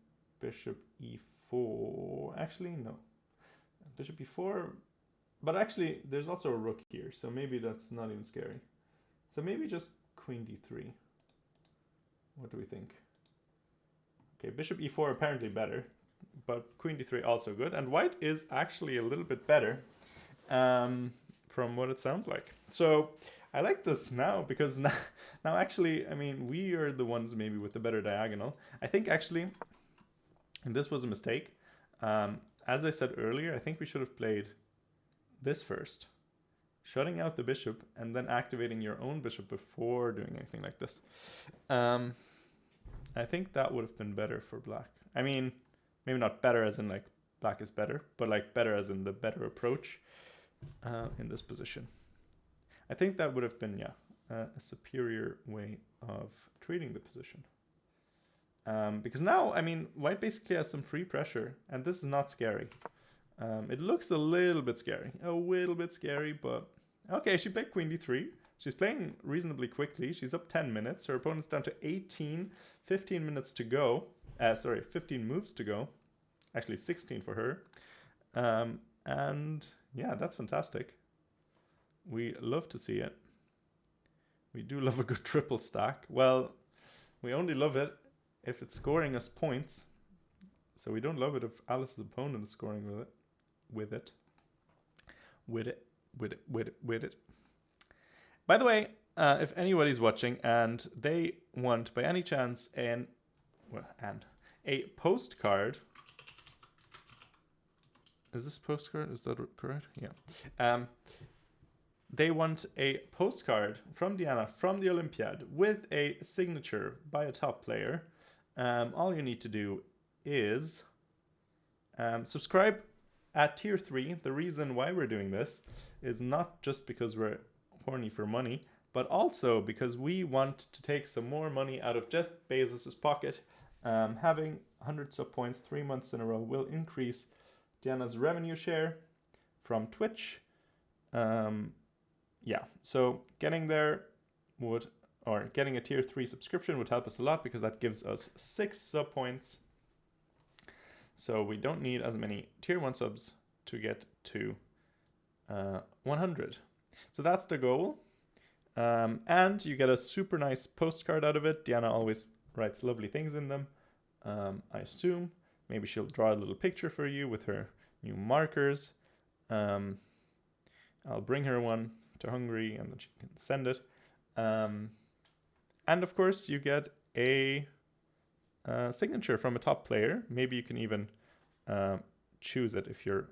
A: bishop e4. Actually, no. Bishop e4. But actually, there's also a rook here, so maybe that's not even scary. So maybe just queen d3. What do we think? Okay, bishop e4 apparently better, but queen d3 also good. And white is actually a little bit better from what it sounds like. So I like this now, because now actually, I mean, we are the ones maybe with the better diagonal. I think actually, and this was a mistake. As I said earlier, I think we should have played this first. Shutting out the bishop and then activating your own bishop before doing anything like this. I think that would have been better for black. I mean, maybe not better as in like black is better, but like better as in the better approach in this position. I think that would have been, yeah, a superior way of treating the position. Because now, I mean, white basically has some free pressure, and this is not scary. It looks a little bit scary, but okay, she played queen d3. She's playing reasonably quickly. She's up 10 minutes. Her opponent's down to 18, 15 minutes to go. 15 moves to go. Actually, 16 for her. And yeah, that's fantastic. We love to see it. We do love a good triple stack. Well, we only love it if it's scoring us points. So we don't love it if Alice's opponent is scoring with it. By the way, if anybody's watching and they want, by any chance, a postcard. Is this postcard? Is that correct? Yeah. They want a postcard from Diana from the Olympiad with a signature by a top player. All you need to do is subscribe at tier 3. The reason why we're doing this is not just because we're horny for money, but also because we want to take some more money out of Jeff Bezos's pocket. Having 100 sub points 3 months in a row will increase Diana's revenue share from Twitch. Yeah, so getting there getting a tier 3 subscription would help us a lot, because that gives us 6 sub points. So we don't need as many tier 1 subs to get to 100. So that's the goal. And you get a super nice postcard out of it. Diana always writes lovely things in them, I assume. Maybe she'll draw a little picture for you with her new markers. I'll bring her one to Hungary and then she can send it. And of course, you get a signature from a top player. Maybe you can even choose it if you're,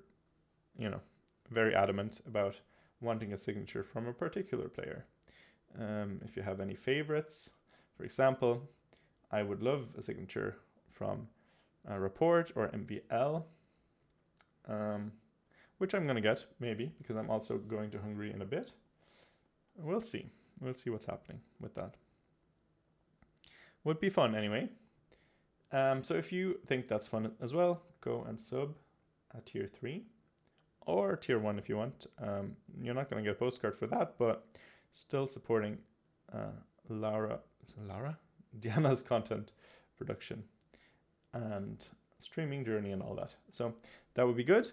A: very adamant about wanting a signature from a particular player. If you have any favorites, for example, I would love a signature from Report or MVL, which I'm going to get, maybe, because I'm also going to Hungary in a bit. We'll see. We'll see what's happening with that. Would be fun anyway. So if you think that's fun as well, go and sub at tier 3 or tier 1 if you want. You're not going to get a postcard for that, but still supporting Diana's content production. And streaming journey and all that. So that would be good.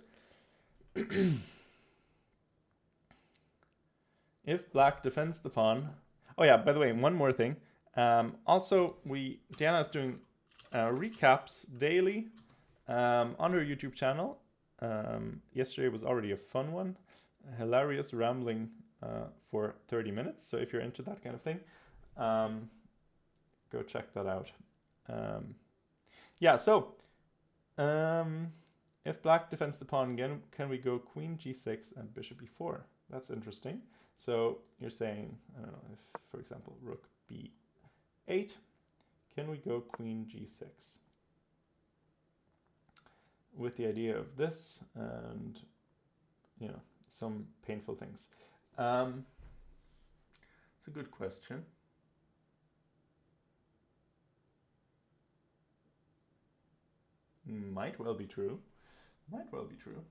A: If black defends the pawn. Oh yeah, by the way, one more thing. Also, Diana is doing recaps daily on her YouTube channel. Yesterday was already a fun one. Hilarious rambling for 30 minutes. So if you're into that kind of thing, go check that out. Yeah, so if black defends the pawn again, can we go queen g6 and bishop e4? That's interesting. So you're saying, I don't know, if, for example, rook b8, can we go queen g6? With the idea of this and, you know, some painful things. It's a good question. Might well be true. Might well be true.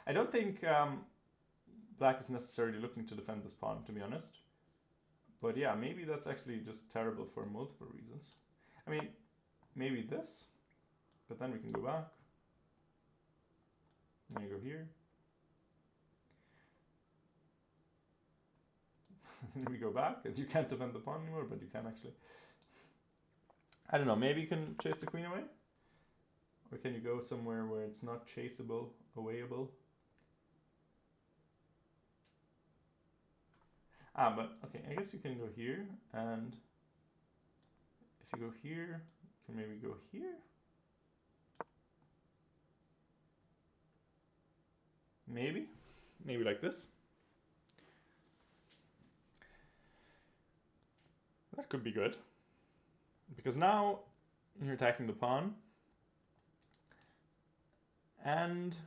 A: I don't think black is necessarily looking to defend this pawn, to be honest. But yeah, maybe that's actually just terrible for multiple reasons. I mean, maybe this, but then we can go back. And you go here. And we go back, and you can't defend the pawn anymore, but you can actually. I don't know, maybe you can chase the queen away? Or can you go somewhere where it's not chaseable, awayable? But okay, I guess you can go here, and if you go here, you can maybe go here? Maybe like this. That could be good. Because now you're attacking the pawn, and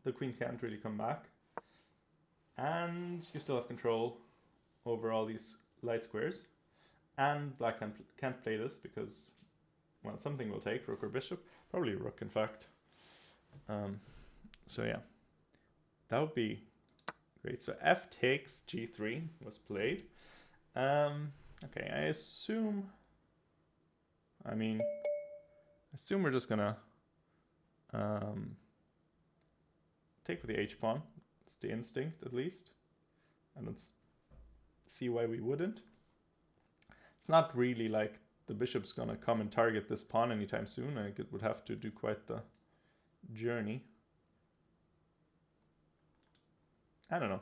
A: the queen can't really come back, and you still have control over all these light squares, and black can't play this because, well, something will take, rook or bishop, probably rook in fact. So yeah, that would be great. So f takes g3 was played. Okay, I assume we're just gonna take with the h-pawn. It's the instinct, at least. I don't see why we wouldn't. It's not really like the bishop's gonna come and target this pawn anytime soon. I think it would have to do quite the journey. I don't know.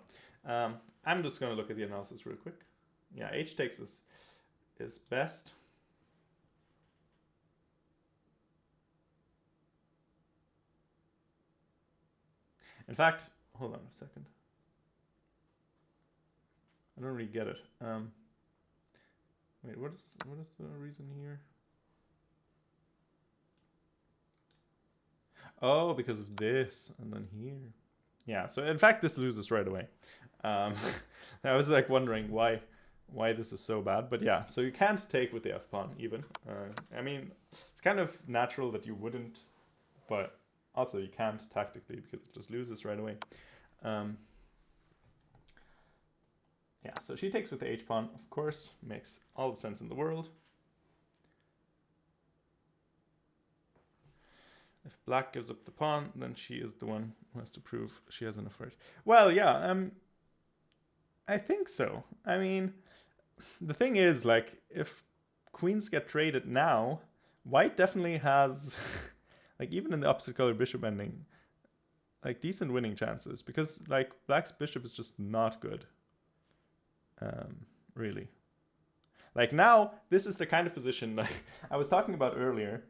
A: I'm just gonna look at the analysis real quick. Yeah, h takes is best. In fact, hold on a second. I don't really get it. Wait, what is the reason here? Oh, because of this, and then here. Yeah, so in fact, this loses right away. I was like wondering why this is so bad, but yeah, so you can't take with the f-pawn even. I mean, it's kind of natural that you wouldn't, but also you can't tactically because it just loses right away. Yeah, so she takes with the h-pawn, of course, makes all the sense in the world. If black gives up the pawn, then she is the one who has to prove she has enough for it. Well, yeah, I think so. I mean, the thing is, like, if queens get traded now, white definitely has, like, even in the opposite color bishop ending, like, decent winning chances, because, like, black's bishop is just not good. Really. Like, now, this is the kind of position like I was talking about earlier,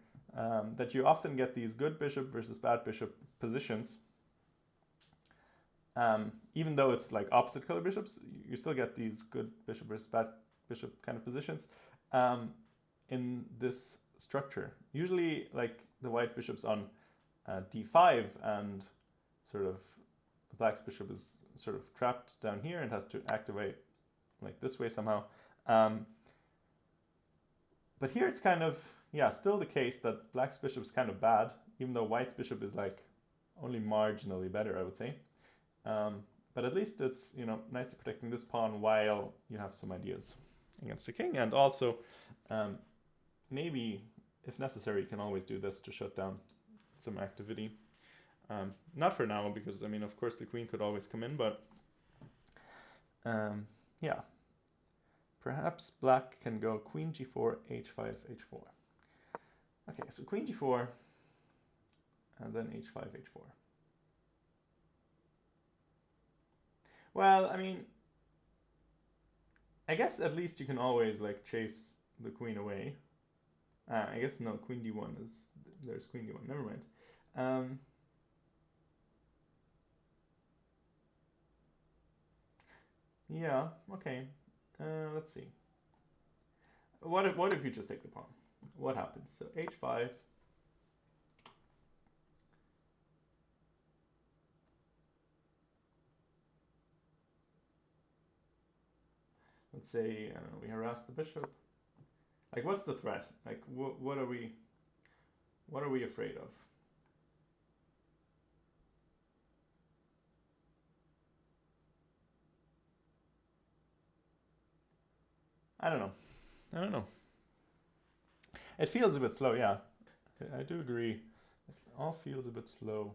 A: that you often get these good bishop versus bad bishop positions. Even though it's like opposite color bishops, you still get these good bishop versus bad bishop kind of positions in this structure. Usually, like, the white bishop's on d5, and sort of black's bishop is sort of trapped down here and has to activate like this way somehow. But here it's kind of, yeah, still the case that black's bishop is kind of bad, even though white's bishop is like only marginally better, I would say. But at least it's, you know, nicely protecting this pawn while you have some ideas against the king. And also, maybe if necessary, you can always do this to shut down some activity. Not for now, because, I mean, of course, the queen could always come in, but yeah. Perhaps black can go queen g4, h5, h4. Okay, so queen g4, and then h5, h4. Well, I mean, I guess at least you can always like chase the queen away. I guess no, queen d1 is, there's queen d1, never mind. Yeah, okay. Let's see. What if you just take the pawn? What happens? So h5. Let's say, I don't know, we harass the bishop. Like, what's the threat? Like, what are we afraid of? I don't know. It feels a bit slow, yeah. I do agree. It all feels a bit slow.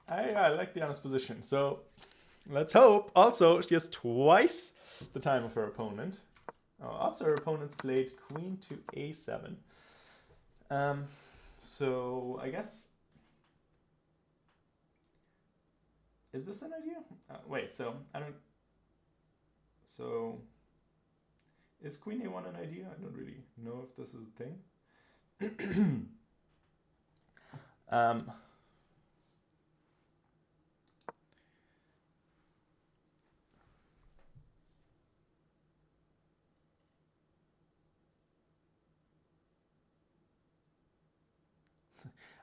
A: I like Diana's position. So let's hope. Also, she has twice the time of her opponent. Also, her opponent played queen to a7. So I guess, is this an idea? Wait, so I don't. So is queen a1 an idea? I don't really know if this is a thing.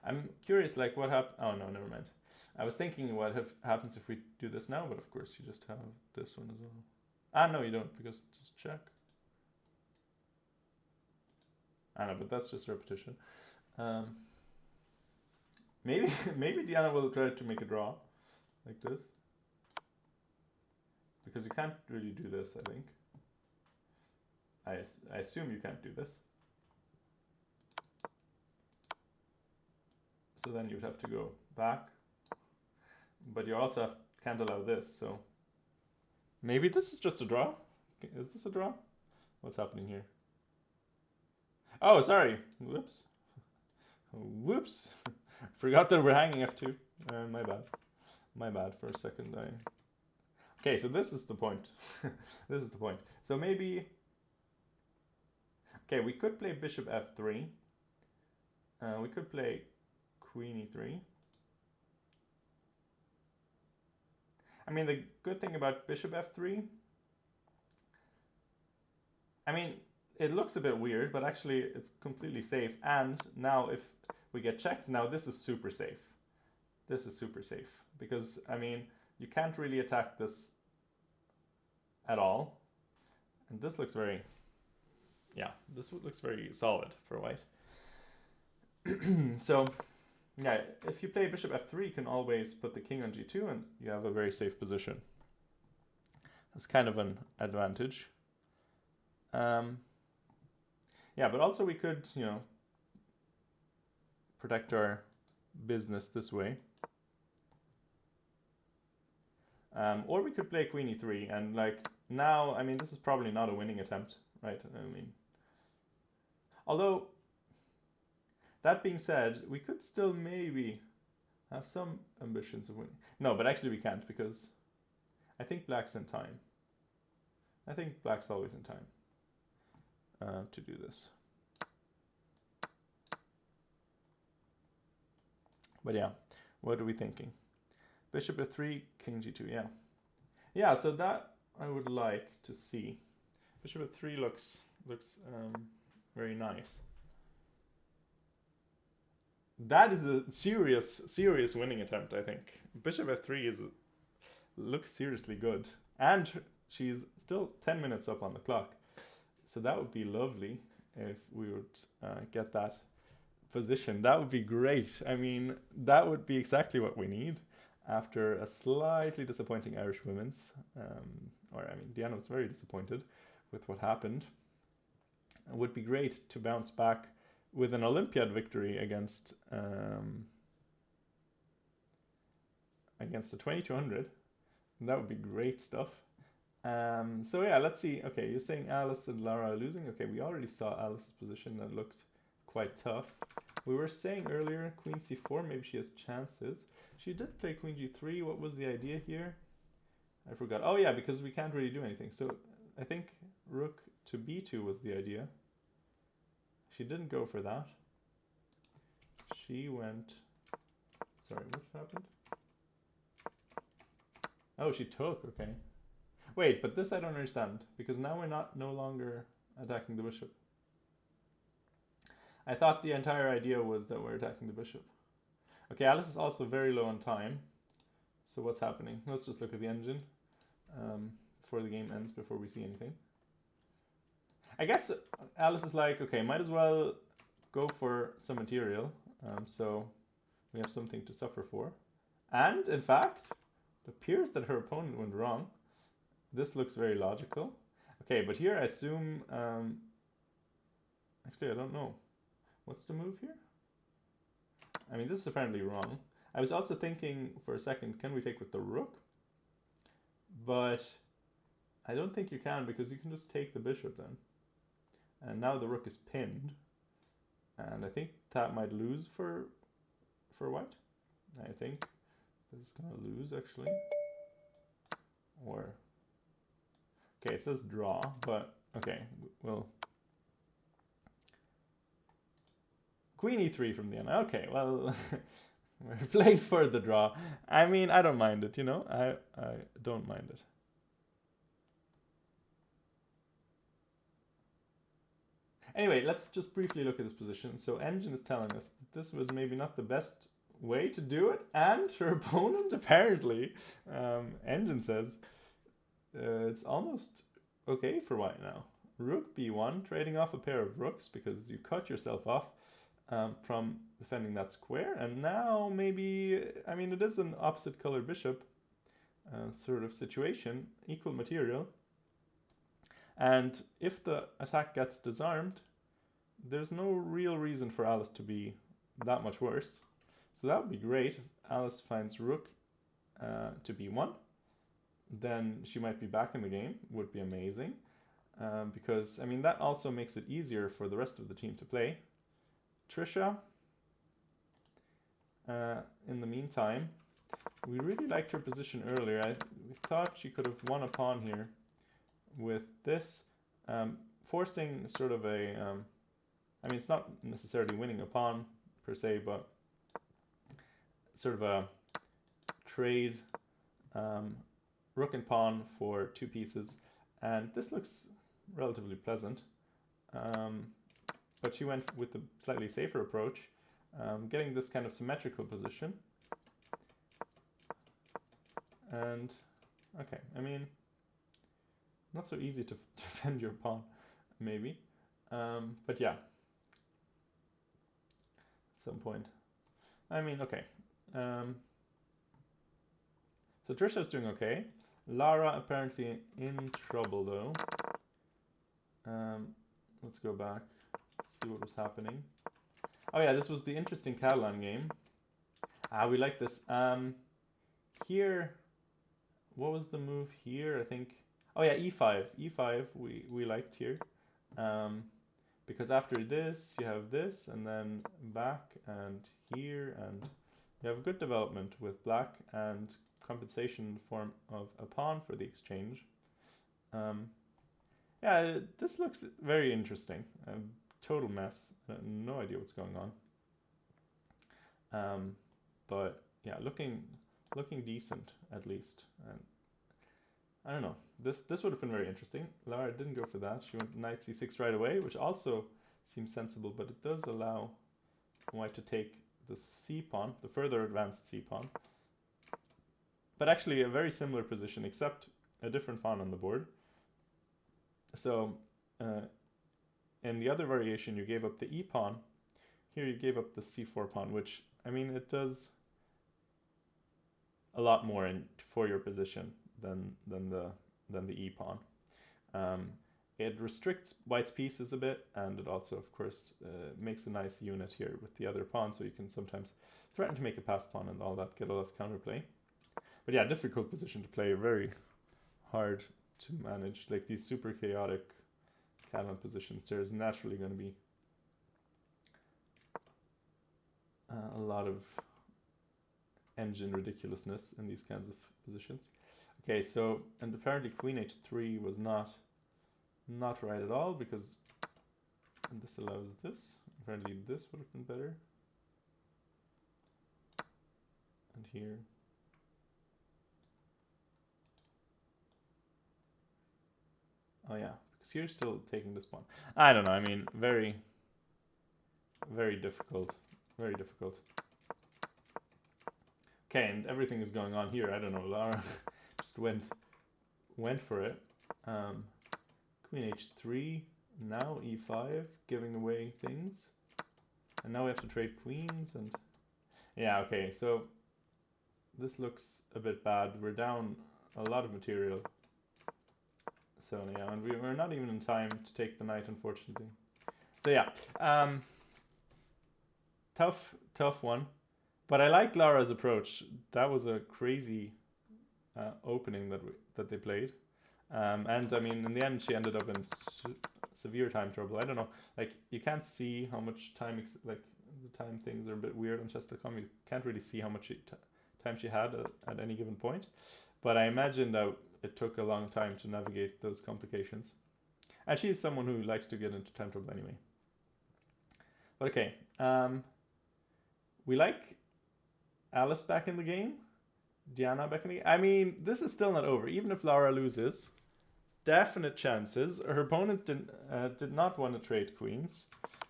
A: I'm curious, like, what happens. Oh no, never mind. I was thinking what happens if we do this now, but of course you just have this one as well. Ah, no, you don't, because just check. I know, but that's just repetition. Maybe Diana will try to make a draw, like this. Because you can't really do this, I think. I assume you can't do this. So then you'd have to go back. But you also can't allow this, so... Maybe this is just a draw? Is this a draw? What's happening here? Oh, sorry. Whoops. Whoops. Forgot that we're hanging f2. My bad. My bad for a second. Okay, so this is the point. This is the point. So maybe... Okay, we could play bishop f3. We could play queen e3. I mean, the good thing about bishop f3... I mean, it looks a bit weird, but actually it's completely safe. And now if we get checked, now this is super safe. This is super safe. Because, I mean, you can't really attack this at all. And this looks very... Yeah, this looks very solid for white. So, yeah, if you play bishop f3, you can always put the king on g2 and you have a very safe position. That's kind of an advantage. Yeah, but also we could, you know, protect our business this way. Or we could play queen e3 and like now, I mean, this is probably not a winning attempt, right? I mean, although, that being said, we could still maybe have some ambitions of winning. No, but actually we can't because I think black's in time. I think black's always in time to do this. But yeah, what are we thinking? Bishop f3, king g2, yeah. Yeah, so that I would like to see. Bishop f3 looks very nice. That is a serious winning attempt, I think. Bishop f3 looks seriously good. And she's still 10 minutes up on the clock. So that would be lovely if we would get that position. That would be great. I mean, that would be exactly what we need after a slightly disappointing Irish women's. Diana was very disappointed with what happened. It would be great to bounce back with an Olympiad victory against the 2200. That would be great stuff. So yeah, let's see. Okay, you're saying Alice and Lara are losing. Okay, we already saw Alice's position. That looked quite tough. We were saying earlier, Queen c4, maybe she has chances. She did play Queen g3. What was the idea here? I forgot. Oh yeah, because we can't really do anything. So I think Rook to b2 was the idea. She didn't go for that. She went... Sorry, what happened? Oh, she took, okay. Wait, but this I don't understand, because now we're no longer attacking the bishop. I thought the entire idea was that we're attacking the bishop. Okay, Alice is also very low on time. So what's happening? Let's just look at the engine before the game ends, before we see anything. I guess Alice is like, okay, might as well go for some material, so we have something to suffer for. And, in fact, it appears that her opponent went wrong. This looks very logical. Okay, but here I assume... actually, I don't know. What's the move here? I mean, this is apparently wrong. I was also thinking for a second, can we take with the rook? But I don't think you can, because you can just take the bishop then. And now the rook is pinned. And I think that might lose for white. I think this is going to lose, actually. Or... Okay, it says draw, but okay, we'll... Queen e3 from the end. Okay, well, we're playing for the draw. I mean, I don't mind it, you know? I don't mind it. Anyway, let's just briefly look at this position. So Engine is telling us that this was maybe not the best way to do it, and her opponent, apparently, Engine says, it's almost okay for white now. Rook b1, trading off a pair of rooks because you cut yourself off from defending that square. And now maybe, I mean, it is an opposite color bishop sort of situation, equal material. And if the attack gets disarmed, there's no real reason for Alice to be that much worse. So that would be great if Alice finds rook to b1. Then she might be back in the game, would be amazing. Because, I mean, that also makes it easier for the rest of the team to play. Trisha, in the meantime, we really liked her position earlier. We thought she could have won a pawn here with this, forcing sort of a, I mean, it's not necessarily winning a pawn per se, but sort of a trade rook and pawn for two pieces, and this looks relatively pleasant. But she went with the slightly safer approach, getting this kind of symmetrical position. And, okay, I mean, not so easy to defend your pawn, maybe. But yeah, at some point. I mean, okay. So Trisha's doing okay. Lara apparently in trouble though. Let's go back, see what was happening. Oh yeah, this was the interesting Catalan game. We like this. Here, what was the move here? I think, oh yeah, e5. E5 we liked here. Because after this, you have this, and then back and here, and you have good development with black and compensation in the form of a pawn for the exchange. Yeah, this looks very interesting. Total mess. No idea what's going on. But yeah, looking decent at least. And I don't know. This would have been very interesting. Lara didn't go for that. She went knight c6 right away, which also seems sensible, but it does allow white to take the c pawn, the further advanced c pawn. But actually a very similar position, except a different pawn on the board. So in the other variation, you gave up the e pawn. Here you gave up the c4 pawn, which, I mean, it does a lot more for your position than the e pawn. it restricts white's pieces a bit, and it also, of course, makes a nice unit here with the other pawn, so you can sometimes threaten to make a pass pawn and all that, get a lot of counterplay. But yeah, difficult position to play, very hard to manage. Like these super chaotic Catalan positions, there's naturally going to be a lot of engine ridiculousness in these kinds of positions. Okay, so, and apparently queen h3 was not right at all, because this allows this. Apparently this would have been better. And here. Oh yeah, because you're still taking this pawn. I don't know, I mean, very, very difficult. Very difficult. Okay, and everything is going on here. I don't know, Lara just went for it. Queen h3, now e5, giving away things. And now we have to trade queens, and yeah, okay, so this looks a bit bad. We're down a lot of material. So yeah, and we're not even in time to take the knight, unfortunately. So yeah, tough one. But I like Lara's approach. That was a crazy opening that they played. And I mean, in the end, she ended up in severe time trouble. I don't know, like you can't see how much time, like the time things are a bit weird on chess.com. You can't really see how much time she had at any given point. But I imagine that it took a long time to navigate those complications. And she is someone who likes to get into time trouble anyway. But okay, we like Alice back in the game. Diana back in the game. I mean, this is still not over. Even if Lara loses, definite chances. Her opponent did not want to trade queens,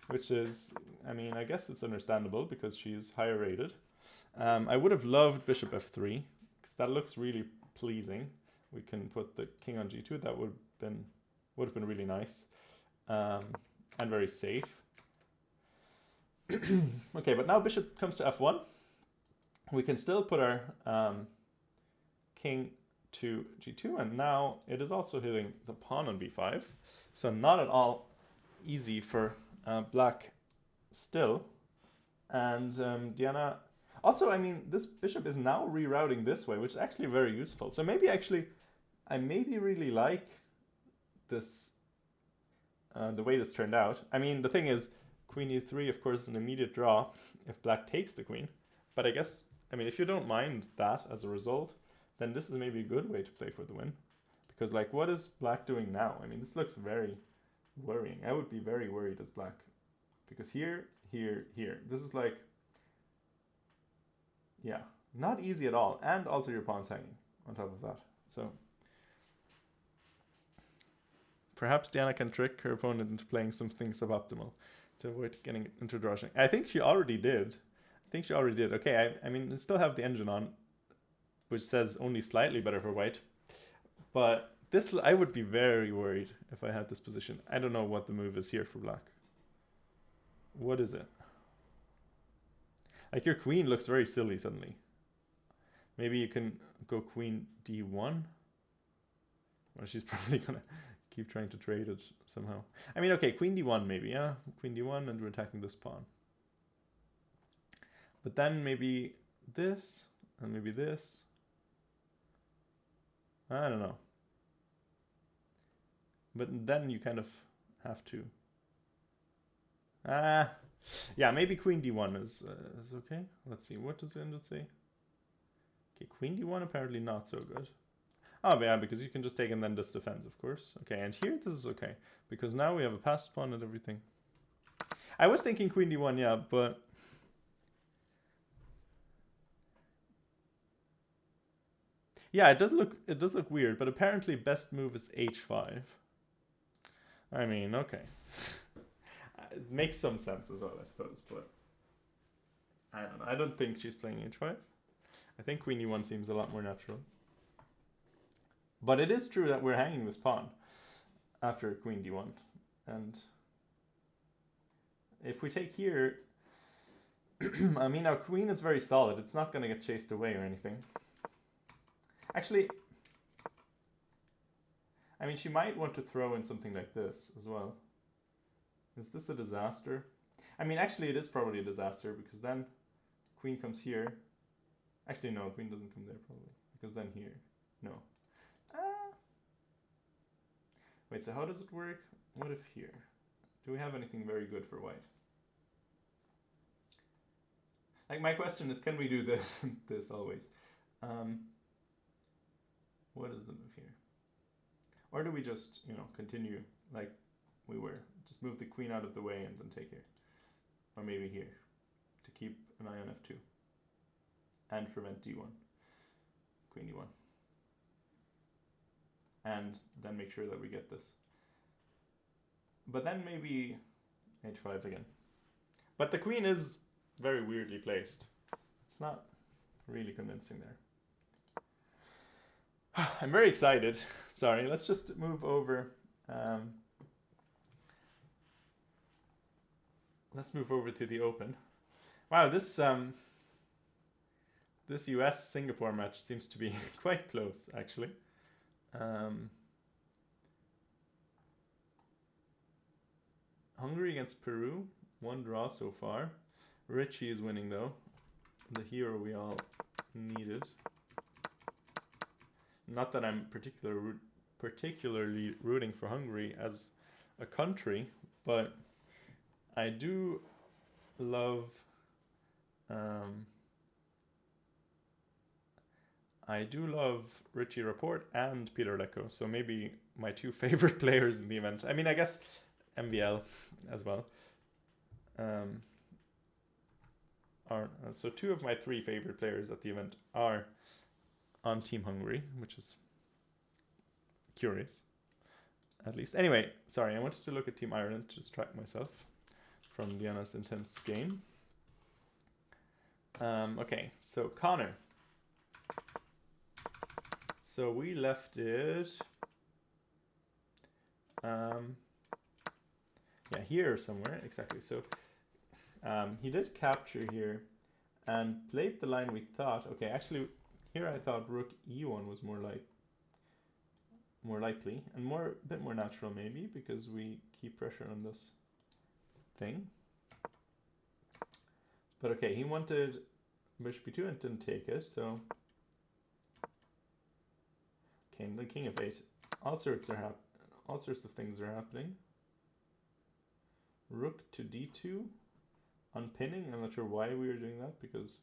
A: which is, I mean, I guess it's understandable because she's higher rated. I would have loved bishop f3, because that looks really pleasing. We can put the king on g2. That would have been really nice, and very safe. Okay, but now bishop comes to f1. We can still put our king to g2, and now it is also hitting the pawn on b5. So not at all easy for black still. And Diana, also, I mean, this bishop is now rerouting this way, which is actually very useful. So maybe actually, I maybe really like this, the way this turned out. I mean, the thing is, queen e3, of course, is an immediate draw if black takes the queen. But I guess, I mean, if you don't mind that as a result, then this is maybe a good way to play for the win. Because, like, what is black doing now? I mean, this looks very worrying. I would be very worried as black. Because here, this is like, yeah, not easy at all. And also your pawn's hanging on top of that. So perhaps Diana can trick her opponent into playing something suboptimal to avoid getting into drawing. I think she already did. Okay, I mean, I still have the engine on, which says only slightly better for white. But this, I would be very worried if I had this position. I don't know what the move is here for black. What is it? Like, your queen looks very silly suddenly. Maybe you can go queen d1. Well, she's probably going to keep trying to trade it somehow. I mean, okay, queen d1 maybe, yeah? Queen d1, and we're attacking this pawn. But then maybe this, and maybe this. I don't know. But then you kind of have to. Yeah, maybe queen d1 is okay. Let's see, what does the end say? Okay, queen d1 apparently not so good. Oh, yeah, because you can just take and then this defends, of course. Okay, and here this is okay, because now we have a passed pawn and everything. I was thinking queen d1, yeah, but yeah, it does look weird, but apparently best move is h5. I mean, okay. It makes some sense as well, I suppose, but I don't know. I don't think she's playing h5. I think queen e1 seems a lot more natural. But it is true that we're hanging this pawn after queen d1. And if we take here, I mean, our queen is very solid. It's not going to get chased away or anything. Actually, I mean, she might want to throw in something like this as well. Is this a disaster? I mean, actually, it is probably a disaster because then queen comes here. Actually, no, queen doesn't come there probably because then here. No. Wait, so how does it work? What if here? Do we have anything very good for white? Like, my question is, can we do this? This always. What is the move here? Or do we just, continue like we were? Just move the queen out of the way and then take here. Or maybe here to keep an eye on f2 and prevent d1, queen d1. And then make sure that we get this. But then maybe h5 again. But the queen is very weirdly placed. It's not really convincing there. I'm very excited. Sorry, let's just move over. Let's move over to the Open. Wow, this US-Singapore match seems to be quite close, actually. Hungary against Peru, 1 draw so far. Richie is winning though, the hero we all needed. Not that I'm particularly rooting for Hungary as a country, but I do love Richie Rapport and Peter Lecco, so maybe my 2 favorite players in the event. I mean, I guess MVL as well. So 2 of my 3 favorite players at the event are on Team Hungary, which is curious, at least. Anyway, sorry, I wanted to look at Team Ireland to distract myself from Diana's intense game. Okay, so Connor. So we left it, here somewhere, exactly. So he did capture here and played the line we thought. Okay, actually, here I thought rook e1 was more likely and a bit more natural maybe, because we keep pressure on this thing. But okay, he wanted bishop b2 and didn't take it, so came the king of 8. All sorts of things are happening. Rook to d2, unpinning. I'm not sure why we were doing that, because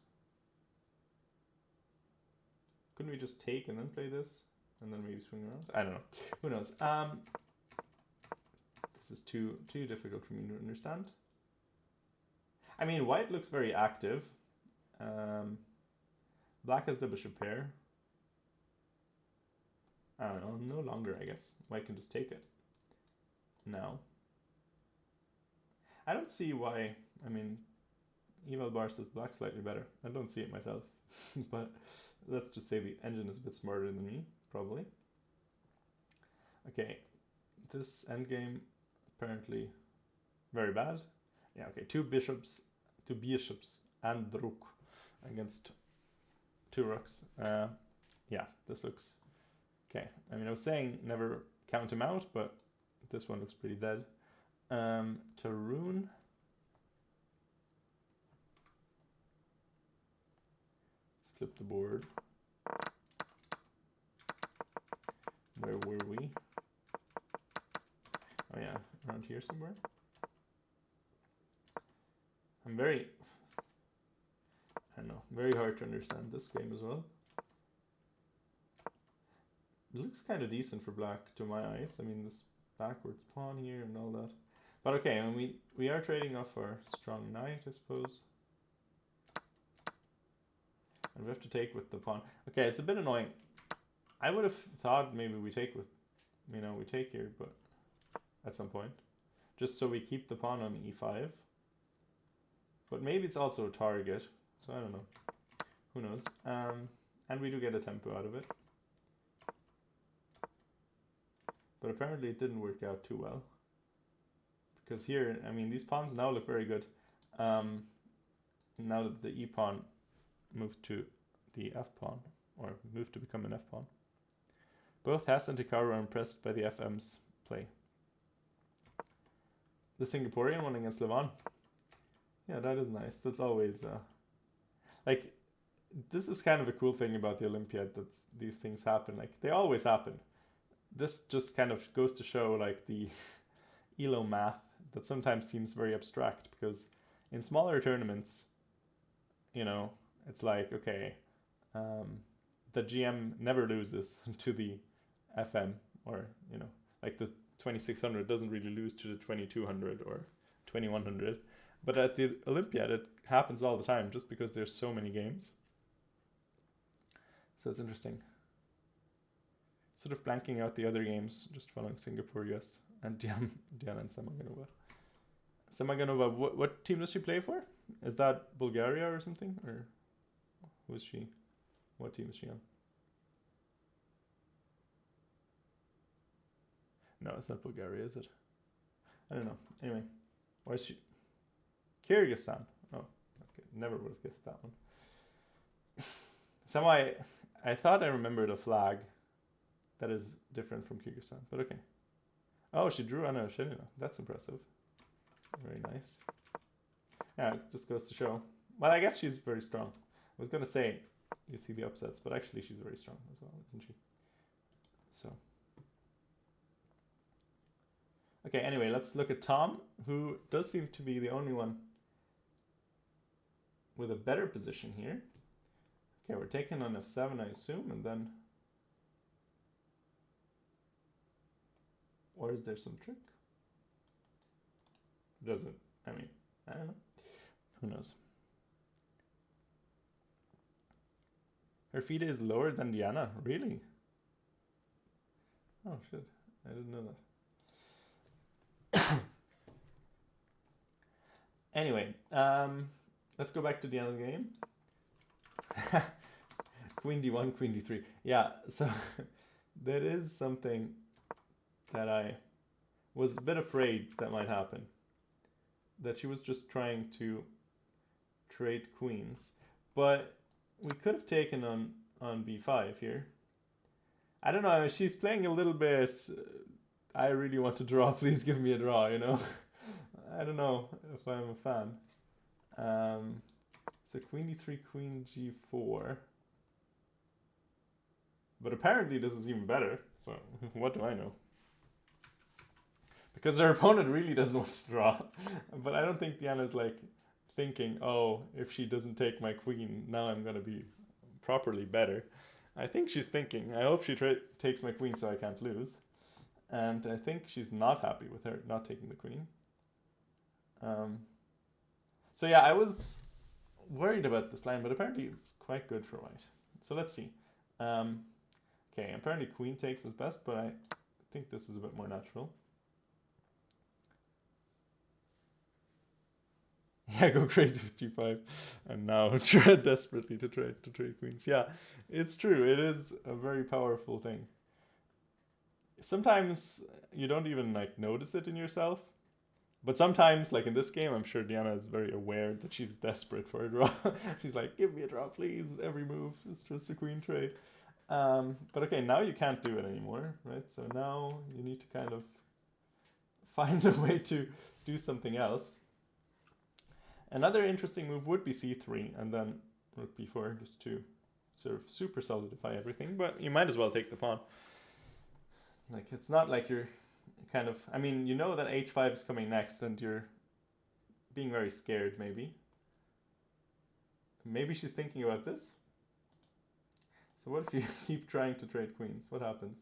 A: couldn't we just take and then play this and then maybe swing around? I don't know. Who knows? This is too difficult for me to understand. I mean, white looks very active. Black has the bishop pair. I don't know, no longer, I guess. White can just take it now. I don't see why. I mean, Eval Bar says black slightly better. I don't see it myself, but let's just say the engine is a bit smarter than me, probably. Okay, this endgame apparently very bad. Yeah, okay, two bishops and rook against 2 rooks. Yeah, this looks okay. I mean, I was saying never count him out, but this one looks pretty dead. Tarun. Let's flip the board. Where were we? Oh yeah, around here somewhere. I'm very, I don't know, very hard to understand this game as well. It looks kind of decent for black to my eyes. I mean, this backwards pawn here and all that. But okay, I mean, we are trading off our strong knight, I suppose. And we have to take with the pawn. Okay, it's a bit annoying. I would have thought maybe we take with, we take here, but at some point. Just so we keep the pawn on e5. But maybe it's also a target, so I don't know. Who knows? And we do get a tempo out of it. But apparently it didn't work out too well. Because here, I mean, these pawns now look very good. Now that the e-pawn moved to the f-pawn, or moved to become an f-pawn. Both Hess and Hikaru are impressed by the FM's play. The Singaporean one against Levon. Yeah, that is nice. That's always like, this is kind of a cool thing about the Olympiad, that these things happen. Like, they always happen. This just kind of goes to show like the ELO math that sometimes seems very abstract, because in smaller tournaments, you know, it's like, okay, the GM never loses to the FM, or, you know, like the 2600 doesn't really lose to the 2200 or 2100. But at the Olympiad, it happens all the time, just because there's so many games. So it's interesting. Sort of blanking out the other games, just following Singapore, US, and Diana and Semaganova. Semaganova, what team does she play for? Is that Bulgaria or something? Or who is she? What team is she on? No, it's not Bulgaria, is it? I don't know. Anyway, why is she? Kyrgyzstan. Oh, okay. Never would have guessed that one. I thought I remembered a flag that is different from Kyrgyzstan, but okay. Oh, she drew Anna Shenina. That's impressive. Very nice. Yeah, it just goes to show. Well, I guess she's very strong. I was going to say, you see the upsets, but actually she's very strong as well, isn't she? So. Okay, anyway, let's look at Tom, who does seem to be the only one with a better position here. Okay, we're taking on F7, I assume, and then... Or is there some trick? Doesn't, I mean, I don't know. Who knows? Her FIDE is lower than Diana, really? Oh shit, I didn't know that. Anyway, let's go back to Diana's game. Queen D1, Queen D3. Yeah, so that is something that I was a bit afraid that might happen. That she was just trying to trade queens. But we could have taken on B5 here. I don't know, she's playing a little bit, I really want to draw, please give me a draw, you know? I don't know if I'm a fan. So Queen D3, Queen G4. But apparently this is even better, so what do I know? Because her opponent really doesn't want to draw. But I don't think Diana's like thinking, oh, if she doesn't take my queen, now I'm going to be properly better. I think she's thinking, I hope she takes my queen so I can't lose. And I think she's not happy with her not taking the queen. So yeah, I was worried about this line, but apparently it's quite good for white. So let's see. Okay, apparently queen takes is best, but I think this is a bit more natural. Yeah, go crazy with G5, and now try desperately to trade queens. Yeah, it's true. It is a very powerful thing. Sometimes you don't even like notice it in yourself, but sometimes, like in this game, I'm sure Diana is very aware that she's desperate for a draw. She's like, "Give me a draw, please. Every move is just a queen trade." But okay, now you can't do it anymore, right? So now you need to kind of find a way to do something else. Another interesting move would be c3 and then rook b4, just to sort of super solidify everything, but you might as well take the pawn. Like, it's not like you're kind of, I mean, you know that h5 is coming next and you're being very scared, maybe. Maybe she's thinking about this. So what if you keep trying to trade queens? What happens?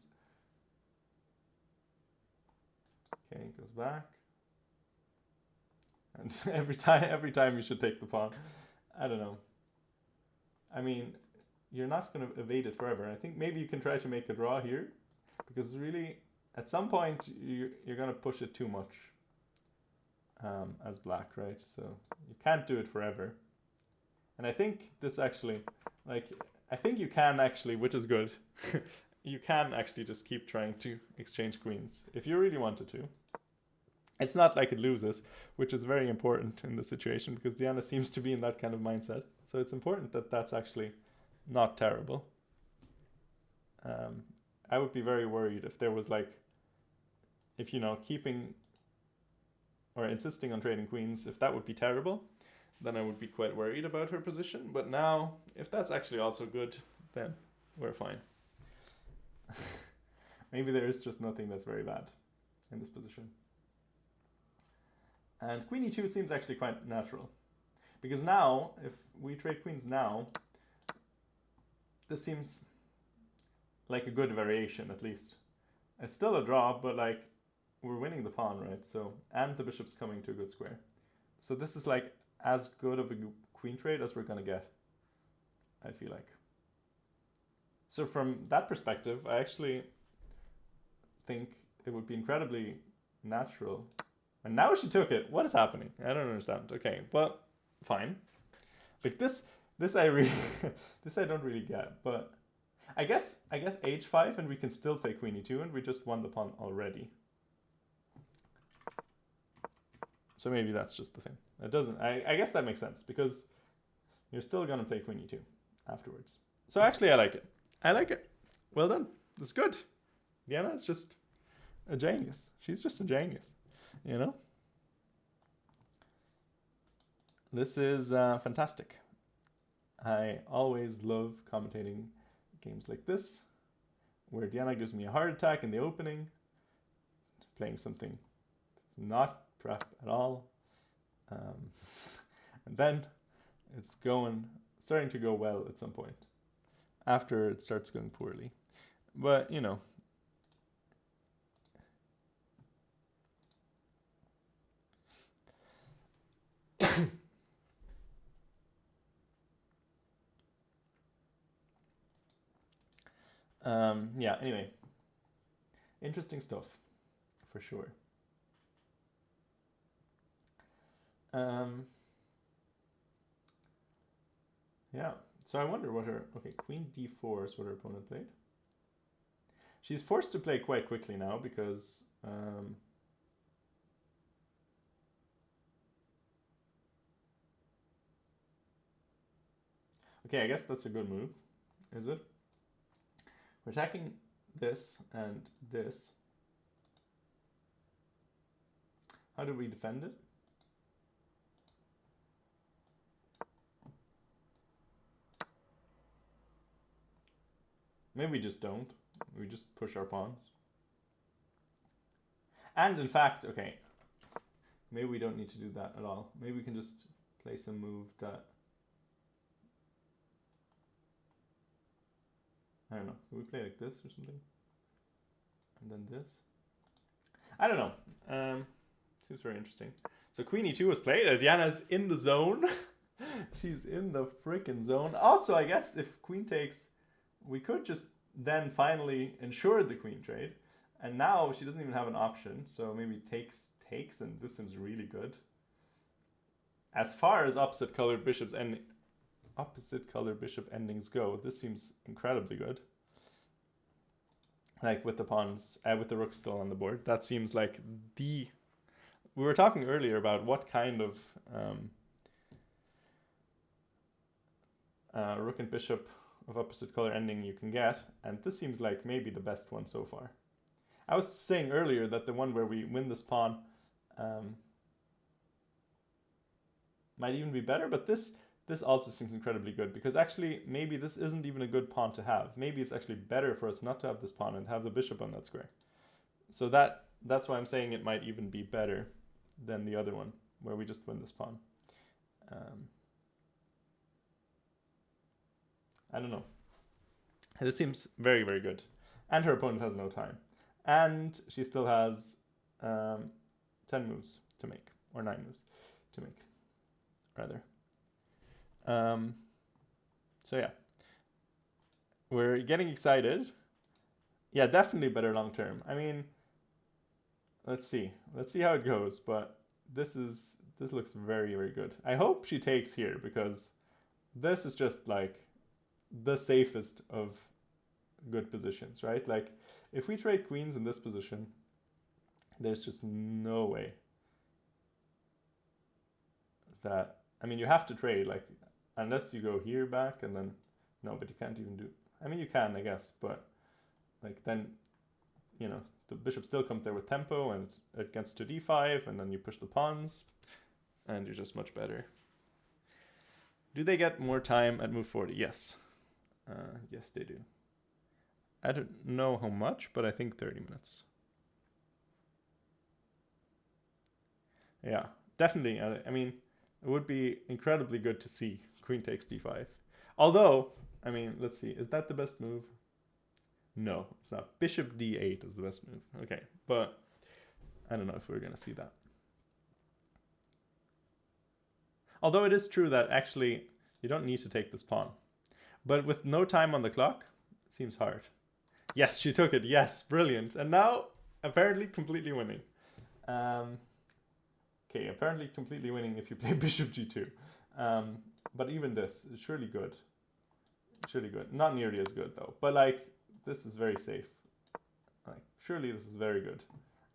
A: Okay, it goes back. And every time you should take the pawn. I don't know. I mean, you're not going to evade it forever. I think maybe you can try to make a draw here, because really, at some point, you're going to push it too much as black, right? So you can't do it forever. And I think this actually, like, I think you can actually, which is good, you can actually just keep trying to exchange queens if you really wanted to. It's not like it loses, which is very important in this situation because Diana seems to be in that kind of mindset. So it's important that that's actually not terrible. I would be very worried if there was like, if keeping or insisting on trading queens, if that would be terrible, then I would be quite worried about her position. But now, if that's actually also good, then we're fine. Maybe there is just nothing that's very bad in this position. And queen e2 seems actually quite natural. Because now, if we trade queens now, this seems like a good variation, at least. It's still a draw, but like, we're winning the pawn, right? So, and the bishop's coming to a good square. So this is like as good of a queen trade as we're gonna get, I feel like. So from that perspective, I actually think it would be incredibly natural. And now she took it. What is happening? I don't understand. Okay, but fine. Like this I really, this I don't really get. But I guess h5 and we can still play queen e2 and we just won the pawn already. So maybe that's just the thing. It doesn't. I guess that makes sense because you're still gonna play queen e2 afterwards. So actually, I like it. I like it. Well done. It's good. Diana is just a genius. She's just a genius. This is fantastic. I always love commentating games like this, where Diana gives me a heart attack in the opening, playing something that's not prep at all, and then it's starting to go well at some point, after it starts going poorly. But yeah, anyway, interesting stuff for sure. Yeah, so I wonder what queen d4 is what her opponent played. She's forced to play quite quickly now because okay, I guess that's a good move, is it? We're attacking this and this. How do we defend it? Maybe we just don't. We just push our pawns. And in fact, okay, maybe we don't need to do that at all. Maybe we can just play some move that, I don't know, can we play like this or something? And then this? I don't know. Seems very interesting. So queen e2 was played. Diana's in the zone. She's in the freaking zone. Also, I guess if queen takes, we could just then finally ensure the queen trade. And now she doesn't even have an option. So maybe takes, and this seems really good. As far as opposite colored bishop endings go, this seems incredibly good. Like with the pawns, with the rook still on the board, that seems like we were talking earlier about what kind of rook and bishop of opposite color ending you can get, and this seems like maybe the best one so far. I was saying earlier that the one where we win this pawn might even be better, but this also seems incredibly good, because actually maybe this isn't even a good pawn to have. Maybe it's actually better for us not to have this pawn and have the bishop on that square. So that's why I'm saying it might even be better than the other one, where we just win this pawn. I don't know. This seems very, very good. And her opponent has no time. And she still has 10 moves to make, or 9 moves to make, rather. So yeah, we're getting excited. Yeah, definitely better long term. I mean, let's see how it goes. But this looks very, very good. I hope she takes here, because this is just like the safest of good positions, right? Like if we trade queens in this position, there's just no way that, I mean, you have to trade, like, unless you go here back and then, no, but you can't even do, I mean, you can, I guess, but like then, you know, the bishop still comes there with tempo, and it gets to d5, and then you push the pawns, and you're just much better. Do they get more time at move 40? Yes. Yes, they do. I don't know how much, but I think 30 minutes. Yeah, definitely. I mean, it would be incredibly good to see queen takes d5. Although, I mean, let's see. Is that the best move? No, it's not. Bishop d8 is the best move. Okay, but I don't know if we're going to see that. Although it is true that actually you don't need to take this pawn. But with no time on the clock, it seems hard. Yes, she took it. Yes, brilliant. And now, apparently completely winning. Okay, apparently completely winning if you play bishop g2. But even this is surely good. Surely good. Not nearly as good though. But like, this is very safe. Like, surely this is very good.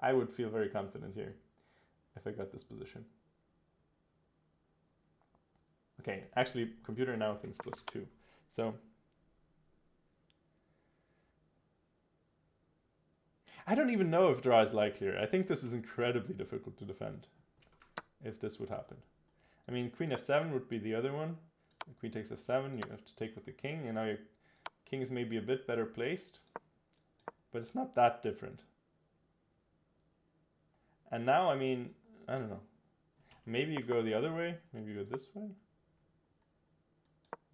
A: I would feel very confident here if I got this position. Okay, actually, computer now thinks +2. So I don't even know if draw is likelier. I think this is incredibly difficult to defend if this would happen. I mean, queen f7 would be the other one. Queen takes f7, you have to take with the king, and now your king is maybe a bit better placed, but it's not that different. And now, I mean, I don't know. Maybe you go the other way, maybe you go this way.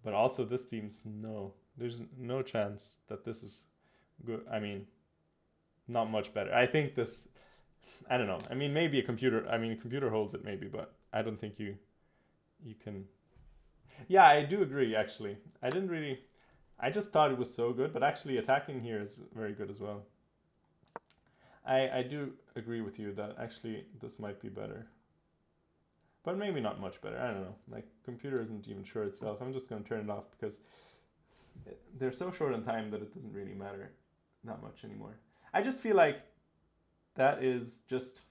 A: But also this seems no. There's no chance that this is good. I mean, not much better. I think this, I don't know. I mean, maybe a computer holds it maybe, but I don't think you can. Yeah, I do agree actually. I just thought it was so good, but actually attacking here is very good as well. I do agree with you that actually this might be better. But maybe not much better. I don't know. Like, computer isn't even sure itself. I'm just going to turn it off because they're so short on time that it doesn't really matter that much anymore. I just feel like that is just...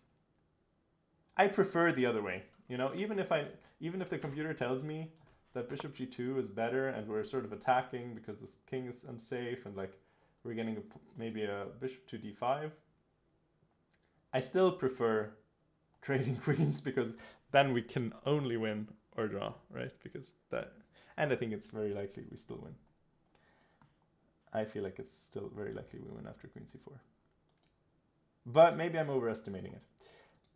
A: I prefer the other way. You know, even if the computer tells me that bishop g2 is better and we're sort of attacking because this king is unsafe and like we're getting maybe a bishop to d5, I still prefer trading queens because then we can only win or draw, right? Because that, and I think it's very likely we still win. I feel like it's still very likely we win after queen c4. But maybe I'm overestimating it.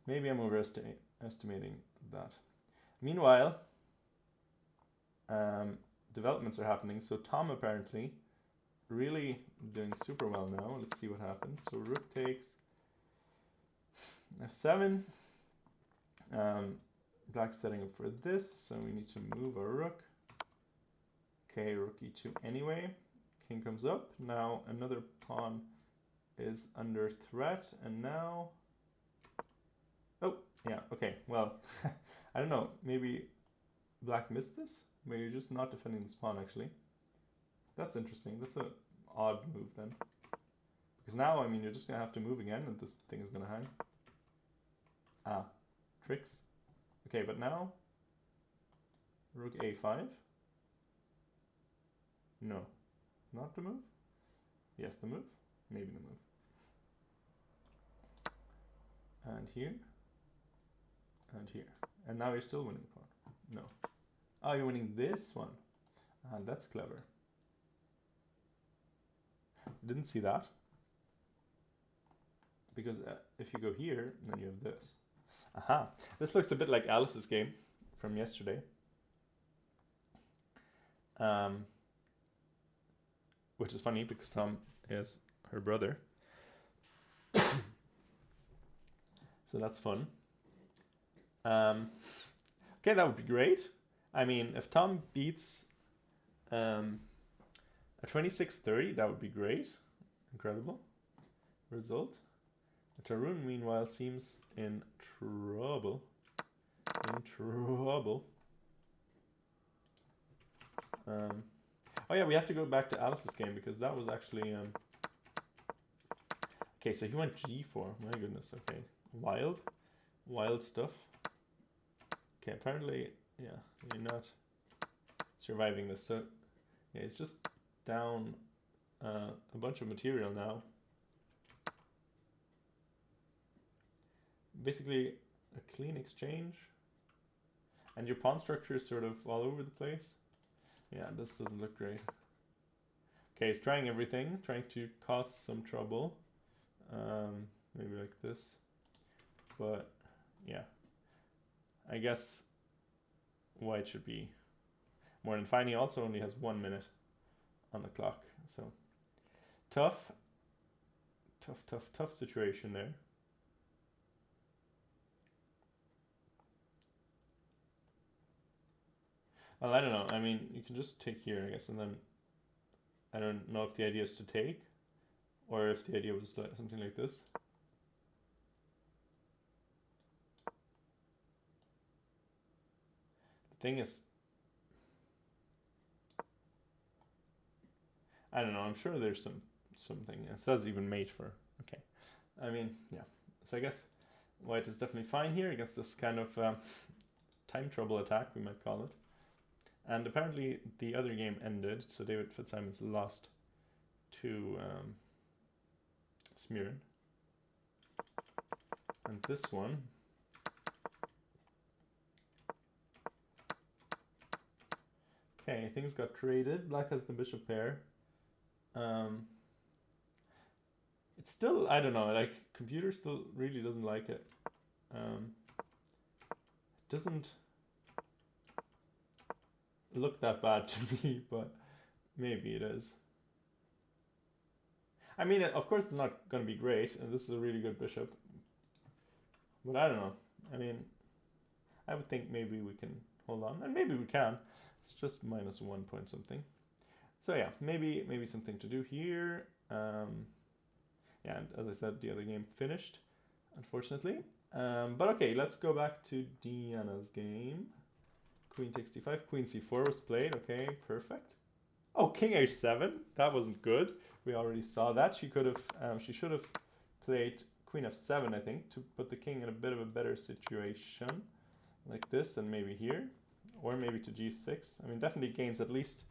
A: Maybe I'm overestimating that. Meanwhile, developments are happening. So Tom apparently really doing super well now. Let's see what happens. So rook takes f7. Black's setting up for this, so we need to move our rook. Okay, rook e2 anyway. King comes up. Now another pawn is under threat, and now... Oh, yeah, okay, well, I don't know, maybe black missed this? Maybe you're just not defending this pawn, actually. That's interesting. That's an odd move, then. Because now, I mean, you're just going to have to move again, and this thing is going to hang. Ah, tricks. Okay, but now, rook a5. No, not the move. Yes, the move. Maybe the move. And here. And here. And now you're still winning the pawn. No. Oh, you're winning this one. And that's clever. Didn't see that. Because if you go here, then you have this. Aha. This looks a bit like Alice's game from yesterday. Which is funny because Tom is her brother. So that's fun. Okay, that would be great. I mean, if Tom beats a 26-30, that would be great. Incredible result. Tarun, meanwhile, seems in trouble. Oh yeah, we have to go back to Alice's game because that was actually... Okay, so he went g4. My goodness, okay. Wild stuff. Okay, apparently, yeah, you're not surviving this. So, yeah, it's just down a bunch of material now. Basically a clean exchange. And your pawn structure is sort of all over the place. Yeah, this doesn't look great. Okay, he's trying everything, trying to cause some trouble. Maybe like this. But yeah, I guess white should be more than fine. He also only has 1 minute on the clock. So tough situation there. Well, I don't know. I mean, you can just take here, I guess, and then I don't know if the idea is to take, or if the idea was like something like this. The thing is, I don't know. I'm sure there's something. It says even mate for. Okay. I mean, yeah. So I guess white is definitely fine here against this kind of time trouble attack, we might call it. And apparently the other game ended, so David Fitzsimons lost to Smirin. And this one, okay, things got traded. Black has the bishop pair. It's still, I don't know, like computer still really doesn't like it. It doesn't look that bad to me, but maybe it is. I mean, of course it's not going to be great, and this is a really good bishop. But I don't know. I mean, I would think maybe we can hold on, and maybe we can. It's just -1 point something. So yeah, maybe something to do here. Yeah, and as I said, the other game finished, unfortunately. But okay, let's go back to Diana's game. Queen takes d5, queen c4 was played. Okay, perfect. Oh, king h7. That wasn't good. We already saw that. She could have, she should have played queen f7, I think, to put the king in a bit of a better situation, like this, and maybe here, or maybe to g6. I mean, definitely gains at least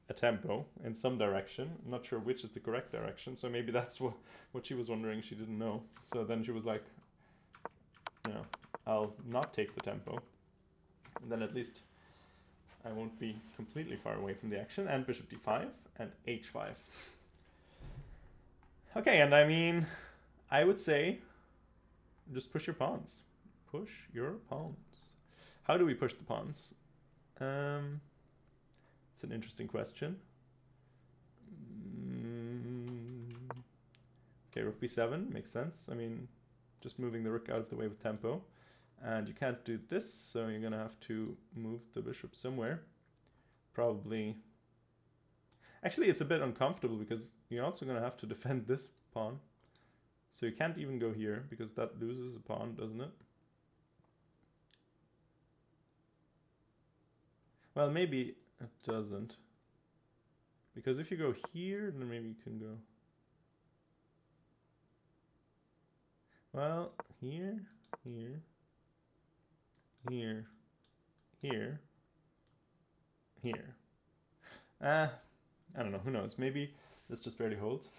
A: a tempo in some direction. I'm not sure which is the correct direction, so maybe that's what she was wondering. She didn't know. So then she was like, you know, I'll not take the tempo, and then at least I won't be completely far away from the action. And bishop d5 and h5. Okay, and I mean, I would say just push your pawns. Push your pawns. How do we push the pawns? It's an interesting question. Okay, rook b7 makes sense. I mean, just moving the rook out of the way with tempo. And you can't do this, so you're gonna have to move the bishop somewhere. Probably. Actually, it's a bit uncomfortable because you're also gonna have to defend this pawn. So you can't even go here because that loses a pawn, doesn't it? Well, maybe it doesn't. Because if you go here, then maybe you can go. Well, here, here, here, here, here. I don't know, who knows? Maybe this just barely holds.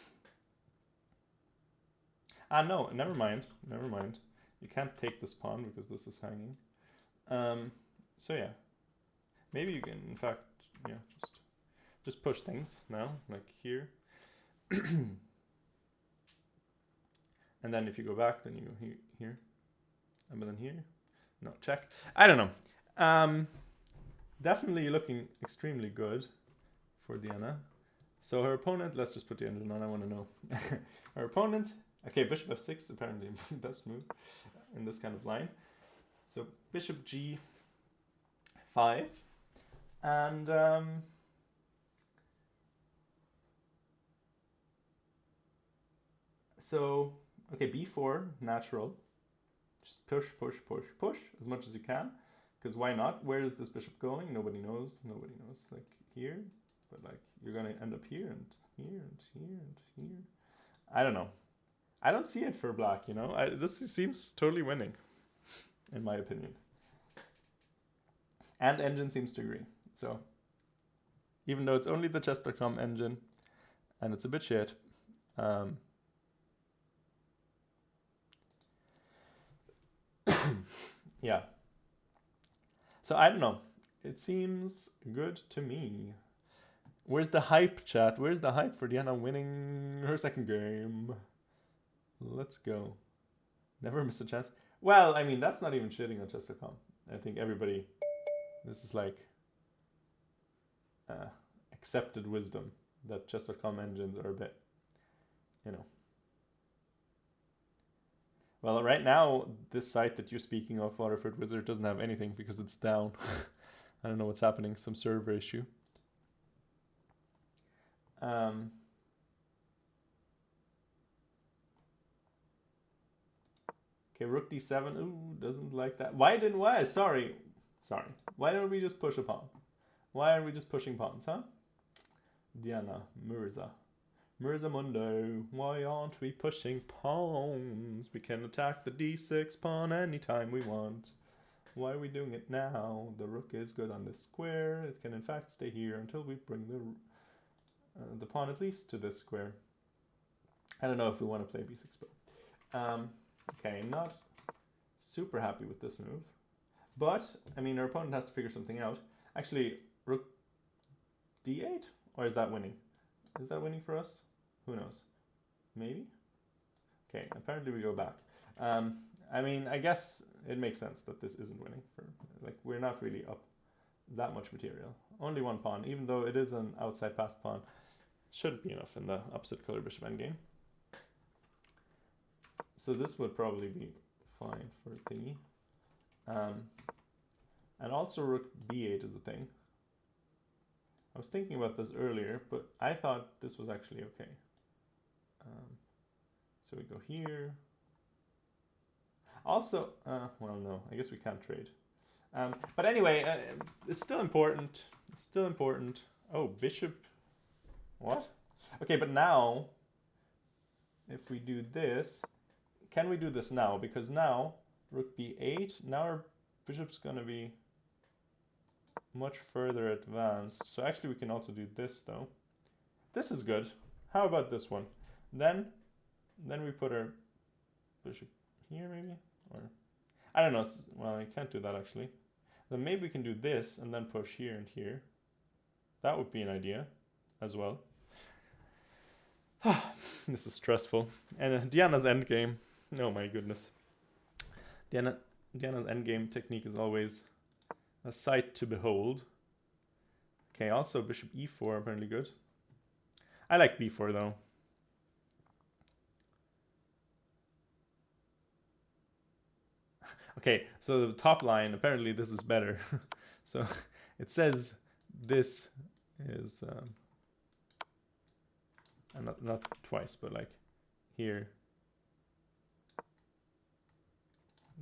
A: No, never mind. Never mind. You can't take this pawn because this is hanging. So yeah. Maybe you can, in fact, yeah, just push things now, like here. And then if you go back, then you go here. And then here. No, check. I don't know. Definitely looking extremely good for Diana. So her opponent, let's just put the engine on, I want to know. Her opponent, okay, bishop f6, apparently best move in this kind of line. So bishop g5. And so, okay, b4, natural. Just push, push, push, push as much as you can. Because why not? Where is this bishop going? Nobody knows. Nobody knows. Like here. But like, you're going to end up here and here and here and here. I don't know. I don't see it for black, you know? This seems totally winning, in my opinion. And engine seems to agree. So, even though it's only the chess.com engine, and it's a bit shit. Yeah. So I don't know. It seems good to me. Where's the hype, chat? Where's the hype for Diana winning her second game? Let's go. Never miss a chance. Well, I mean, that's not even shitting on chess.com. I think everybody, this is like accepted wisdom that chess.com engines are a bit, you know. Well, right now, this site that you're speaking of, Waterford Wizard, doesn't have anything because it's down. I don't know what's happening, some server issue. Okay, rook d7. Ooh, doesn't like that. Why? Sorry. Why don't we just push a pawn? Why are we just pushing pawns, huh? Diana, Mirza Mundo, why aren't we pushing pawns? We can attack the d6 pawn anytime we want. Why are we doing it now? The rook is good on this square. It can in fact stay here until we bring the pawn at least to this square. I don't know if we want to play b6, but okay, not super happy with this move. But, I mean, our opponent has to figure something out. Actually, rook d8? Or is that winning? Is that winning for us? Who knows? Maybe? Okay, apparently we go back. I mean, I guess it makes sense that this isn't winning. Like, we're not really up that much material. Only one pawn, even though it is an outside passed pawn. Shouldn't be enough in the opposite color bishop endgame. So this would probably be fine for a thingy. And also rook b8 is a thing. I was thinking about this earlier, but I thought this was actually okay. So we go here. Also, well, no, I guess we can't trade. But anyway, it's still important. It's still important. Oh, bishop. What? Okay, but now, if we do this, can we do this now? Because now, rook b8, now our bishop's going to be much further advanced. So actually we can also do this though. This is good. How about this one? Then we put our bishop here maybe? Or I don't know. Well, I can't do that actually. Then maybe we can do this and then push here and here. That would be an idea as well. This is stressful. And Diana's endgame. Oh my goodness. Diana's endgame technique is always a sight to behold. Okay, also bishop e4 apparently good. I like b4 though. Okay, so the top line, apparently this is better. So it says this is, and not twice, but like here.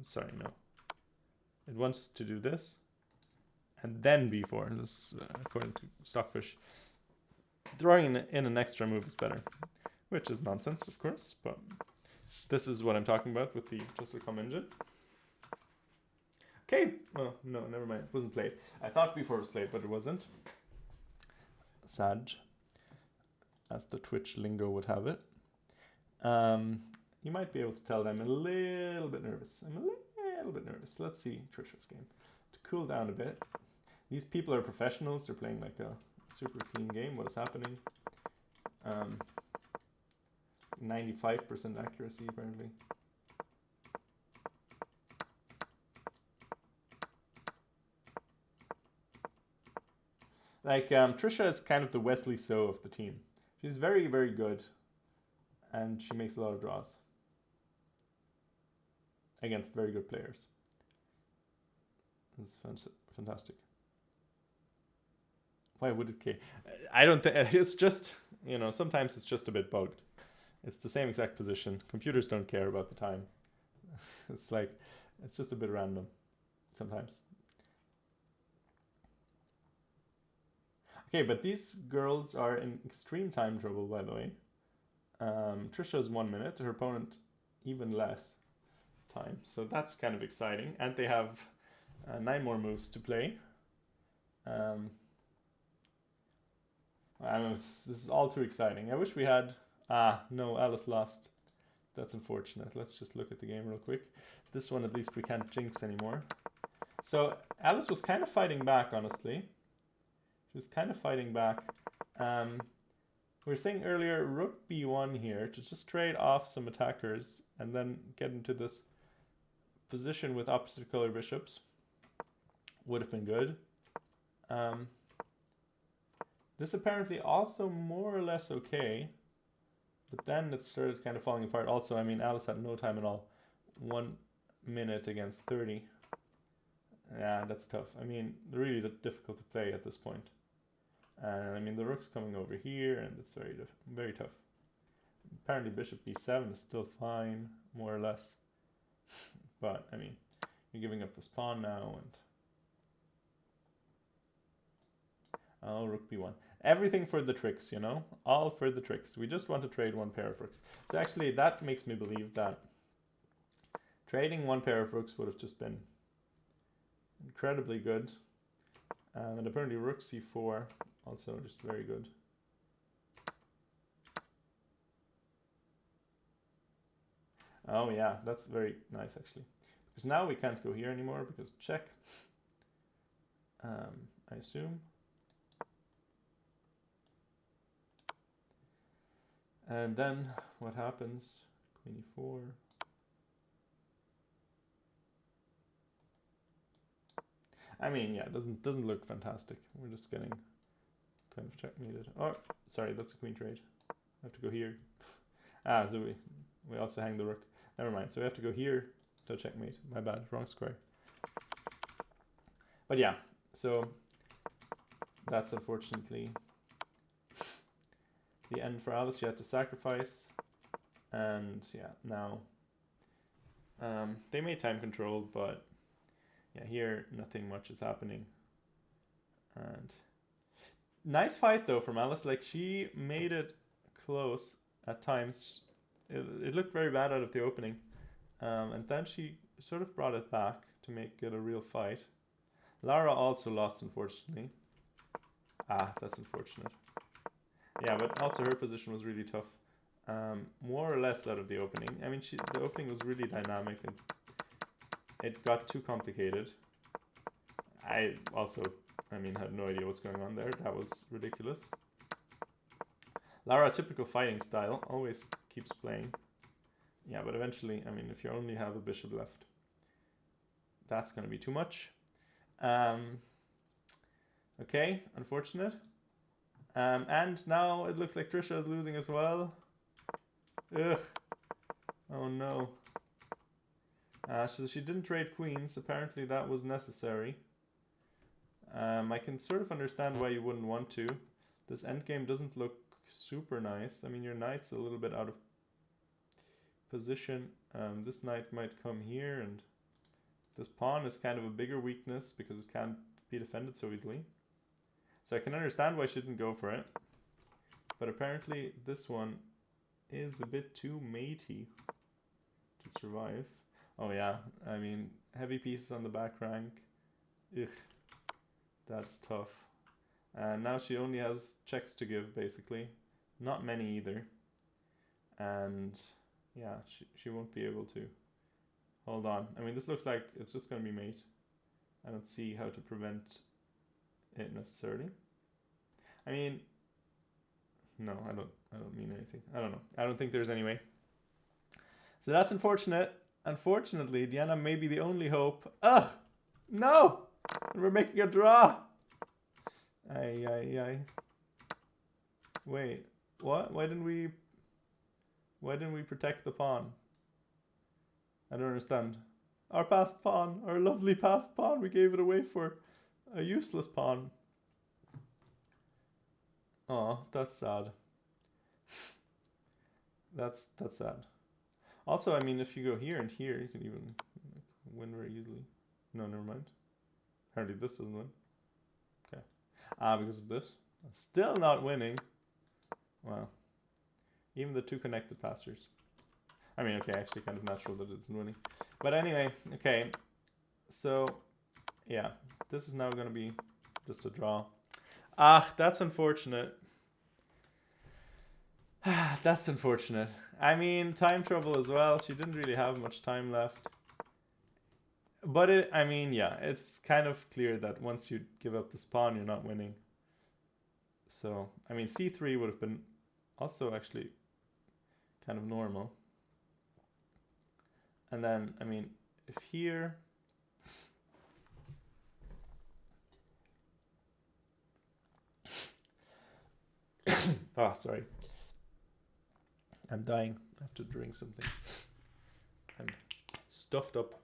A: Sorry, no. It wants to do this. And then b4, this according to Stockfish. Throwing in an extra move is better, which is nonsense, of course, but this is what I'm talking about with the chess.com engine. Okay, well, no, never mind, it wasn't played. I thought b4 was played, but it wasn't. Sad, as the Twitch lingo would have it. You might be able to tell them a little bit nervous. I'm a little bit nervous. Let's see Trisha's game. To cool down a bit. These people are professionals. They're playing like a super clean game. What is happening? 95% accuracy apparently. Like Trisha is kind of the Wesley So of the team. She's very, very good, and she makes a lot of draws against very good players. It's fantastic. Why would it K? I don't think it's just, you know, sometimes it's just a bit bugged. It's the same exact position. Computers don't care about the time. It's like, it's just a bit random sometimes. Okay, but these girls are in extreme time trouble, by the way. Trisha's 1 minute, her opponent even less time. So that's kind of exciting. And they have 9 more moves to play. This is all too exciting. I wish we had... no, Alice lost. That's unfortunate. Let's just look at the game real quick. This one, at least, we can't jinx anymore. So, Alice was kind of fighting back, honestly. She was kind of fighting back. We were saying earlier, rook b1 here, to just trade off some attackers and then get into this position with opposite color bishops. Would have been good. This apparently also more or less okay. But then it started kind of falling apart. Also, I mean, Alice had no time at all. 1 minute against 30. Yeah, that's tough. I mean, really difficult to play at this point. And I mean, the rook's coming over here, and it's very tough. Apparently, bishop b7 is still fine, more or less. But I mean, you're giving up this pawn now, and oh, rook b1. Everything for the tricks, you know? All for the tricks. We just want to trade one pair of rooks. So actually, that makes me believe that trading one pair of rooks would have just been incredibly good. And apparently rook c4, also just very good. Oh yeah, that's very nice actually. Because now we can't go here anymore because check. I assume. And then what happens? Queen e4. I mean, yeah, it doesn't look fantastic. We're just getting kind of checkmated. Oh, sorry, that's a queen trade. I have to go here. So we also hang the rook. Never mind. So we have to go here to checkmate. My bad, wrong square. But yeah, so that's unfortunately the end for Alice. She had to sacrifice, and yeah, now they made time control, but yeah, here nothing much is happening. And nice fight though from Alice. Like, she made it close at times. It looked very bad out of the opening, and then she sort of brought it back to make it a real fight. Lara also lost, unfortunately. That's unfortunate. Yeah, but also her position was really tough. More or less out of the opening. I mean, the opening was really dynamic, and it got too complicated. I mean, had no idea what's going on there. That was ridiculous. Lara, typical fighting style, always keeps playing. Yeah, but eventually, I mean, if you only have a bishop left, that's going to be too much. Okay, unfortunate. And now it looks like Trisha is losing as well. Ugh. Oh no. So she didn't trade queens. Apparently that was necessary. I can sort of understand why you wouldn't want to. This endgame doesn't look super nice. I mean, your knight's a little bit out of position. This knight might come here, and this pawn is kind of a bigger weakness because it can't be defended so easily. So I can understand why she didn't go for it. But apparently this one is a bit too matey to survive. Oh yeah, I mean, heavy pieces on the back rank. Ugh, that's tough. And now she only has checks to give, basically. Not many either. And yeah, she won't be able to hold on. I mean, this looks like it's just going to be mate. I don't see how to prevent it necessarily. I mean, no, I don't mean anything. I don't know. I don't think there's any way. So that's unfortunate. Unfortunately, Diana may be the only hope. Ugh! No! We're making a draw! Ay. Wait, what? Why didn't we protect the pawn? I don't understand. Our passed pawn, our lovely passed pawn, we gave it away for a useless pawn. Oh, that's sad. That's sad. Also, I mean, if you go here and here, you can even win very easily. No, never mind. Apparently this doesn't win. Okay. Because of this. Still not winning. Wow. Even the two connected passers. I mean, okay, actually kind of natural that it's winning. But anyway, okay. So, yeah. This is now going to be just a draw. That's unfortunate. That's unfortunate. I mean, time trouble as well. She didn't really have much time left. But I mean, yeah, it's kind of clear that once you give up this pawn, you're not winning. So, I mean, c3 would have been also actually kind of normal. And then, I mean, if here... oh, sorry. I'm dying. I have to drink something. I'm stuffed up.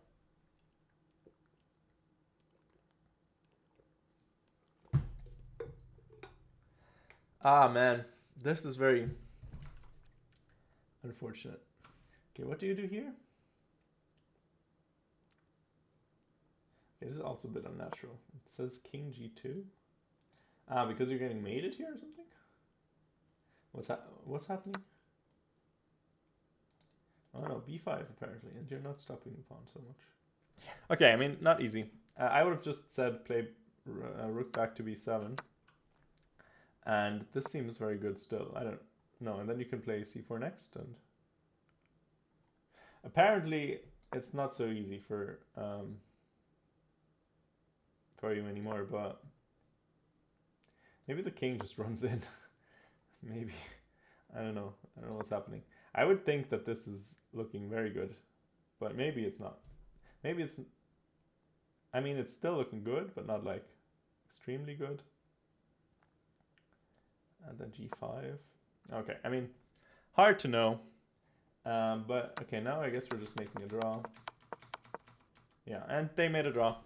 A: Ah, man. This is very unfortunate. Okay, what do you do here? Okay, this is also a bit unnatural. It says king g2. Ah, because you're getting mated here or something? What's happening? Oh no, b5 apparently, and you're not stopping the pawn so much. Okay, I mean, not easy. I would have just said play rook back to b7. And this seems very good still. I don't know. And then you can play c4 next. And apparently, it's not so easy for you anymore. But maybe the king just runs in. Maybe. I don't know. I don't know what's happening. I would think that this is looking very good. But maybe it's not. Maybe it's... I mean, it's still looking good, but not like extremely good. And then g5. Okay, I mean, hard to know. But okay, now I guess we're just making a draw. Yeah, and they made a draw.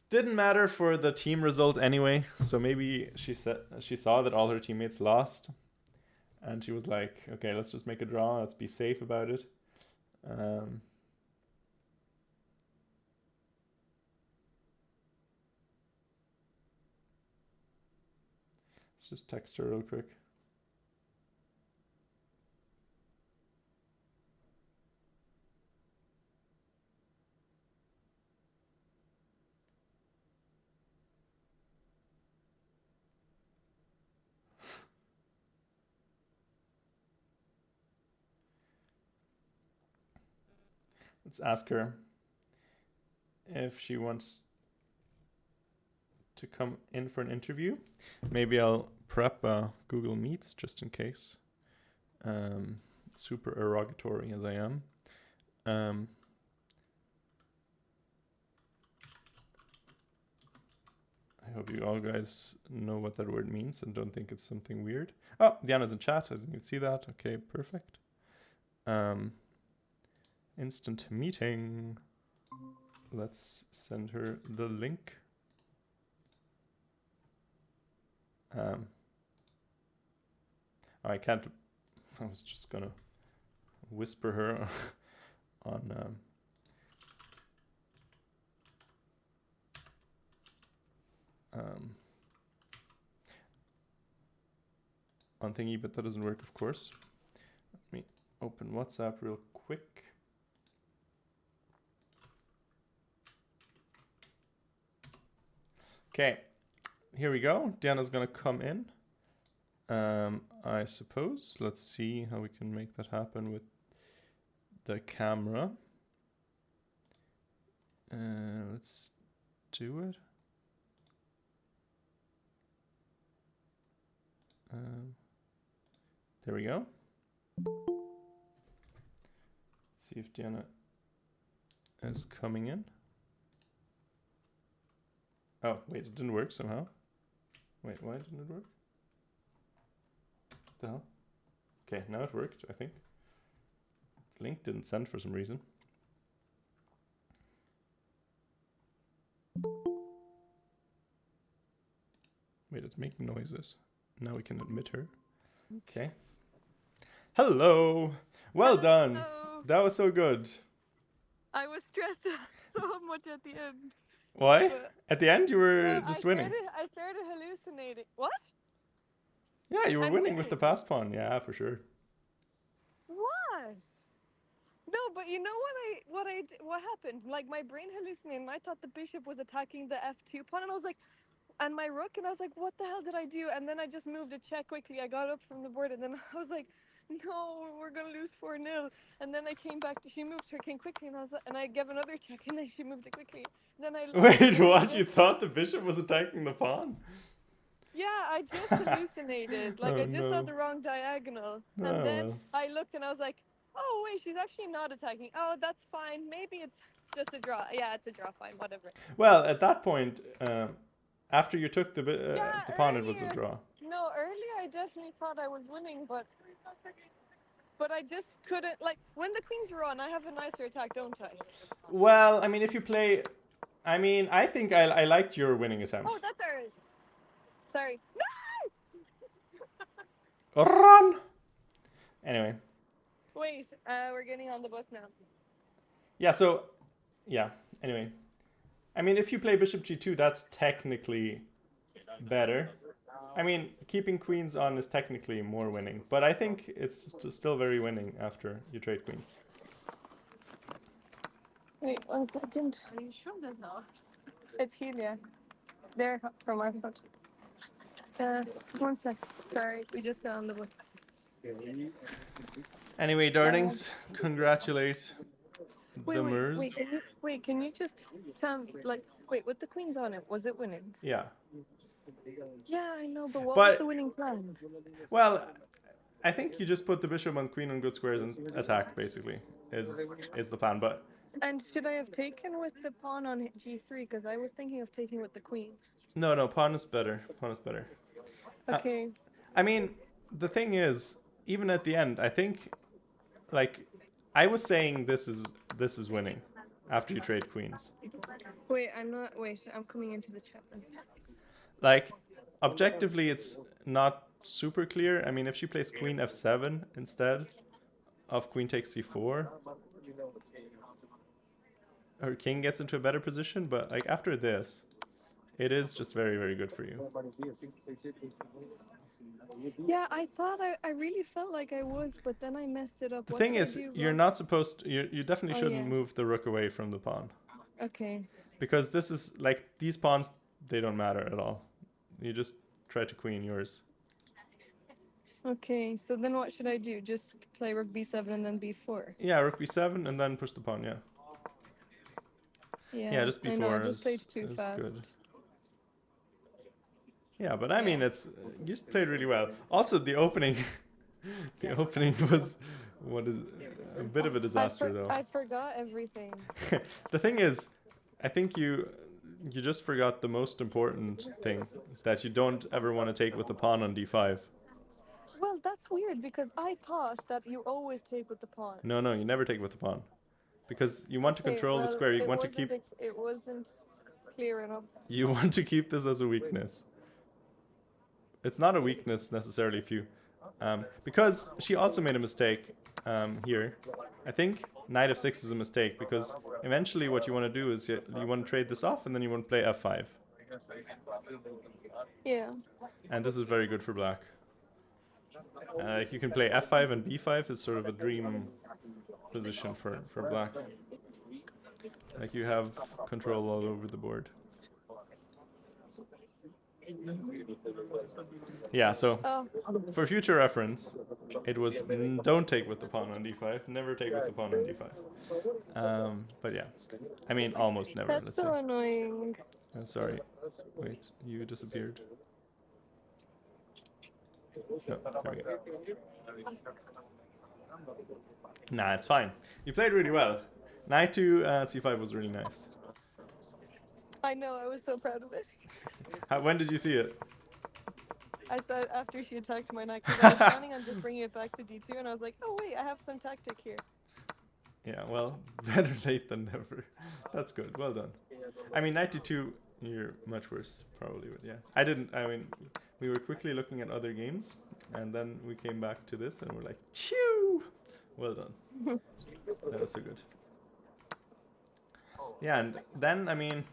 A: Didn't matter for the team result anyway. So maybe she saw that all her teammates lost, and she was like, okay, let's just make a draw. Let's be safe about it. Let's just text her real quick. Let's ask her if she wants to come in for an interview. Maybe I'll prep Google Meets just in case. Super erogatory as I am. I hope you all guys know what that word means and don't think it's something weird. Oh, Diana's in chat. I didn't even see that. Okay, perfect. Instant meeting. Let's send her the link. I can't. I was just gonna whisper her on on thingy, but that doesn't work, of course. Let me open WhatsApp real quick. Okay, here we go. Diana's gonna come in. I suppose. Let's see how we can make that happen with the camera. Let's do it. There we go. Let's see if Diana is coming in. Oh, wait, it didn't work somehow. Wait, why didn't it work? What the hell? Okay, now it worked, I think. Link didn't send for some reason. Wait, it's making noises. Now we can admit her. Okay. Hello! Well done!
B: Hello.
A: That was so good.
B: I was stressed so much at the end.
A: Why?
B: But-
A: At the end, you were
B: Well,
A: just winning.
B: I started hallucinating. What?
A: Yeah, you were
B: I'm
A: winning with the
B: winning.
A: pass pawn. Yeah, for sure.
B: What? No, but you know what happened? Like my brain hallucinated. And I thought the bishop was attacking the f2 pawn, and I was like, and my rook, and I was like, what the hell did I do? And then I just moved a check quickly. I got up from the board, and then I was like, no, we're gonna lose 4-0. And then I came back to, she moved her king quickly, and I was like, and I gave another check, and then she moved it quickly. Then I
A: Wait, what?
B: just,
A: You thought the bishop was attacking the pawn?
B: yeah, I just hallucinated. Like,
A: Oh
B: I just saw
A: no.
B: the wrong diagonal.
A: Oh
B: And then
A: well.
B: I looked, and I was like, oh wait, she's actually not attacking. Oh, that's fine. Maybe it's just a draw. Yeah, it's a draw. Fine, whatever.
A: Well, at that point, after you took the
B: Yeah,
A: the pawn, it was a
B: earlier.
A: draw.
B: No, earlier I definitely thought I was winning, but I just couldn't. Like, when the queens were on, I have a nicer attack, don't I?
A: Well, I mean, if you play, I mean, I think I liked your winning attempt.
B: Oh, that's ours. Sorry.
A: Run. Anyway.
B: Wait, we're getting on the bus now.
A: Yeah. So, yeah. Anyway, I mean, if you play bishop g2, that's technically better. I mean, keeping queens on is technically more winning, but I think it's still very winning after you trade queens.
B: Wait, 1 second. Are you sure that's ours? It's Helia. They're from our foot. 1 sec. Sorry, we just got on the bus.
A: Anyway, darlings, congratulate
B: Wait,
A: the
B: wait,
A: Murs.
B: wait, can you just tell me, like, wait, with the queens on it, was it winning?
A: Yeah.
B: Yeah, I know, but what
A: But-
B: was the winning plan?
A: Well, I think you just put the bishop on queen on good squares and attack, basically, is the plan. But
B: And should I have taken with the pawn on g3? Because I was thinking of taking with the queen.
A: no, pawn is better. Pawn is better.
B: Okay.
A: I mean, the thing is, even at the end, I think, like, I was saying this is winning after you trade queens.
B: Wait, I'm coming into the chat.
A: Like, objectively, it's not super clear. I mean, if she plays queen f7 instead of queen takes c4, her king gets into a better position. But like after this, it is just very, very good for you.
B: Yeah, I thought I really felt like I was, but then I messed it up.
A: The thing is, you're not supposed to, you definitely
B: Oh,
A: shouldn't
B: yeah.
A: move the rook away from the pawn.
B: Okay.
A: Because this is, like, these pawns, they don't matter at all. You just try to queen yours.
B: Okay, so then what should I do? Just play rook b7 and then b4?
A: Yeah, rook b7 and then push the pawn, yeah. Yeah, just
B: I know, I
A: b4
B: just played too
A: is
B: fast.
A: good. Yeah, but I mean, it's, you just played really well. Also, the opening, the opening was, a bit of a disaster, though.
B: I forgot everything.
A: The thing is, I think you just forgot the most important thing, that you don't ever want to take with the pawn on d5.
B: Well, that's weird because I thought that you always take with the pawn.
A: No, you never take with the pawn. Because you want to
B: Okay,
A: control the
B: well,
A: square, you
B: it
A: want to
B: wasn't
A: keep...
B: it wasn't clear enough.
A: You want to keep this as a weakness. It's not a weakness necessarily if you... because she also made a mistake here. I think knight f6 is a mistake because eventually what you want to do is you want to trade this off and then you want to play f5.
B: Yeah.
A: And this is very good for black. You can play f5 and b5 is sort of a dream position for black. Like you have control all over the board. Yeah, so for future reference, it was don't take with the pawn on d5, never take with the pawn on d5. But yeah, I mean almost never.
B: That's so annoying.
A: I'm sorry. Wait, you disappeared. No, there we go. Nah, it's fine. You played really well. Knight to c5 was really nice.
B: I know, I was so proud of it.
A: When did you see it?
B: I said after she attacked my knight because I was planning on just bringing it back to d2 and I was like, oh wait, I have some tactic here.
A: Yeah, well, better late than never. That's good. Well done. I mean, knight d2, you're much worse, probably. But yeah, I mean, we were quickly looking at other games, and then we came back to this, and we're like, chew! Well done. That was so good. Yeah, and then, I mean,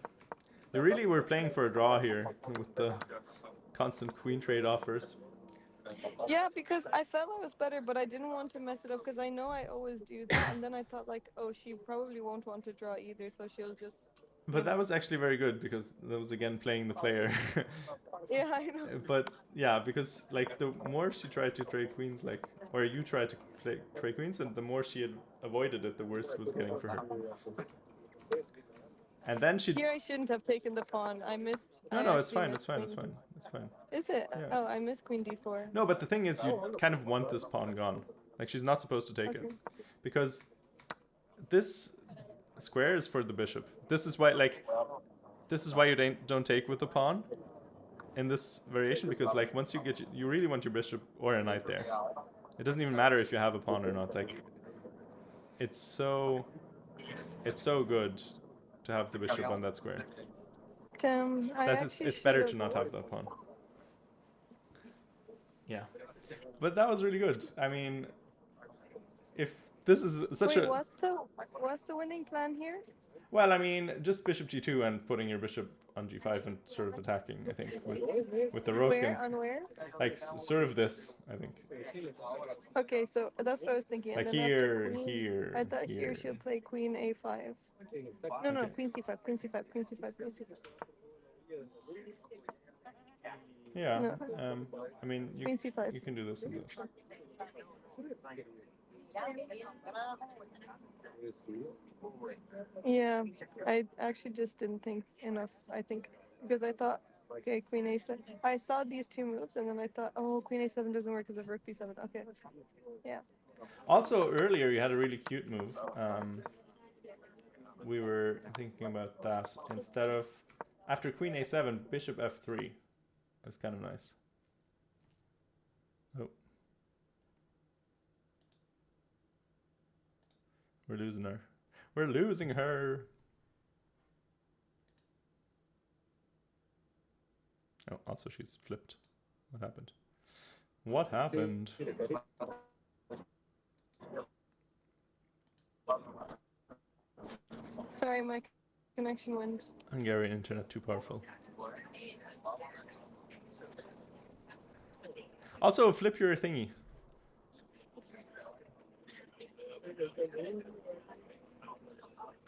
A: they really were playing for a draw here with the constant queen trade offers.
B: Yeah, because I felt I was better, but I didn't want to mess it up because I know I always do that. And then I thought like, oh, she probably won't want to draw either, so she'll just
A: But that was actually very good because that was again playing the player.
B: Yeah, I know.
A: But yeah, because like the more she tried to trade queens, like or you tried to trade queens, and the more she had avoided it, the worse it was getting for her. And then she.
B: Here I shouldn't have taken the pawn. I missed.
A: No,
B: I
A: no, it's
B: actually
A: fine.
B: missed
A: It's fine. It's
B: queen.
A: fine. It's fine.
B: Is it?
A: Yeah.
B: Oh, I missed queen d4.
A: No, but the thing is, you kind of want this pawn gone. Like she's not supposed to take
B: Okay.
A: it because this square is for the bishop. This is why, like, this is why you don't take with the pawn in this variation, because like once you get, you really want your bishop or a knight there. It doesn't even matter if you have a pawn or not. Like, it's so good to have the bishop on that square. It's better to not have that pawn. Yeah, but that was really good. I mean, if this is such
B: Wait, what's the winning plan here?
A: Well, I mean, just bishop g2 and putting your bishop on g5 and sort of attacking, I think, with the rook.
B: Where? On where?
A: Like, sort of this, I think.
B: Okay, so that's what I was thinking.
A: Like
B: and then
A: here,
B: queen,
A: here,
B: I thought
A: here.
B: here she'll play queen a5. No, queen c5, queen c5, queen c5, queen c5.
A: Yeah,
B: No.
A: I mean,
B: Queen c5.
A: you can do this and this.
B: Yeah, I actually just didn't think enough. I think because I thought, okay, queen a7. I saw these two moves and then I thought, oh, queen a7 doesn't work because of rook b7. Okay, yeah.
A: Also, earlier you had a really cute move. We were thinking about that instead of after queen a7, bishop f3. That's kind of nice. Oh. We're losing her. We're losing her. Oh, also she's flipped. What happened? What happened?
B: Sorry, my connection went.
A: Hungarian internet too powerful. Also, flip your thingy.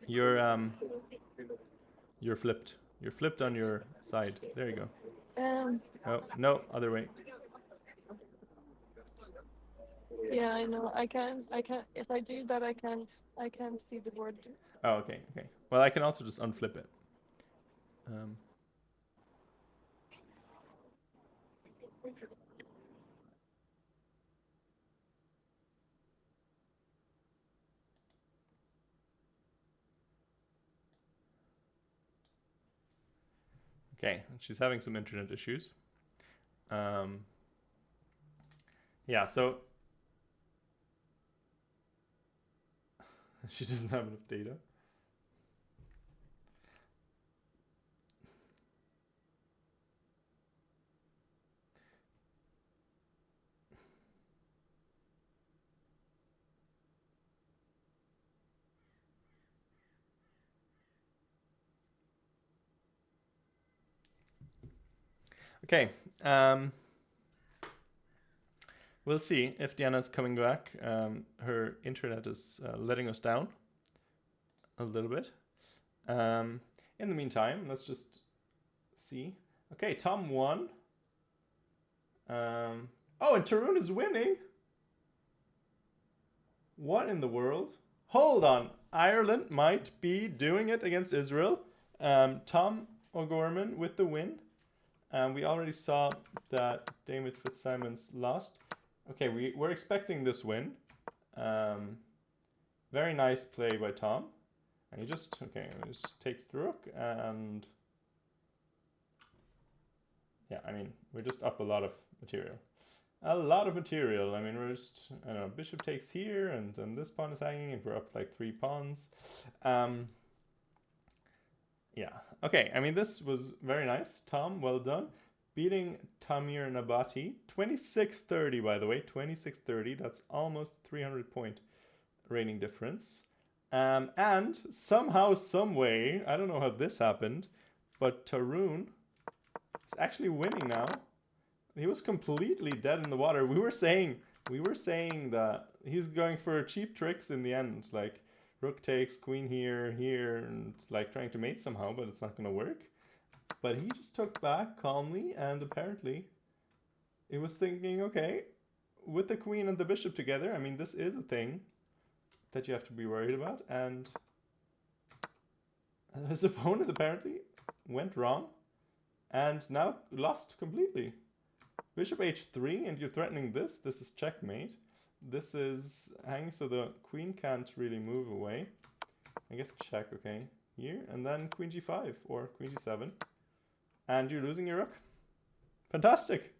A: You're flipped. You're flipped on your side. There you go. Oh, no, other way.
B: Yeah, I know. I can't. If I do that, I can't see the board.
A: Oh, okay. Well, I can also just unflip it. Okay, she's having some internet issues. Yeah, so she doesn't have enough data. Okay, we'll see if Diana's coming back. Her internet is letting us down a little bit. In the meantime, let's just see. Okay, Tom won. Oh, and Tarun is winning. What in the world? Hold on. Ireland might be doing it against Israel. Tom O'Gorman with the win. We already saw that David Fitzsimons lost. Okay, we're expecting this win. Very nice play by Tom. And he just takes the rook and... Yeah, I mean, we're just up a lot of material. A lot of material. I mean, we're just, I don't know, bishop takes here and then this pawn is hanging and we're up like 3 pawns. Yeah, okay, I mean, this was very nice. Tom, well done. Beating Tamir Nabati. 26-30, by the way, 26-30. That's almost 300-point rating difference. And somehow, some way, I don't know how this happened, but Tarun is actually winning now. He was completely dead in the water. We were saying that he's going for cheap tricks in the end. Like, rook takes, queen here, here, and it's like trying to mate somehow, but it's not going to work. But he just took back calmly, and apparently it was thinking, okay, with the queen and the bishop together, I mean, this is a thing that you have to be worried about, and his opponent apparently went wrong and now lost completely. Bishop h3, and you're threatening this. This is checkmate. This is hanging, so the queen can't really move away. I guess check, okay, here, and then queen g5 or queen g7, and you're losing your rook. Fantastic!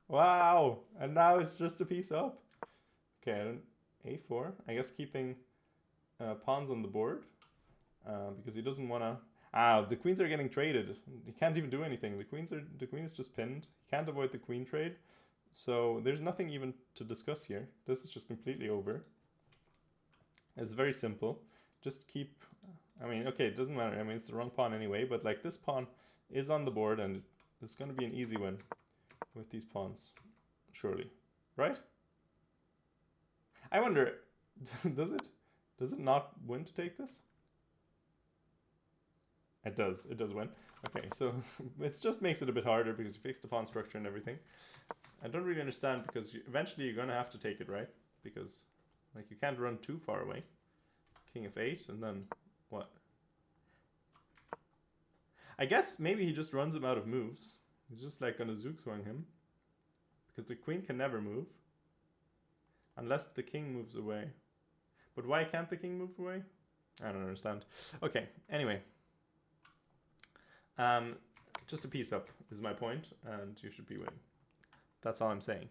A: Wow! And now it's just a piece up. Okay, a4. I guess keeping pawns on the board because he doesn't want to. The queens are getting traded. He can't even do anything. The queen is just pinned. He can't avoid the queen trade. So there's nothing even to discuss here. This is just completely over. It's very simple. Just keep. I mean, okay, it doesn't matter. I mean, it's the wrong pawn anyway. But like this pawn is on the board, and it's going to be an easy win with these pawns, surely, right? I wonder, does it not win to take this? It does win. Okay, so it just makes it a bit harder because you fix the pawn structure and everything. I don't really understand because eventually you're gonna have to take it, right? Because like you can't run too far away. King f8 and then what? I guess maybe he just runs him out of moves. He's just like gonna zugzwang him because the queen can never move unless the king moves away. But why can't the king move away? I don't understand. Okay, anyway. Just a piece up is my point, and you should be winning. That's all I'm saying.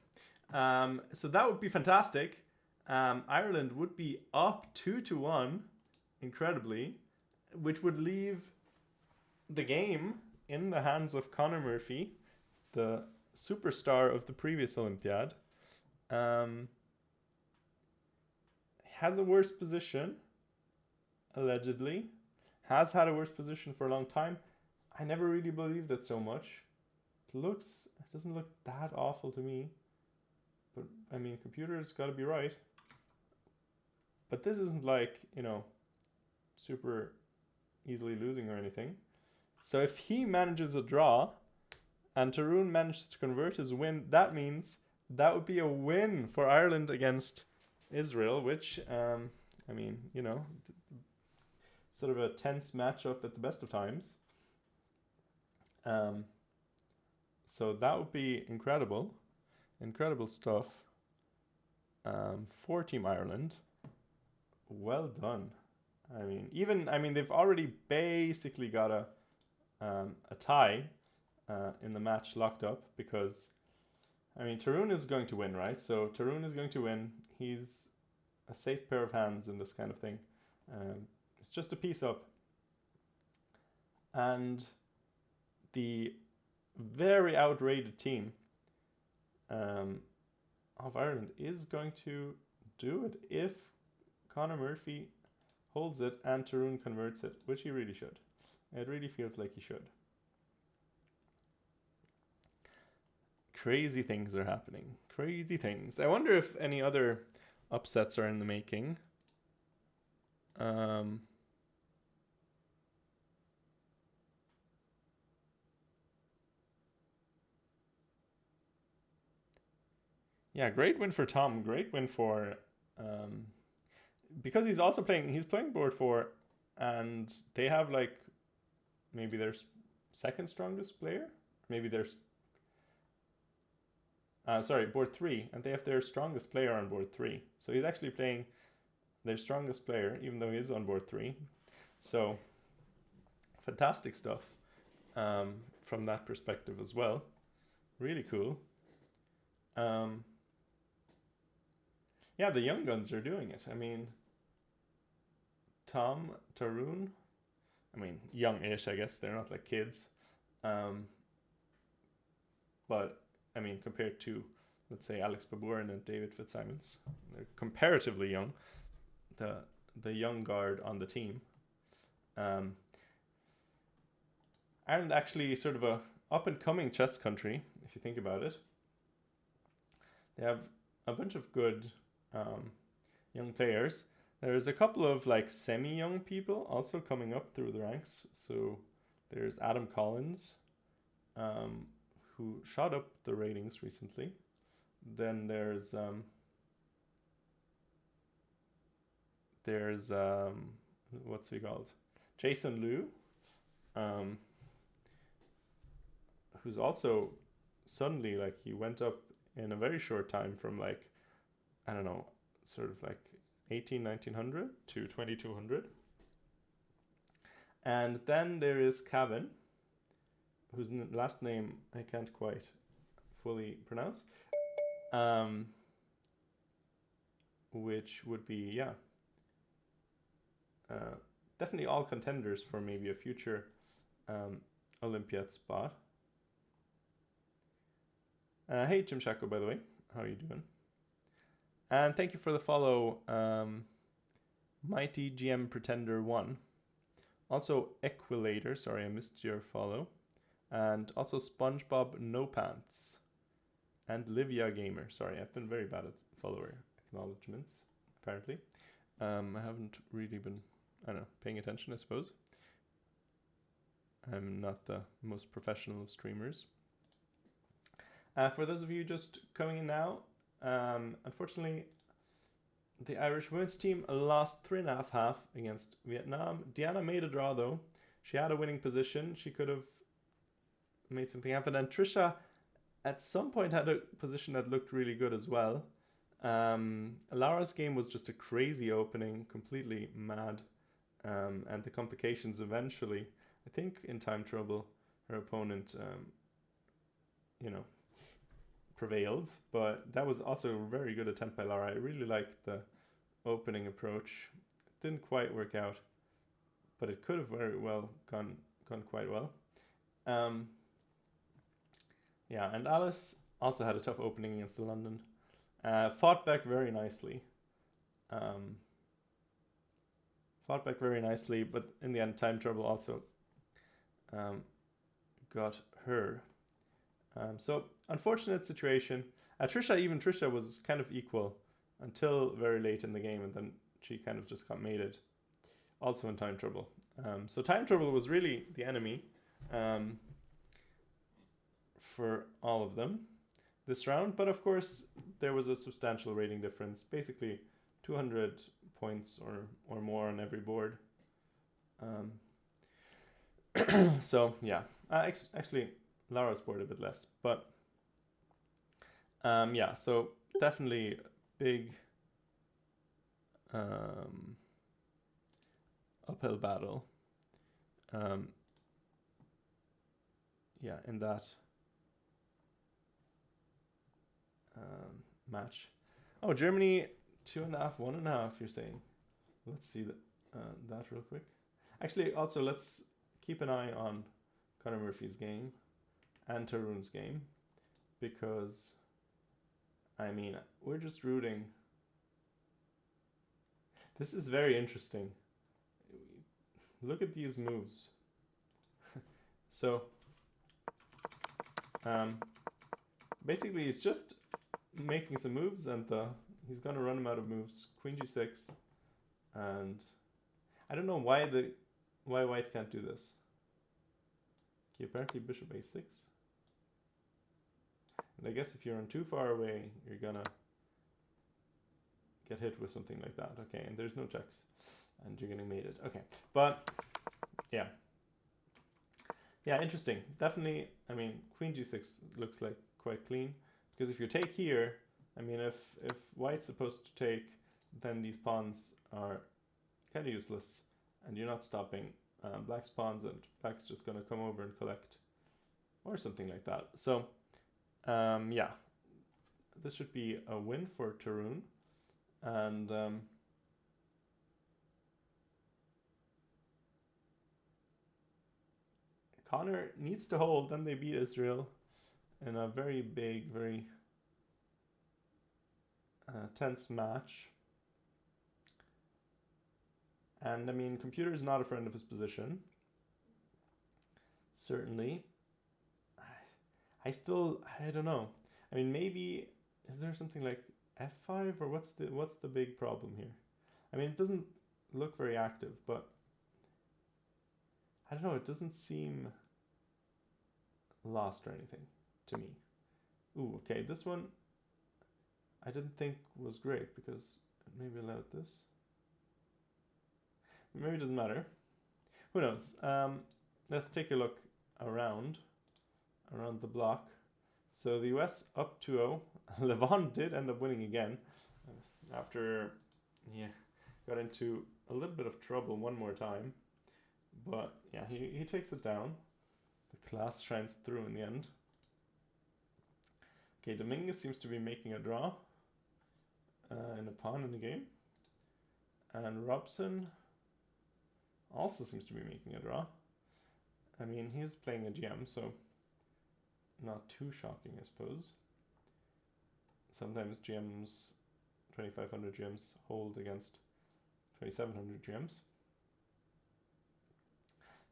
A: So that would be fantastic. Ireland would be up 2-1, incredibly, which would leave the game in the hands of Conor Murphy, the superstar of the previous Olympiad. Has a worse position, allegedly. Has had a worse position for a long time. I never really believed it so much. It doesn't look that awful to me. But, I mean, computer's got to be right. But this isn't like, you know, super easily losing or anything. So if he manages a draw and Tarun manages to convert his win, that means that would be a win for Ireland against Israel, which, I mean, you know, sort of a tense matchup at the best of times. So that would be incredible stuff for Team Ireland. Well done. I mean, they've already basically got a tie in the match locked up because, I mean, Tarun is going to win, right? So Tarun is going to win. He's a safe pair of hands in this kind of thing. It's just a piece up. And the very outrated team of Ireland is going to do it if Conor Murphy holds it and Tarun converts it, which he really should. It really feels like he should. Crazy things are happening. Crazy things. I wonder if any other upsets are in the making. Yeah, great win for Tom. Great win for because he's playing board 4, and they have like maybe their second strongest player, maybe there's board 3, and they have their strongest player on board 3. So he's actually playing their strongest player, even though he is on board 3. So fantastic stuff from that perspective as well. Really cool. Yeah, the young guns are doing it. I mean, Tom, Tarun, I mean, young-ish, I guess. They're not like kids. But, I mean, compared to, let's say, Alex Baburin and David Fitzsimons, they're comparatively young. The young guard on the team. And actually sort of a up-and-coming chess country, if you think about it. They have a bunch of good young players. There's a couple of like semi-young people also coming up through the ranks. So there's Adam Collins, who shot up the ratings recently. Then there's what's he called? Jason Liu, who's also suddenly like he went up in a very short time from like, I don't know, sort of like 1900 to 2200. And then there is Kevin, whose last name I can't quite fully pronounce, which would be, yeah, definitely all contenders for maybe a future Olympiad spot. Hey, Jim Shako, by the way. How are you doing? And thank you for the follow, Mighty GM Pretender 1. Also, Equilator, sorry, I missed your follow. And also SpongeBob No Pants. And Livia Gamer. Sorry, I've been very bad at follower acknowledgements, apparently. I haven't really been, I don't know, paying attention, I suppose. I'm not the most professional of streamers. For those of you just coming in now, unfortunately, the Irish women's team lost 3.5 against Vietnam. Diana made a draw though. She had a winning position. She could have made something happen. And Trisha, at some point, had a position that looked really good as well. Laura's game was just a crazy opening, completely mad. And the complications eventually, I think in time trouble, her opponent, prevailed, but that was also a very good attempt by Laura. I really liked the opening approach. Didn't quite work out, but it could have very well gone quite well. Yeah, and Alice also had a tough opening against London. Fought back very nicely. But in the end, time trouble also got her. So unfortunate situation. Trisha was kind of equal until very late in the game, and then she kind of just got mated. Also in time trouble. So time trouble was really the enemy for all of them this round. But of course, there was a substantial rating difference. Basically, 200 points or more on every board. So yeah, actually. Laura's board a bit less, but yeah, so definitely big uphill battle. Yeah, in that match. Oh, Germany 2.5, 1.5. You're saying? Let's see that real quick. Actually, also let's keep an eye on Conor Murphy's game and Tarun's game, because I mean, we're just rooting. This is very interesting. Look at these moves. So basically he's just making some moves, and he's gonna run him out of moves. Queen g6, and I don't know why white can't do this. Okay, apparently bishop a6. And I guess if you're on too far away, you're gonna get hit with something like that. Okay, and there's no checks, and you're getting mated. Okay, but yeah, interesting. Definitely. I mean, Queen g6 looks like quite clean, because if you take here, I mean, if white's supposed to take, then these pawns are kind of useless, and you're not stopping black's pawns, and black's just gonna come over and collect, or something like that. So. Yeah, this should be a win for Tarun, and Conor needs to hold, then they beat Israel in a very big, very tense match. And I mean, computer is not a friend of his position, certainly. I don't know. I mean, maybe, is there something like f5, or what's the big problem here? I mean, it doesn't look very active, but I don't know, it doesn't seem lost or anything to me. Ooh, okay, this one I didn't think was great because it maybe allowed this. Maybe it doesn't matter. Who knows? Let's take a look around the block. So the US up 2-0. Levon did end up winning again after got into a little bit of trouble one more time. But yeah, he takes it down. The class shines through in the end. Okay, Dominguez seems to be making a draw in a pawn in the game. And Robson also seems to be making a draw. I mean, he's playing a GM, so not too shocking, I suppose. Sometimes GMs, 2500 GMs hold against 2700 GMs.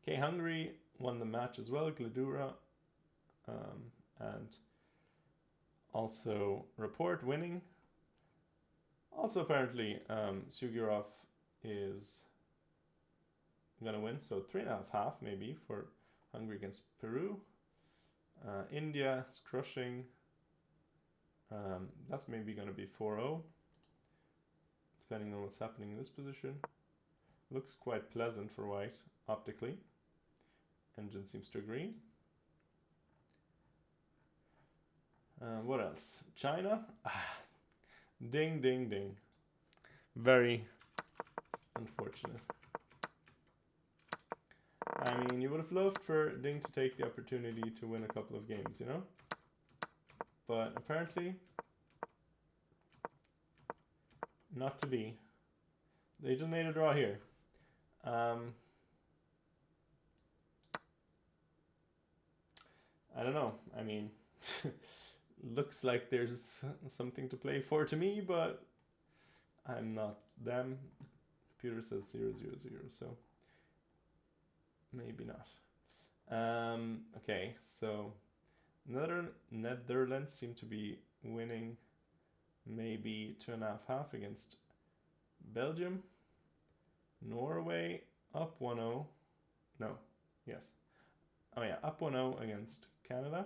A: Okay, Hungary won the match as well, Gladura, and also Report winning. Also apparently Sugirov is gonna win, so 3.5 maybe for Hungary against Peru. India is crushing. That's maybe gonna be 4-0, depending on what's happening in this position. Looks quite pleasant for white optically. Engine seems to agree. What else? China. Ding, ding, ding. Very unfortunate. I mean, you would have loved for Ding to take the opportunity to win a couple of games, you know? But apparently, not to be. They just made a draw here. I don't know. I mean, looks like there's something to play for to me, but I'm not them. Computer says 0, 0, 0, so maybe not. Okay, so Netherlands seem to be winning maybe 2.5 against Belgium. Norway up 1-0. No, yes. Oh yeah, up 1-0 against Canada.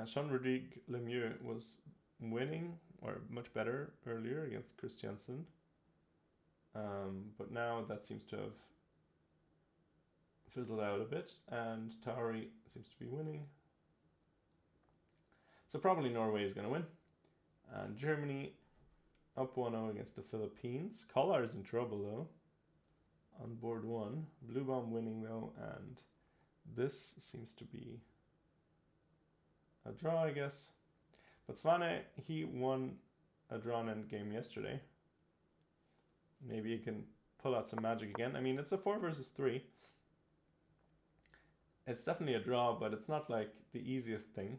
A: Jean-Rodrigue Lemieux was winning, or much better, earlier against Christiansen. But now that seems to have fizzled out a bit, and Tauri seems to be winning. So probably Norway is going to win. And Germany up 1-0 against the Philippines. Kolar is in trouble though. On board 1. Blue Bomb winning though, and this seems to be a draw, I guess. But Svane, he won a drawn end game yesterday. Maybe he can pull out some magic again. I mean, it's a 4 versus 3. It's definitely a draw, but it's not like the easiest thing.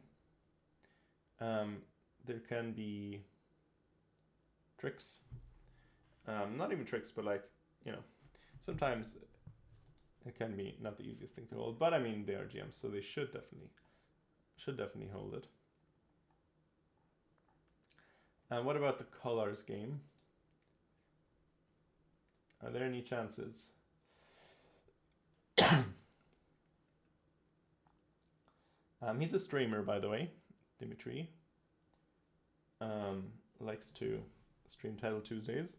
A: There can be tricks. Not even tricks, but like, you know, sometimes it can be not the easiest thing to hold. But I mean, they are GMs, so they should definitely hold it. And what about the colors game? Are there any chances? He's a streamer, by the way, Dimitri. Likes to stream Title Tuesdays.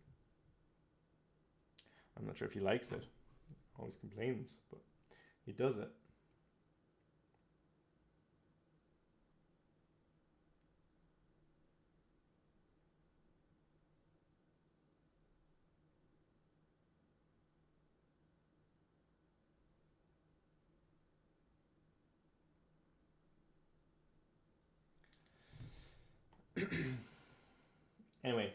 A: I'm not sure if he likes it. Always complains, but he does it. Anyway,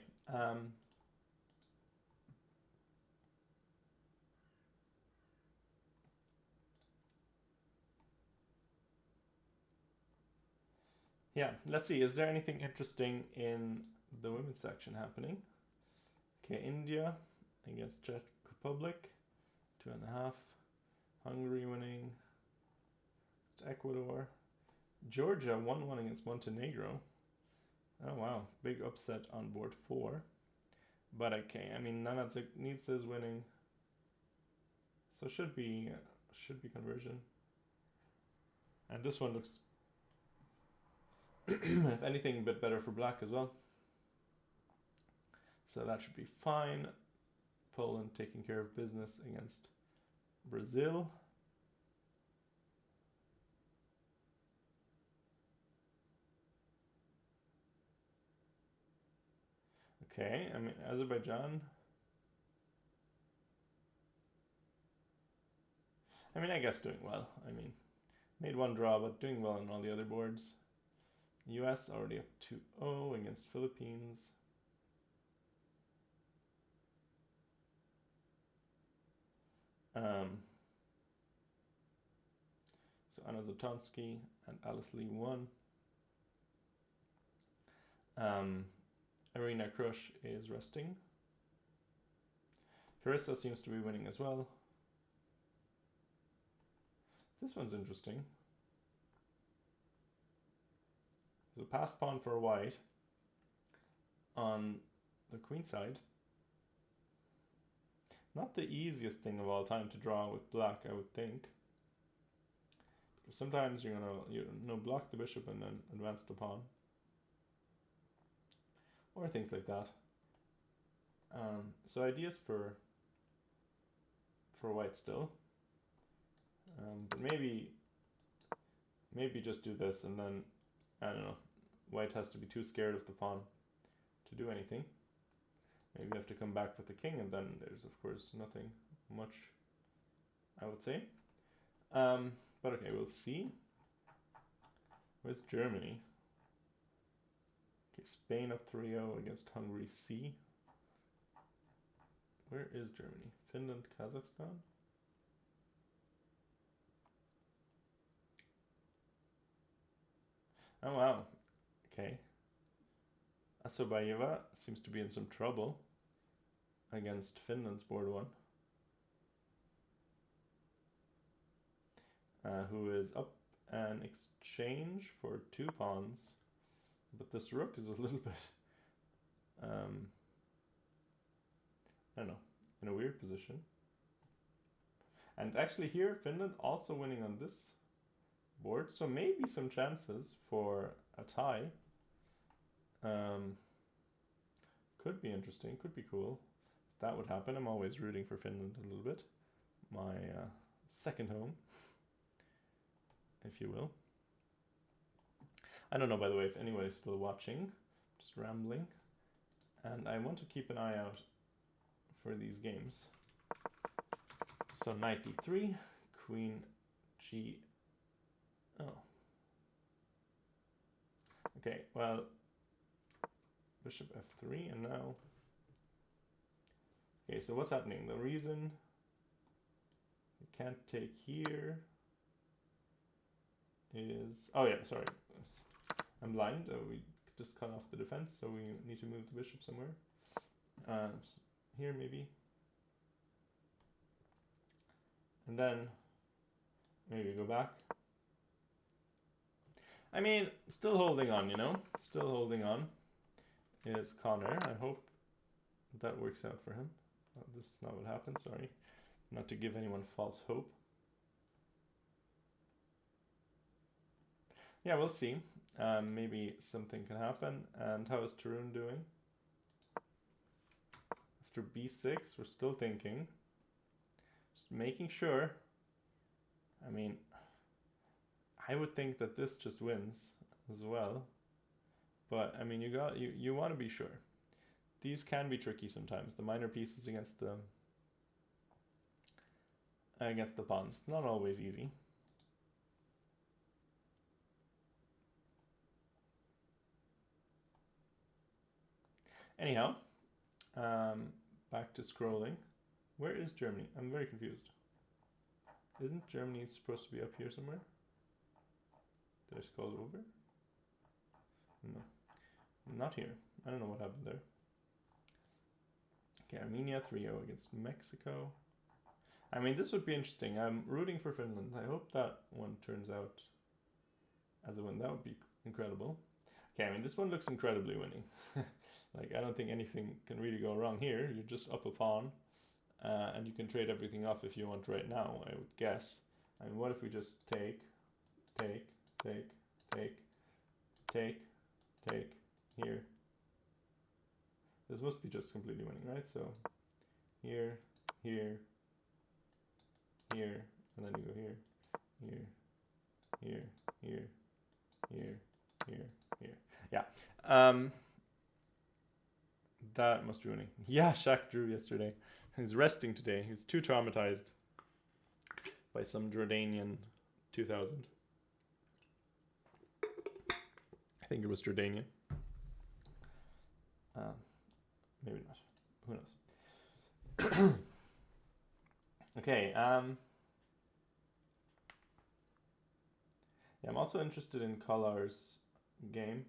A: yeah, let's see. Is there anything interesting in the women's section happening? Okay, India against Czech Republic, 2.5. Hungary winning. It's Ecuador. Georgia 1-1 against Montenegro. Oh wow, big upset on board 4. But okay, I mean, Nanatsa is winning. So should be conversion. And this one looks, if anything, a bit better for black as well. So that should be fine. Poland taking care of business against Brazil. Okay, I mean, Azerbaijan. I mean, I guess doing well. I mean, made one draw, but doing well on all the other boards. US already up 2-0 against Philippines. So Anna Zatonsky and Alice Lee won. Irina Krush is resting. Carissa seems to be winning as well. This one's interesting. There's a passed pawn for a white on the queen side. Not the easiest thing of all time to draw with black, I would think. Because sometimes you're gonna block the bishop and then advance the pawn. Or things like that. So ideas for white still. But maybe just do this and then, I don't know, white has to be too scared of the pawn to do anything. Maybe you have to come back with the king and then there's of course nothing much, I would say. But okay, we'll see. Where's Germany? Okay, Spain up 3-0 against Hungary C. Where is Germany? Finland, Kazakhstan? Oh wow, okay. Asobayeva seems to be in some trouble against Finland's board one. Who is up an exchange for 2 pawns. But this rook is a little bit, I don't know, in a weird position. And actually here, Finland also winning on this board, so maybe some chances for a tie. Could be interesting, could be cool. If that would happen. I'm always rooting for Finland a little bit. My second home, if you will. I don't know, by the way, if anyone is still watching, just rambling. And I want to keep an eye out for these games. So knight d3, queen g. Oh. Okay, well, bishop f3, and now. Okay, so what's happening? The reason you can't take here is. Oh, yeah, sorry. I'm blind. We just cut off the defense, so we need to move the bishop somewhere. Here, maybe. And then maybe go back. I mean, still holding on, you know? Still holding on is Connor. I hope that works out for him. Oh, this is not what happened, sorry. Not to give anyone false hope. Yeah, we'll see. Maybe something can happen. And how is Tarun doing? After b6, we're still thinking. Just making sure. I mean, I would think that this just wins as well. But I mean, you want to be sure. These can be tricky sometimes. The minor pieces against the pawns. It's not always easy. Anyhow, back to scrolling. Where is Germany? I'm very confused. Isn't Germany supposed to be up here somewhere? Did I scroll over? No. Not here. I don't know what happened there. Okay, Armenia 3-0 against Mexico. I mean, this would be interesting. I'm rooting for Finland. I hope that one turns out as a win. That would be incredible. Okay, I mean, this one looks incredibly winning. Like, I don't think anything can really go wrong here. You're just up a pawn, and you can trade everything off if you want right now, I would guess. I mean, what if we just take, take, take, take, take, take, here. This must be just completely winning, right? So here, here, here, and then you go here, here, here, here, here, here, here. Yeah. That must be winning. Yeah, Shaq drew yesterday. He's resting today. He's too traumatized by some Jordanian 2000. I think it was Jordanian. Maybe not. Who knows? Okay. Yeah, I'm also interested in Kollar's game.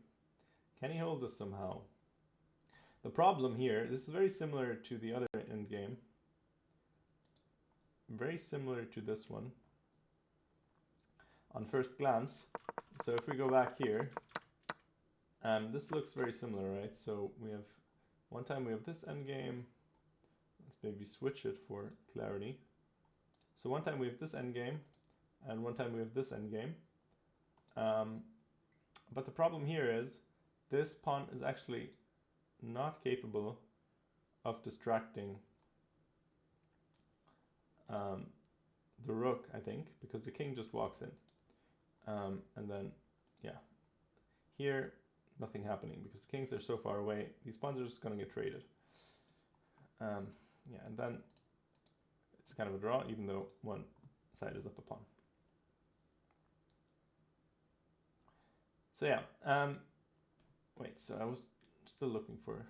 A: Can he hold this somehow? The problem here, this is very similar to the other end game. Very similar to this one on first glance. So if we go back here, this looks very similar, right? So we have, one time we have this endgame. Let's maybe switch it for clarity. So one time we have this endgame, and one time we have this endgame. But the problem here is, this pawn is actually not capable of distracting the rook, I think, because the king just walks in. And then, yeah, here, nothing happening because the kings are so far away. These pawns are just going to get traded. Yeah, and then it's kind of a draw, even though one side is up a pawn. So yeah, wait, so I was still looking for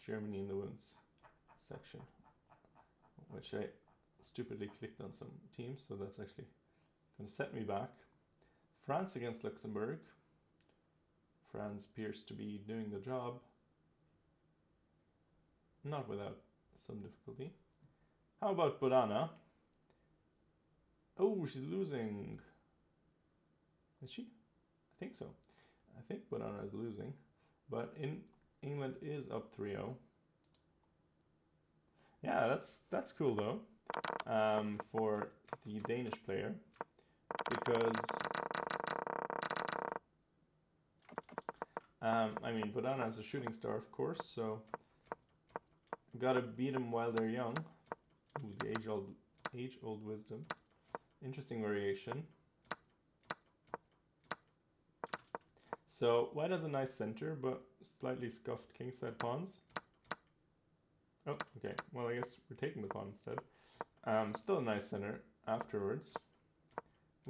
A: Germany in the women's section, which I stupidly clicked on some teams, so that's actually going to set me back. France against Luxembourg. France appears to be doing the job, not without some difficulty. How about Bodana? Oh, she's losing. Is she? I think so. I think Bodana is losing, but England is up 3-0. Yeah, that's cool though, for the Danish player, because I mean, Bodana is a shooting star, of course, so gotta beat them while they're young. Ooh, the age-old wisdom. Interesting variation. So white has a nice center, but slightly scuffed kingside pawns. Oh, okay. Well, I guess we're taking the pawn instead. Still a nice center afterwards.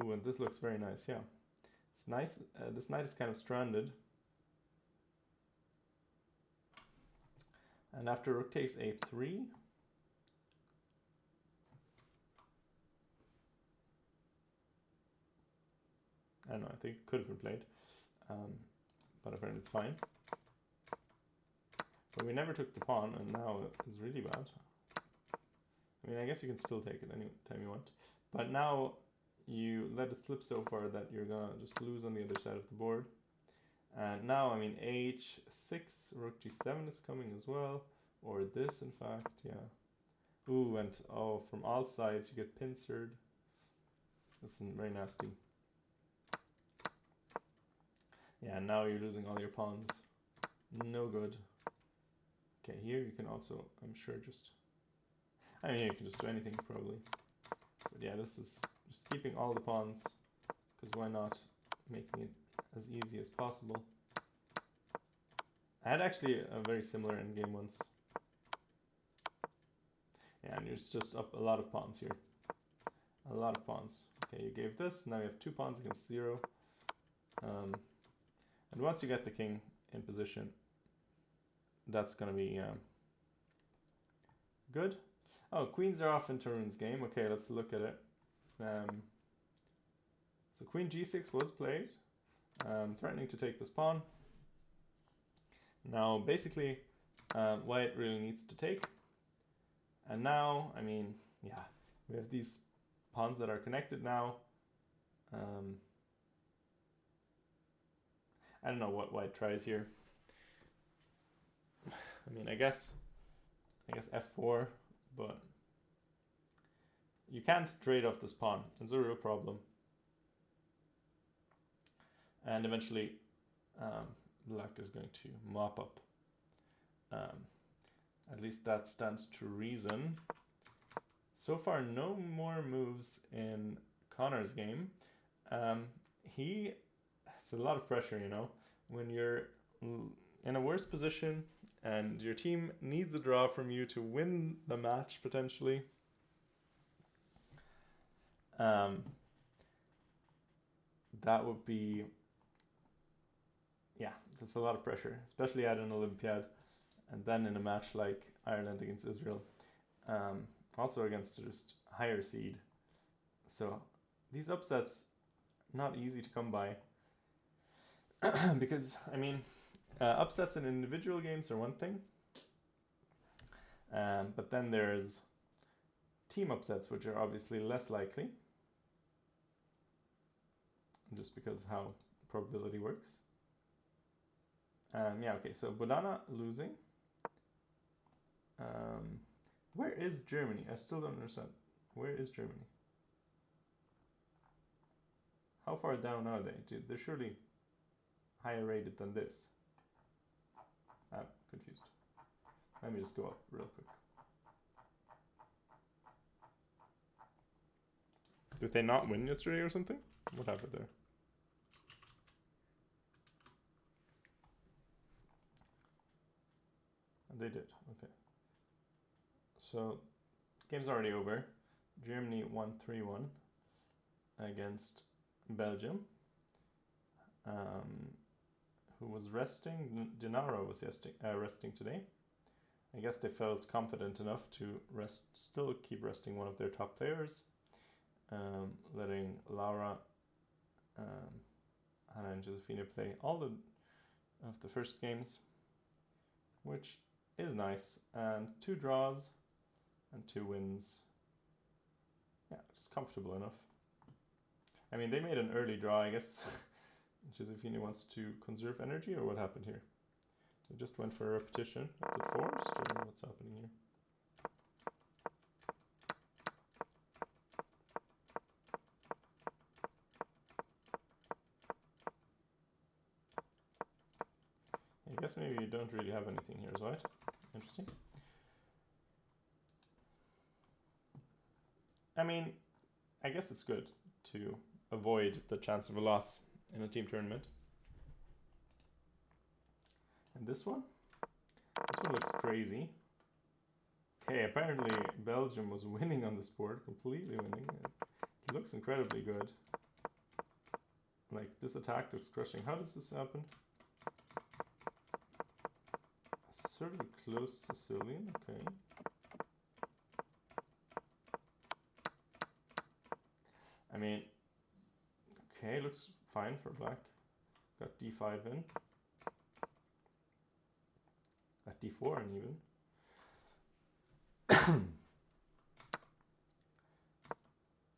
A: Ooh, and this looks very nice. Yeah, it's nice. This knight is kind of stranded. And after rook takes a3, I don't know, I think it could have been played, but apparently it's fine. But we never took the pawn, and now it's really bad. I mean, I guess you can still take it any time you want, but now you let it slip so far that you're gonna just lose on the other side of the board. And now, I mean, h6, rook g7 is coming as well, or this, in fact, yeah. Ooh, and oh, from all sides you get pincered. This is very nasty. Yeah, now you're losing all your pawns. No good. Okay, here you can also, I'm sure, just... I mean, here you can just do anything, probably. But yeah, this is just keeping all the pawns, because why not making it as easy as possible. I had actually a very similar endgame once. Yeah, and you're just up a lot of pawns here. A lot of pawns. Okay, you gave this, now you have 2 pawns against 0. And once you get the king in position, that's going to be good. Oh, queens are off in Tarun's game. Okay, let's look at it. So queen g6 was played, threatening to take this pawn. Now, basically, white really needs to take. And now, I mean, yeah, we have these pawns that are connected now. I don't know what white tries here. I mean, I guess f4, but you can't trade off this pawn. It's a real problem. And eventually, black is going to mop up. At least that stands to reason. So far, no more moves in Connor's game. It's a lot of pressure, you know, when you're in a worse position and your team needs a draw from you to win the match potentially. That would be, that's a lot of pressure, especially at an Olympiad, and then in a match like Ireland against Israel, also against just higher seed. So these upsets, not easy to come by. Because, I mean, upsets in individual games are one thing, but then there's team upsets, which are obviously less likely, just because how probability works. Okay, so Bodana losing. Where is Germany? I still don't understand. Where is Germany? How far down are they? They're surely higher rated than this. I'm confused. Let me just go up real quick. Did they not win yesterday or something? What happened there? They did, okay. So, game's already over. Germany won 3-1 against Belgium, who was resting. Gennaro was resting today. I guess they felt confident enough to still keep resting one of their top players, letting Laura, Hannah and Josefina play all of the first games, which is nice. And 2 draws and 2 wins. Yeah, it's comfortable enough. I mean, they made an early draw, I guess. Josefina wants to conserve energy, or what happened here? They just went for a repetition. Was it forced, or what's happening here? I guess maybe you don't really have anything here, right? Interesting. I mean, I guess it's good to avoid the chance of a loss in a team tournament. And this one looks crazy. Okay, apparently Belgium was winning on this board, completely winning. It looks incredibly good. Like, this attack looks crushing. How does this happen? Certainly close Sicilian, okay. I mean, okay, looks fine for black. Got d5 in. Got d4 in even.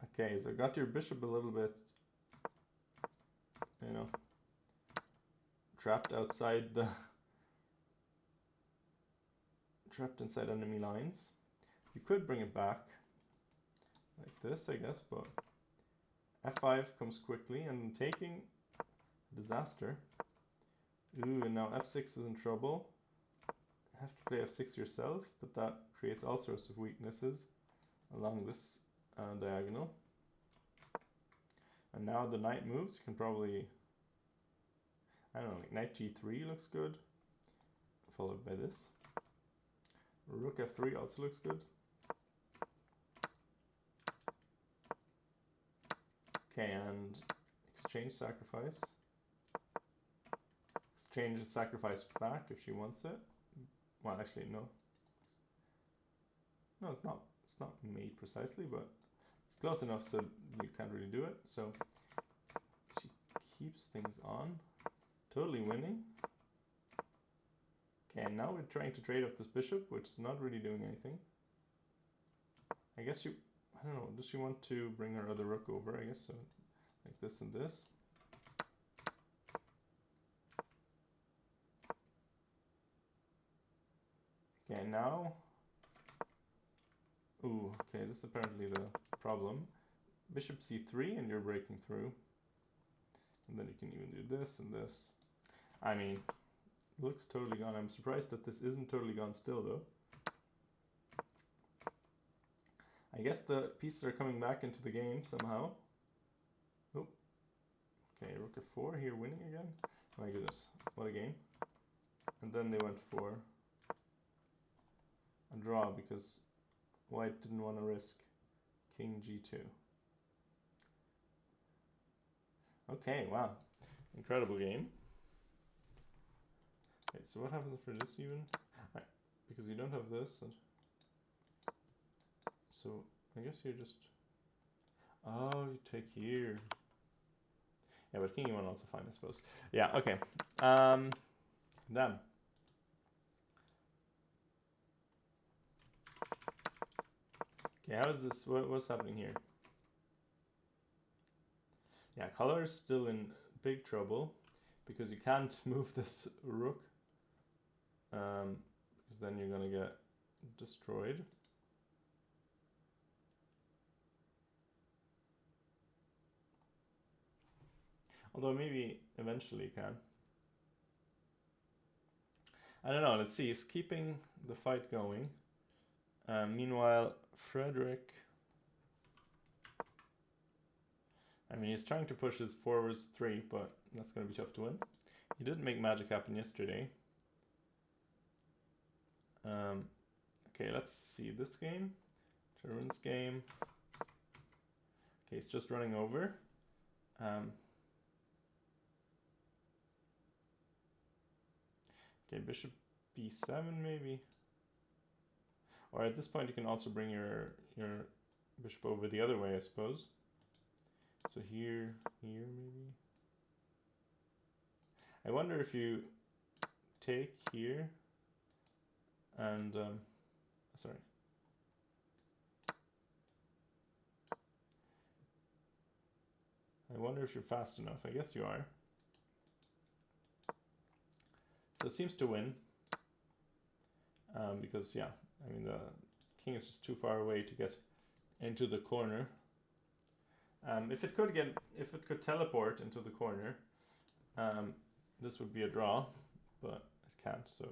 A: Okay, so got your bishop a little bit, you know, trapped inside enemy lines. You could bring it back like this, I guess, but f5 comes quickly, and taking disaster. Ooh, and now f6 is in trouble. You have to play f6 yourself, but that creates all sorts of weaknesses along this diagonal. And now the knight moves. You can probably, I don't know, like knight g3 looks good, followed by this. Rook f3 also looks good. Okay, and exchange sacrifice. Exchange the sacrifice back if she wants it. Well, actually, no. No, it's not made precisely, but it's close enough so you can't really do it. So she keeps things on. Totally winning. Okay, and now we're trying to trade off this bishop, which is not really doing anything. I guess I don't know, does she want to bring her other rook over? I guess so. Like this and this. Okay, now... Ooh, okay, this is apparently the problem. Bishop c3 and you're breaking through. And then you can even do this and this. I mean, looks totally gone. I'm surprised that this isn't totally gone still though. I guess the pieces are coming back into the game somehow. Oh. Okay, rook f4 here winning again. Oh my goodness, what a game. And then they went for a draw because white didn't want to risk king g2. Okay, wow. Incredible game. Okay, so what happens for this even? Right, because you don't have this. So I guess you're just... Oh, you take here. Yeah, but king e1 also fine, I suppose. Yeah, okay. Damn. Okay, how is this? What's happening here? Yeah, color is still in big trouble because you can't move this rook, because then you're gonna get destroyed. Although maybe eventually you can. I don't know, let's see, he's keeping the fight going. Meanwhile, Frederick, I mean, he's trying to push his forwards 3, but that's going to be tough to win. He didn't make magic happen yesterday. Okay, let's see this game. Turin's game. Okay, he's just running over. Okay, bishop b7 maybe. Or at this point you can also bring your bishop over the other way, I suppose. So here maybe. I wonder if you take here and sorry. I wonder if you're fast enough. I guess you are. So it seems to win. Because yeah, I mean the king is just too far away to get into the corner. If it could teleport into the corner, this would be a draw, but it can't. So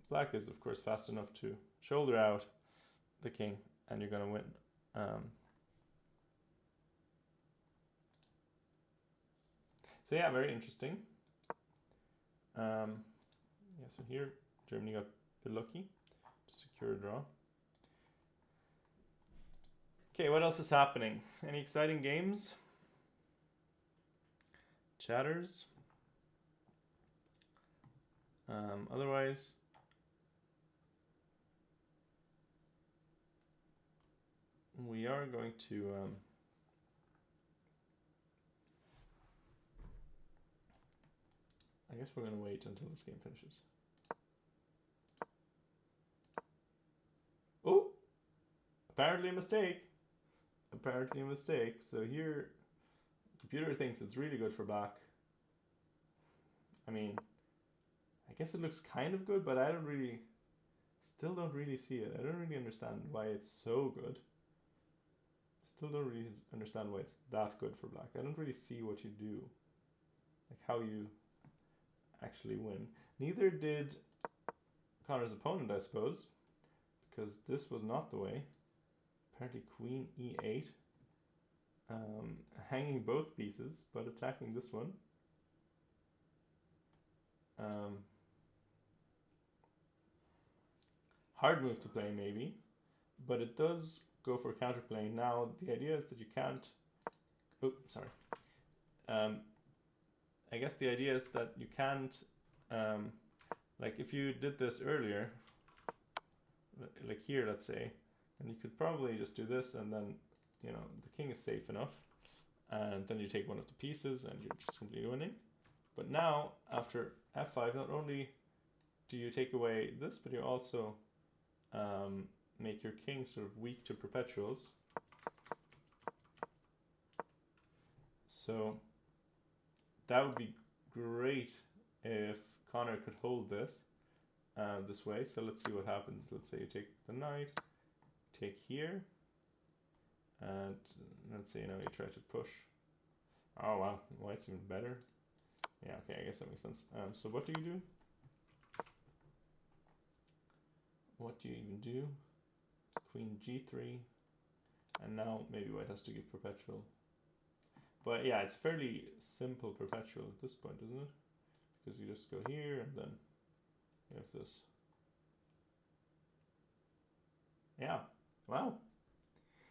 A: black is of course fast enough to shoulder out the king, and you're gonna win. So yeah, very interesting. Yeah, so here Germany got a bit lucky to secure a draw. Okay, what else is happening? Any exciting games? Chatters? Otherwise, we are going to I guess we're going to wait until this game finishes. Oh! Apparently a mistake. Apparently a mistake. So here, the computer thinks it's really good for black. I mean, I guess it looks kind of good, but I still don't really see it. I don't really understand why it's so good. Still don't really understand why it's that good for black. I don't really see what you do. Like how you actually win. Neither did Connor's opponent, I suppose, because this was not the way. Apparently queen e8, hanging both pieces but attacking this one. Hard move to play maybe, but it does go for counterplay. Now the idea is that you can't, oh sorry, I guess the idea is that you can't, like if you did this earlier, like here let's say, and you could probably just do this and then, you know, the king is safe enough, and then you take one of the pieces and you're just simply winning. But now after f5, not only do you take away this, but you also make your king sort of weak to perpetuals. So that would be great if Connor could hold this, this way. So let's see what happens. Let's say you take the knight, take here, and let's say now you try to push. Oh wow, white's even better. Yeah, okay, I guess that makes sense. So what do you do? What do you even do? Queen g3, and now maybe white has to give perpetual. But yeah, it's fairly simple perpetual at this point, isn't it? Because you just go here and then you have this. Yeah, wow.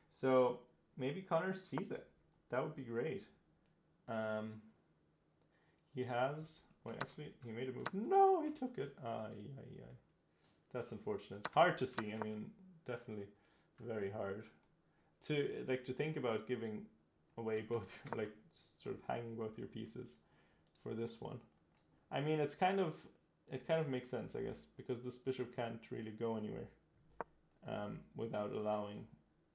A: So maybe Connor sees it. That would be great. He has. Wait, actually, he made a move. No, he took it. That's unfortunate. Hard to see. I mean, definitely very hard to think about giving away both, like sort of hanging both your pieces for this one. I mean, it kind of makes sense, I guess, because this bishop can't really go anywhere without allowing.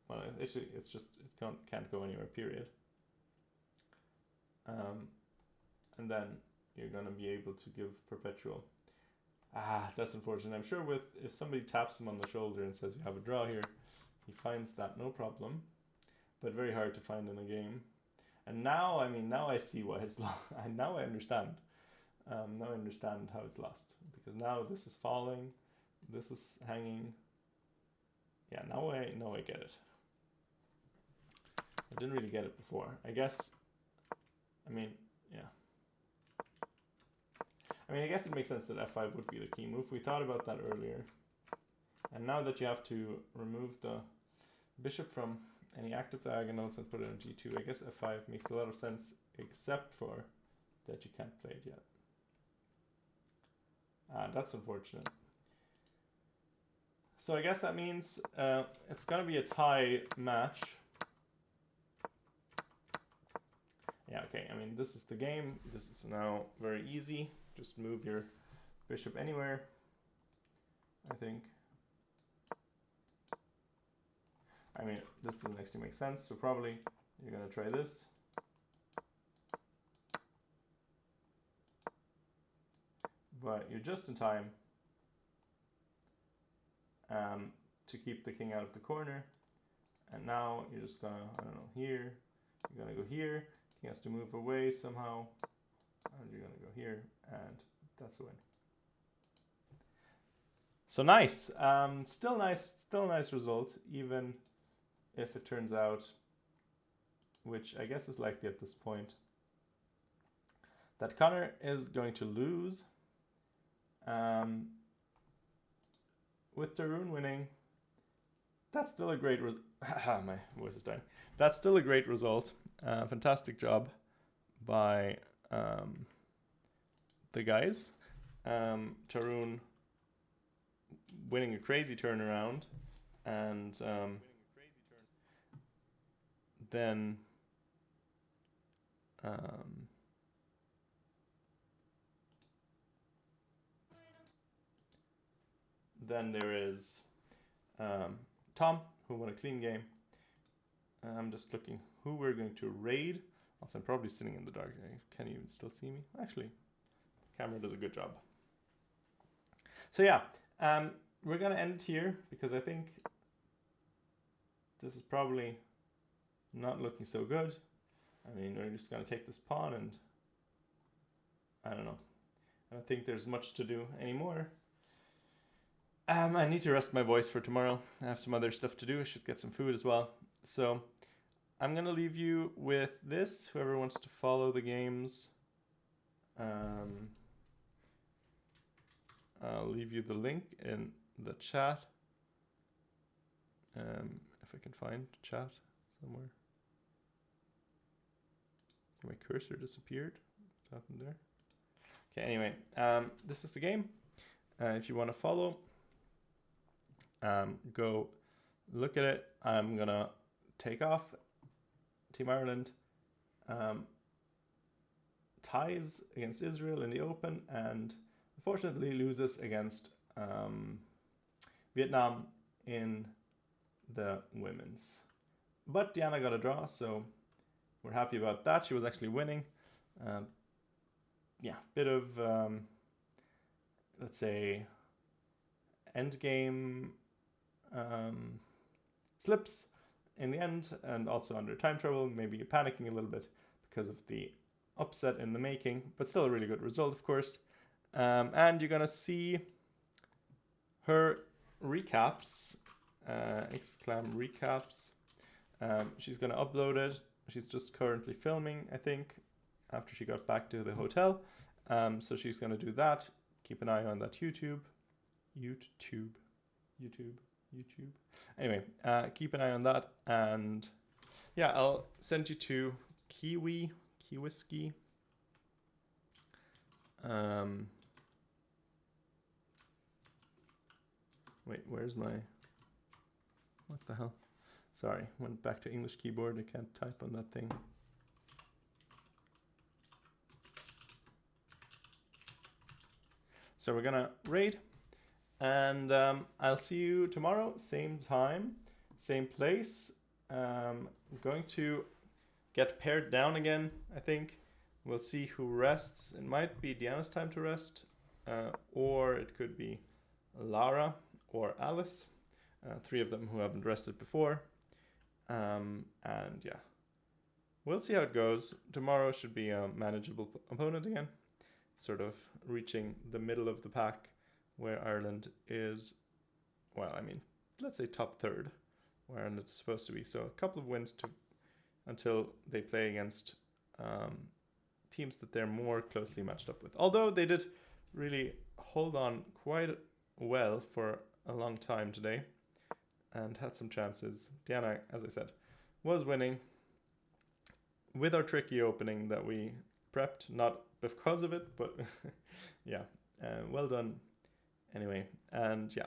A: Well, actually, it's just it can't go anywhere. Period. And then you're gonna be able to give perpetual. That's unfortunate. I'm sure if somebody taps him on the shoulder and says you have a draw here, he finds that no problem, but very hard to find in a game. And now, I mean, now I see why it's lost. Now I understand. Now I understand how it's lost, because now this is falling, this is hanging. Yeah, now I get it. I didn't really get it before, I guess. I mean, yeah. I mean, I guess it makes sense that f5 would be the key move. We thought about that earlier. And now that you have to remove the bishop from any active diagonals and put it on g2, I guess f5 makes a lot of sense, except for that you can't play it yet. That's unfortunate. So I guess that means it's going to be a tie match. Yeah, okay, I mean, this is the game. This is now very easy. Just move your bishop anywhere, I think. I mean, this doesn't actually make sense, so probably you're going to try this. But you're just in time to keep the king out of the corner. And now you're just going to, I don't know, here. You're going to go here. King has to move away somehow. And you're going to go here. And that's the win. So nice. Still nice result, even if it turns out, which I guess is likely at this point, that Connor is going to lose. With Tarun winning, that's still a great result. My voice is dying. That's still a great result. Fantastic job by the guys. Tarun winning a crazy turnaround, and then there is Tom, who won a clean game. I'm just looking who we're going to raid. Also, I'm probably sitting in the dark. Can you even still see me? Actually, the camera does a good job. So yeah, we're going to end here because I think this is probably not looking so good. I mean, we're just going to take this pawn and I don't know. I don't think there's much to do anymore. I need to rest my voice for tomorrow. I have some other stuff to do. I should get some food as well. So I'm going to leave you with this. Whoever wants to follow the games, I'll leave you the link in the chat. If I can find chat somewhere. My cursor disappeared. What happened there? Okay, anyway, this is the game. If you want to follow, go look at it. I'm gonna take off. Team Ireland ties against Israel in the Open and unfortunately loses against Vietnam in the women's. But Diana got a draw, so we're happy about that. She was actually winning. Yeah, bit of let's say endgame slips in the end, and also under time trouble, maybe panicking a little bit because of the upset in the making, but still a really good result, of course. And you're gonna see her recaps, exclam recaps. She's gonna upload it. She's just currently filming, I think, after she got back to the hotel. So she's gonna do that. Keep an eye on that YouTube. Anyway, keep an eye on that, and yeah, I'll send you to Key Whiskey. Wait, where's my? What the hell? Sorry, went back to English keyboard. I can't type on that thing. So we're gonna raid, and I'll see you tomorrow, same time, same place. I'm going to get paired down again, I think. We'll see who rests. It might be Deanna's time to rest, or it could be Lara or Alice, 3 of them who haven't rested before. And yeah, we'll see how it goes. Tomorrow should be a manageable opponent again, sort of reaching the middle of the pack where Ireland is, well, I mean, let's say top 3rd, where Ireland's supposed to be. So a couple of wins until they play against teams that they're more closely matched up with. Although they did really hold on quite well for a long time today and had some chances. Diana, as I said, was winning with our tricky opening that we prepped, not because of it, but yeah, well done anyway. And yeah,